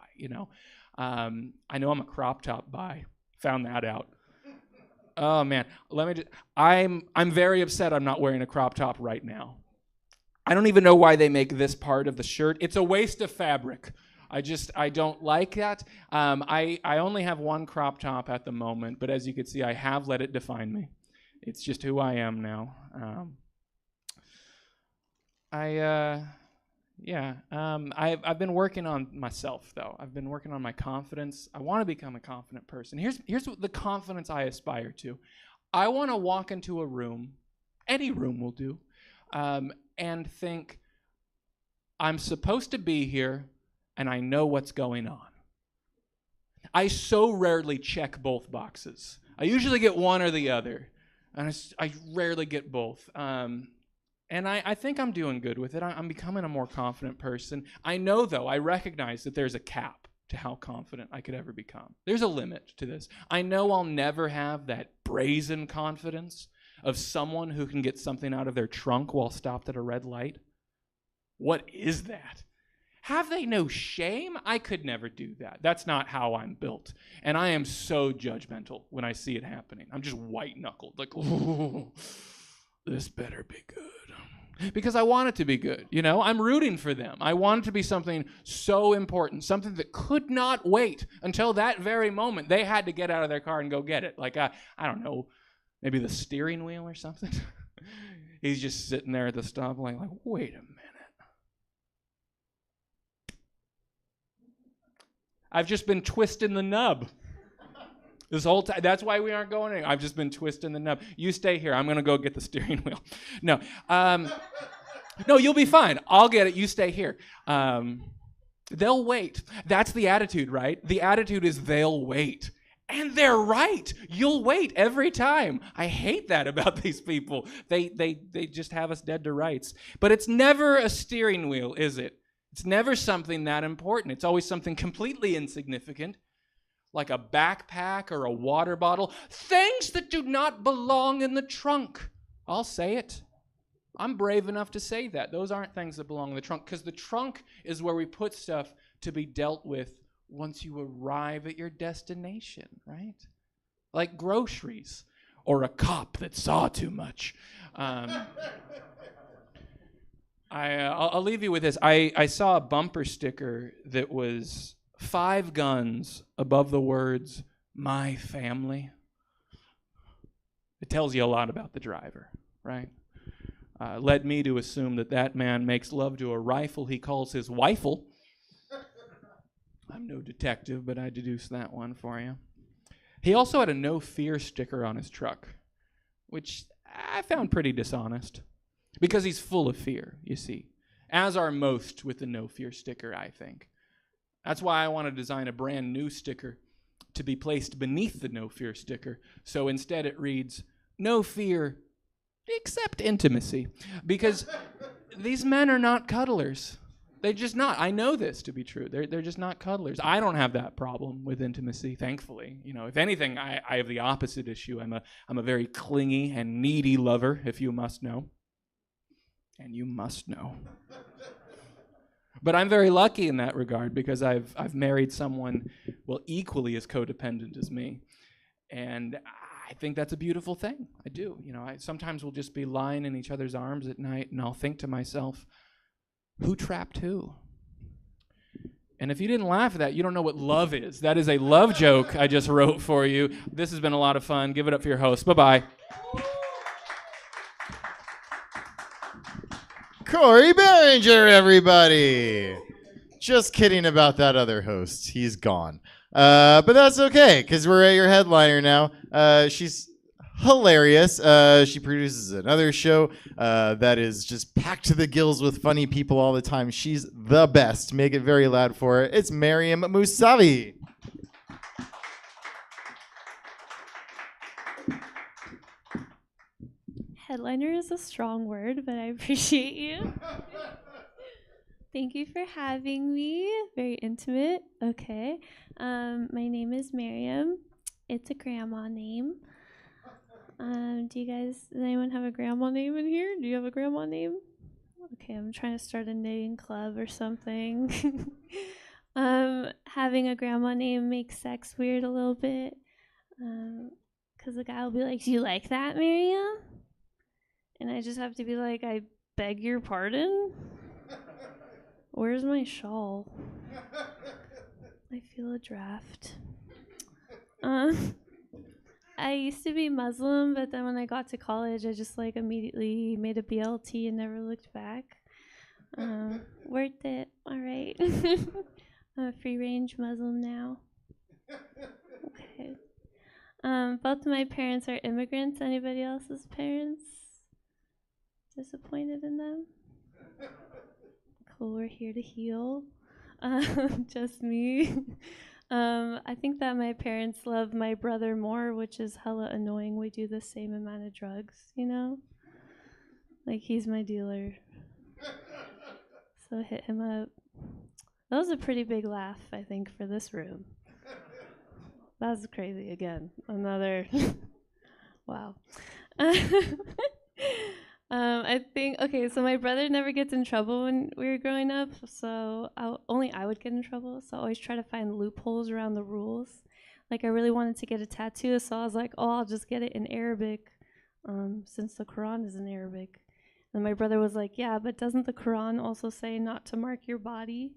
I know I'm a crop top bi. Found that out. Oh man, I'm very upset I'm not wearing a crop top right now. I don't even know why they make this part of the shirt. It's a waste of fabric. I don't like that. I only have one crop top at the moment, but as you can see, I have let it define me. It's just who I am now. I've been working on myself, though. I've been working on my confidence. I want to become a confident person. Here's what the confidence I aspire to. I want to walk into a room, any room will do, and think, I'm supposed to be here, and I know what's going on. I so rarely check both boxes. I usually get one or the other, and I rarely get both. And I think I'm doing good with it. I'm becoming a more confident person. I know, though, I recognize that there's a cap to how confident I could ever become. There's a limit to this. I know I'll never have that brazen confidence of someone who can get something out of their trunk while stopped at a red light. What is that? Have they no shame? I could never do that. That's not how I'm built. And I am so judgmental when I see it happening. I'm just white-knuckled, like, ooh, this better be good. Because I want it to be good, I'm rooting for them. I want it to be something so important, something that could not wait until that very moment. They had to get out of their car and go get it. Like, I don't know, maybe the steering wheel or something. He's just sitting there at the stoplight like, wait a minute. I've just been twisting the nub. This whole time. That's why we aren't going anywhere. I've just been twisting the nub. You stay here. I'm going to go get the steering wheel. No. No, you'll be fine. I'll get it. You stay here. They'll wait. That's the attitude, right? The attitude is they'll wait. And they're right. You'll wait every time. I hate that about these people. They just have us dead to rights. But it's never a steering wheel, is it? It's never something that important. It's always something completely insignificant, like a backpack or a water bottle. Things that do not belong in the trunk. I'll say it. I'm brave enough to say that. Those aren't things that belong in the trunk, because the trunk is where we put stuff to be dealt with once you arrive at your destination, right? Like groceries or a cop that saw too much. I'll leave you with this. I saw a bumper sticker that was 5 guns above the words, "My family." It tells you a lot about the driver, right? Led me to assume that man makes love to a rifle he calls his wifle. I'm no detective, but I deduced that one for you. He also had a no fear sticker on his truck, which I found pretty dishonest, because he's full of fear, you see, as are most with the no fear sticker, I think. That's why I want to design a brand new sticker to be placed beneath the no fear sticker. So instead it reads, "No fear, except intimacy." Because these men are not cuddlers. They're just not. I know this to be true. They're just not cuddlers. I don't have that problem with intimacy, thankfully. You know, if anything, I have the opposite issue. I'm a very clingy and needy lover, if you must know. And you must know. But I'm very lucky in that regard, because I've married someone, well, equally as codependent as me. And I think that's a beautiful thing. I do. You know, I sometimes will just be lying in each other's arms at night, and I'll think to myself, who trapped who? And if you didn't laugh at that, you don't know what love is. That is a love joke I just wrote for you. This has been a lot of fun. Give it up for your host. Bye-bye. Cory Barringer, everybody. Just kidding about that other host. He's gone. But that's okay, because we're at your headliner now. She's hilarious. She produces another show that is just packed to the gills with funny people all the time. She's the best. Make it very loud for her. It's Maryam Mousavi. Headliner is a strong word, but I appreciate you. Thank you for having me. Very intimate. Okay. My name is Maryam. It's a grandma name. Does anyone have a grandma name in here? Do you have a grandma name? Okay, I'm trying to start a knitting club or something. Having a grandma name makes sex weird a little bit. Because the guy will be like, "Do you like that, Maryam?" And I just have to be like, "I beg your pardon? Where's my shawl? I feel a draft." I used to be Muslim, but then when I got to college, I just immediately made a BLT and never looked back. Worth it. All right. I'm a free-range Muslim now. Okay. Both of my parents are immigrants. Anybody else's parents? Disappointed in them? Cool, we're here to heal. Just me. I think that my parents love my brother more, which is hella annoying. We do the same amount of drugs, you know? Like, he's my dealer. So hit him up. That was a pretty big laugh, I think, for this room. That's crazy again. Another. Wow. I think, okay, so my brother never gets in trouble when we were growing up, so only I would get in trouble, so I always try to find loopholes around the rules. Like, I really wanted to get a tattoo, so I was like, oh, I'll just get it in Arabic, since the Quran is in Arabic. And my brother was like, yeah, but doesn't the Quran also say not to mark your body?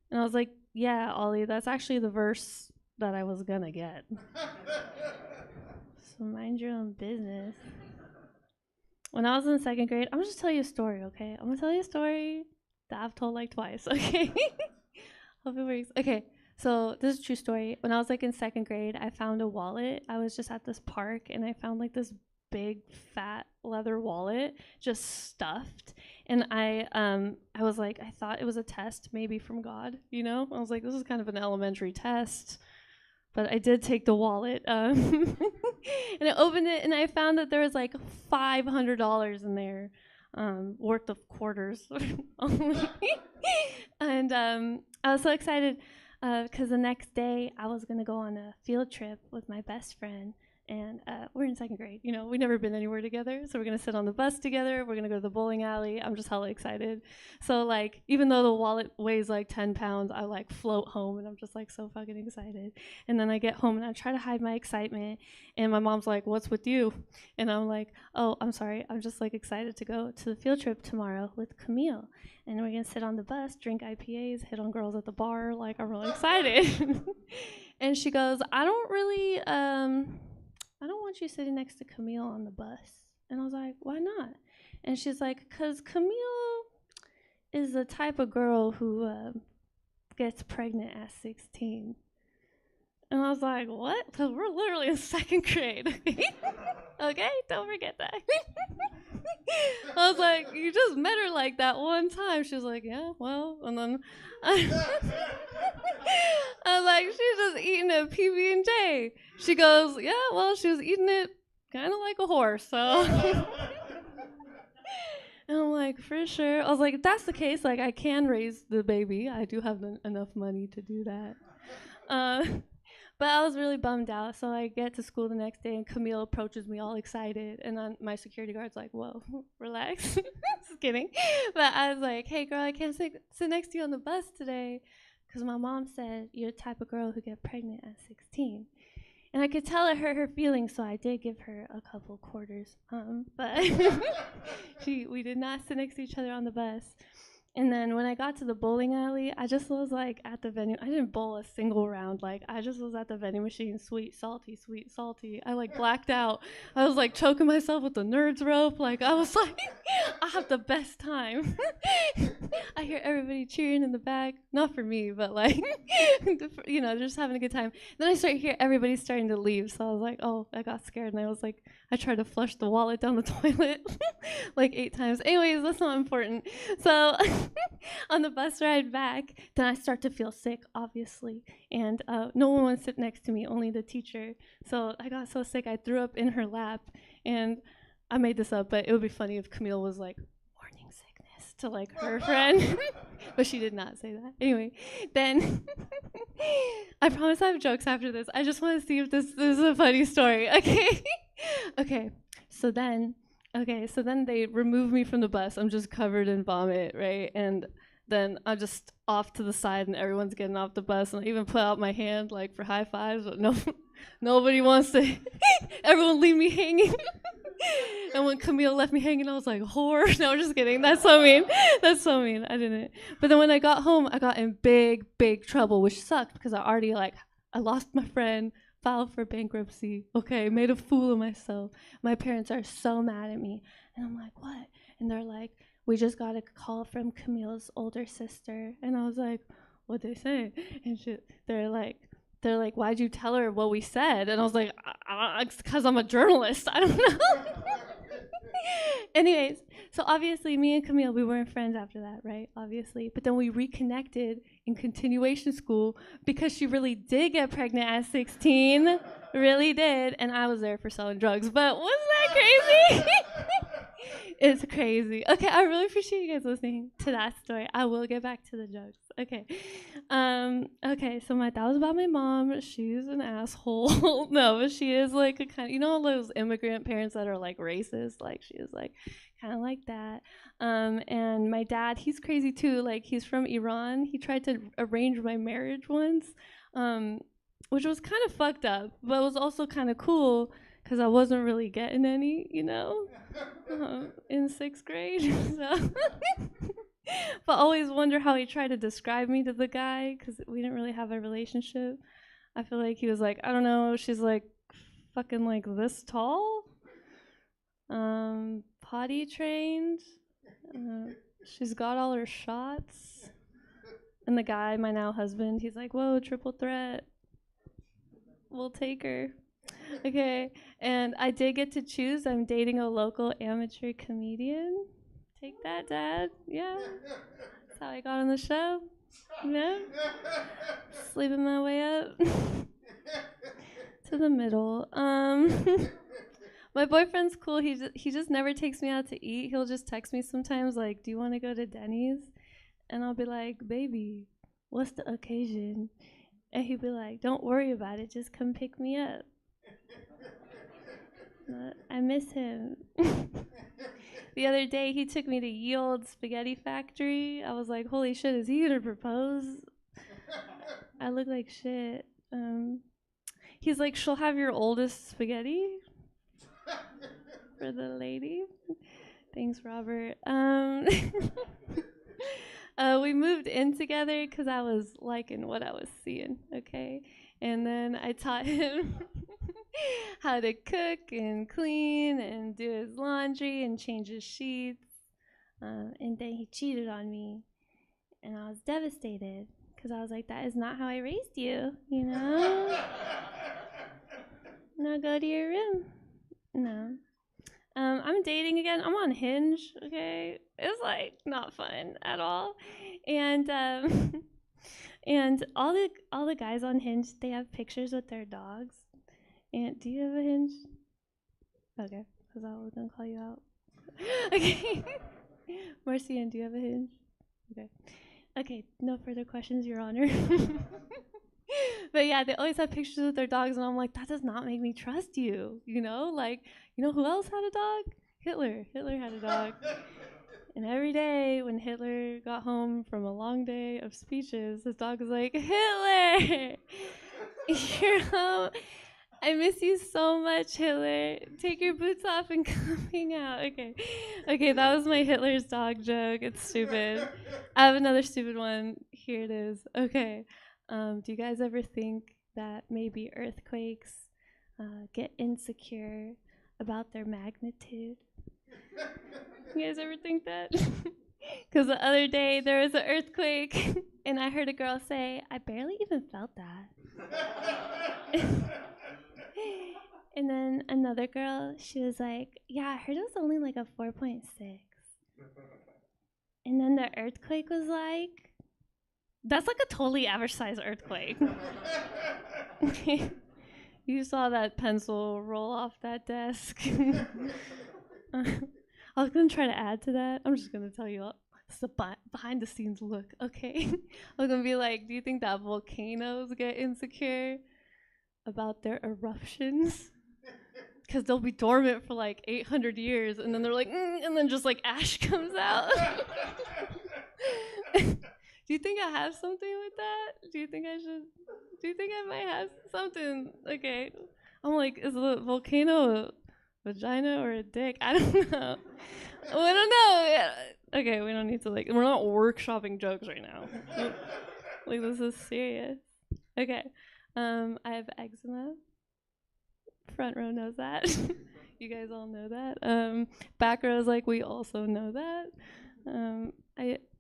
And I was like, yeah, Ollie, that's actually the verse that I was gonna get. So mind your own business. When I was in 2nd grade, I'm gonna just tell you a story, okay? I'm gonna tell you a story that I've told twice, okay? Hope it works. Okay, so this is a true story. When I was in 2nd grade, I found a wallet. I was just at this park and I found this big fat leather wallet just stuffed, and I was like, I thought it was a test maybe from God, you know? I was like, this is kind of an elementary test. But I did take the wallet, and I opened it, and I found that there was $500 in there, worth of quarters. And I was so excited because the next day I was going to go on a field trip with my best friend And we're in second grade. You know, we've never been anywhere together. So we're going to sit on the bus together. We're going to go to the bowling alley. I'm just hella excited. So, like, even though the wallet weighs like 10 pounds, I like float home and I'm just like so fucking excited. And then I get home and I try to hide my excitement. And my mom's like, "What's with you?" And I'm like, "Oh, I'm sorry. I'm just like excited to go to the field trip tomorrow with Camille. And we're going to sit on the bus, drink IPAs, hit on girls at the bar. Like, I'm really excited." And she goes, "I don't really, I don't want you sitting next to Camille on the bus." And I was like, "Why not?" And she's like, "'Cause Camille is the type of girl who gets pregnant at 16. And I was like, "What?" Because we're literally in second grade. Okay, don't forget that. I was like, "You just met her like that one time." She was like, "Yeah, well," and then I was like, "She's just eating a PB&J." She goes, "Yeah, well, she was eating it kind of like a horse, so." And I'm like, "For sure." I was like, "If that's the case, like, I can raise the baby. I do have enough money to do that." But I was really bummed out. So I get to school the next day, and Camille approaches me all excited. And then my security guard's like, "Whoa, relax." Just kidding. But I was like, "Hey, girl, I can't sit next to you on the bus today because my mom said you're the type of girl who get pregnant at 16. And I could tell it hurt her feelings, so I did give her a couple quarters. But we did not sit next to each other on the bus. And then when I got to the bowling alley, I just was like at the vending. I didn't bowl a single round. Like, I just was at the vending machine, sweet, salty, sweet, salty. I like blacked out. I was like choking myself with the nerds rope. Like, I was like, I have the best time. I hear everybody cheering in the back. Not for me, but like, you know, just having a good time. Then I hear everybody starting to leave. So I was like, oh, I got scared. And I was like, I tried to flush the wallet down the toilet like 8 times. Anyways, that's not important. So on the bus ride back, then I start to feel sick, obviously. And no one would sit next to me, only the teacher. So I got so sick, I threw up in her lap. And I made this up, but it would be funny if Camille was like, "Morning sickness," to like her friend. But she did not say that. Anyway, then I promise I have jokes after this. I just want to see if this is a funny story. Okay. Okay. So then they remove me from the bus. I'm just covered in vomit, right? And then I'm just off to the side and everyone's getting off the bus. And I even put out my hand like for high fives, but nobody wants to. Everyone leave me hanging. And when Camille left me hanging, I was like, "Whore." No, I'm just kidding. That's so mean. That's so mean. I didn't. But then when I got home, I got in big, big trouble, which sucked because I lost my friend, filed for bankruptcy, okay, made a fool of myself. My parents are so mad at me. And I'm like, "What?" And they're like, "We just got a call from Camille's older sister." And I was like, "What'd they say?" And they're like, "Why'd you tell her what we said?" And I was like, "It's because I'm a journalist. I don't know." Anyways, so obviously me and Camille, we weren't friends after that, right? Obviously. But then we reconnected in continuation school because she really did get pregnant at 16. Really did. And I was there for selling drugs. But wasn't that crazy? It's crazy. Okay, I really appreciate you guys listening to that story. I will get back to the jokes. Okay. Okay, so that was about my mom. She's an asshole. No, but she is like a kind of, you know, those immigrant parents that are like racist? Like, she is like kind of like that. And my dad, he's crazy too. Like, he's from Iran. He tried to arrange my marriage once, which was kind of fucked up, but it was also kind of cool because I wasn't really getting any, you know, in 6th grade. So but always wonder how he tried to describe me to the guy because we didn't really have a relationship. I feel like he was like, I don't know, she's like fucking like this tall, potty trained, she's got all her shots. And the guy, my now husband, he's like, "Whoa, triple threat. We'll take her." Okay, and I did get to choose. I'm dating a local amateur comedian. Take that, Dad. Yeah. That's how I got on the show. You know? Sleeping my way up to the middle. My boyfriend's cool. He just never takes me out to eat. He'll just text me sometimes like, "Do you want to go to Denny's?" And I'll be like, "Baby, what's the occasion?" And he'll be like, "Don't worry about it. Just come pick me up." I miss him. The other day, he took me to Ye Olde Spaghetti Factory. I was like, holy shit, is he gonna propose? I look like shit. He's like, she'll have your oldest spaghetti for the lady. Thanks, Robert. We moved in together because I was liking what I was seeing, okay? And then I taught him how to cook and clean and do his laundry and change his sheets. And then he cheated on me. And I was devastated because I was like, that is not how I raised you, you know? Now go to your room. No. I'm dating again. I'm on Hinge, okay? It's like not fun at all. And and all the guys on Hinge, they have pictures with their dogs. And do you have a Hinge? Okay, because I was gonna call you out. Okay. Marcian, do you have a Hinge? Okay. Okay, no further questions, Your Honor. But yeah, they always have pictures with their dogs, and I'm like, that does not make me trust you. You know, like, you know who else had a dog? Hitler. Hitler had a dog. And every day when Hitler got home from a long day of speeches, his dog was like, Hitler, you're home. I miss you so much, Hitler. Take your boots off and come hang out. Okay, that was my Hitler's dog joke. It's stupid. I have another stupid one. Here it is. Okay. Do you guys ever think that maybe earthquakes get insecure about their magnitude? You guys ever think that? Because the other day there was an earthquake and I heard a girl say, I barely even felt that. And then another girl, she was like, yeah, I heard it was only like a 4.6. And then the earthquake was like, that's like a totally average size earthquake. You saw that pencil roll off that desk. I was going to try to add to that. I'm just going to tell you all. It's the behind the scenes look, okay? I was going to be like, do you think that volcanoes get insecure about their eruptions? Because they'll be dormant for like 800 years, and then they're like, and then just like ash comes out. Do you think I have something with that? Do you think I might have something? Okay. I'm like, is the volcano a vagina or a dick? I don't know. We don't know. Yeah. Okay, we don't need to we're not workshopping jokes right now. Like, this is serious. Okay. I have eczema. Front row knows that. You guys all know that. Back row is like, we also know that.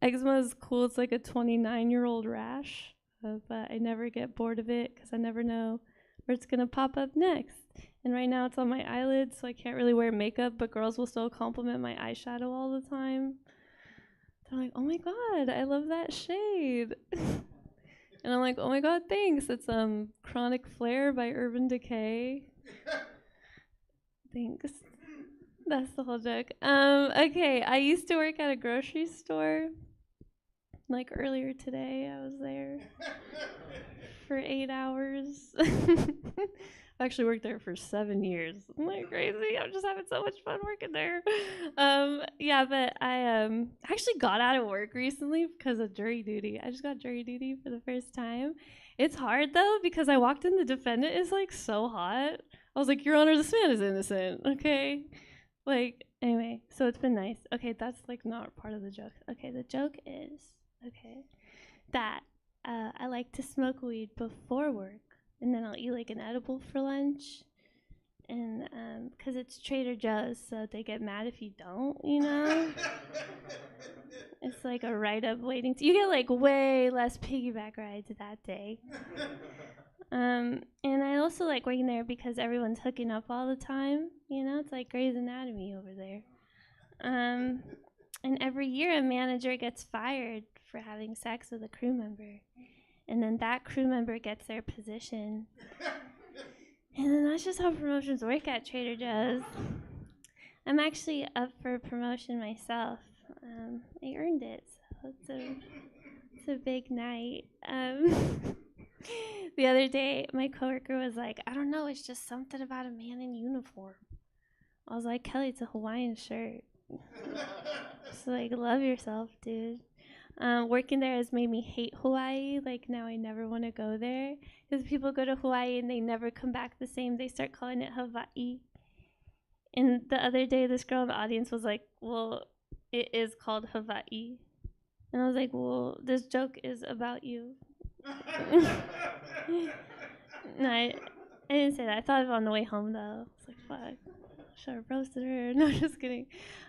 Eczema is cool. It's like a 29-year-old rash, but I never get bored of it because I never know where it's going to pop up next. And right now it's on my eyelids, so I can't really wear makeup, but girls will still compliment my eyeshadow all the time. They're like, oh my God, I love that shade. And I'm like, oh my God, thanks. It's Chronic Flare by Urban Decay. Thanks. That's the whole joke. Okay, I used to work at a grocery store. Like earlier today, I was there for 8 hours. I actually worked there for 7 years. I'm like crazy. I'm just having so much fun working there. Yeah, but I actually got out of work recently because of jury duty. I just got jury duty for the first time. It's hard though because I walked in, the defendant is like so hot. I was like, Your Honor, this man is innocent. Okay. Like, anyway, so it's been nice. Okay, that's like not part of the joke. Okay, the joke is, that I like to smoke weed before work, and then I'll eat like an edible for lunch. And because it's Trader Joe's, so they get mad if you don't, you know? It's like a write-up waiting. You get like way less piggyback rides that day. And I also like working there because everyone's hooking up all the time. You know, it's like Grey's Anatomy over there. And every year a manager gets fired for having sex with a crew member. And then that crew member gets their position. And then that's just how promotions work at Trader Joe's. I'm actually up for promotion myself. I earned it, so it's a big night. The other day, my coworker was like, I don't know, it's just something about a man in uniform. I was like, Kelly, it's a Hawaiian shirt. So, like, love yourself, dude. Working there has made me hate Hawaii. Like, now I never want to go there. Because people go to Hawaii and they never come back the same. They start calling it Hawaii. And the other day, this girl in the audience was like, well, it is called Hawaii. And I was like, well, this joke is about you. No, I didn't say that. I thought of it on the way home, though. I was like, fuck. Should have roasted her. No, just kidding.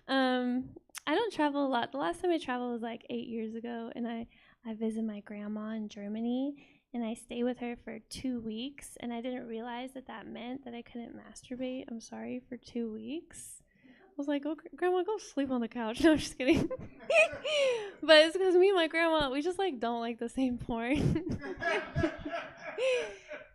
I don't travel a lot. The last time I traveled was like 8 years ago, and I visit my grandma in Germany, and I stay with her for 2 weeks, and I didn't realize that meant that I couldn't masturbate. I'm sorry, for 2 weeks. I was like, oh, Grandma, go sleep on the couch. No, I'm just kidding. But it's because me and my grandma, we just like don't like the same porn.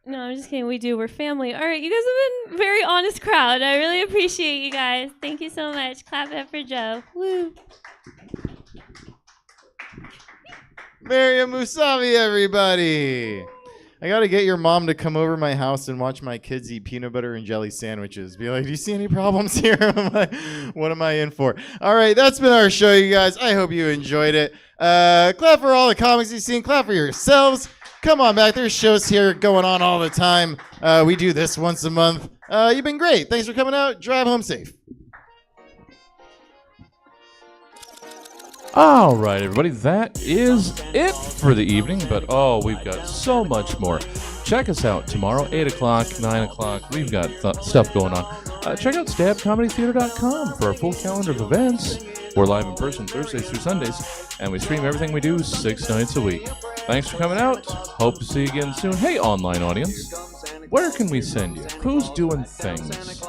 No, I'm just kidding. We do. We're family. All right, you guys have been a very honest crowd. I really appreciate you guys. Thank you so much. Clap it for Joe. Woo. Miriam Musavi, everybody. I got to get your mom to come over my house and watch my kids eat peanut butter and jelly sandwiches. Be like, do you see any problems here? What am I in for? All right, that's been our show, you guys. I hope you enjoyed it. Clap for all the comics you've seen. Clap for yourselves. Come on back. There's shows here going on all the time. We do this once a month. You've been great. Thanks for coming out. Drive home safe. All right, everybody, that is it for the evening, but we've got so much more. Check us out tomorrow, 8 o'clock, 9 o'clock. We've got stuff going on. Check out stabcomedytheater.com for our full calendar of events. We're live in person Thursdays through Sundays, and we stream everything we do 6 nights a week. Thanks for coming out. Hope to see you again soon. Hey, online audience, where can we send you? Who's doing things?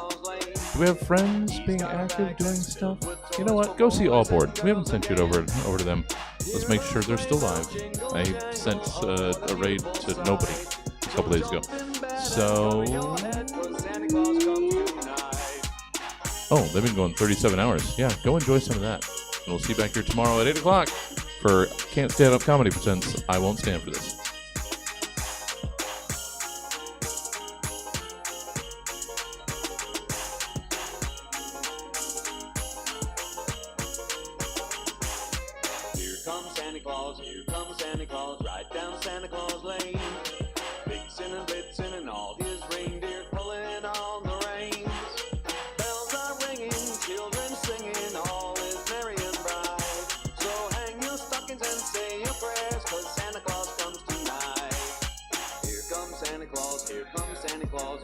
Do we have friends being active, doing stuff? You know what? Go see All Board. We haven't sent you over to them. Let's make sure they're still live. I sent a raid to nobody a couple days ago. So... Oh, they've been going 37 hours. Yeah, go enjoy some of that. And we'll see you back here tomorrow at 8 o'clock for Can't Stand Up Comedy Presents I Won't Stand For This. Here comes Santa Claus, right down Santa Claus Lane. Vixen and Blitzen and all his reindeer pulling on the reins. Bells are ringing, children singing, all is merry and bright. So hang your stockings and say your prayers, 'cause Santa Claus comes tonight. Here comes Santa Claus,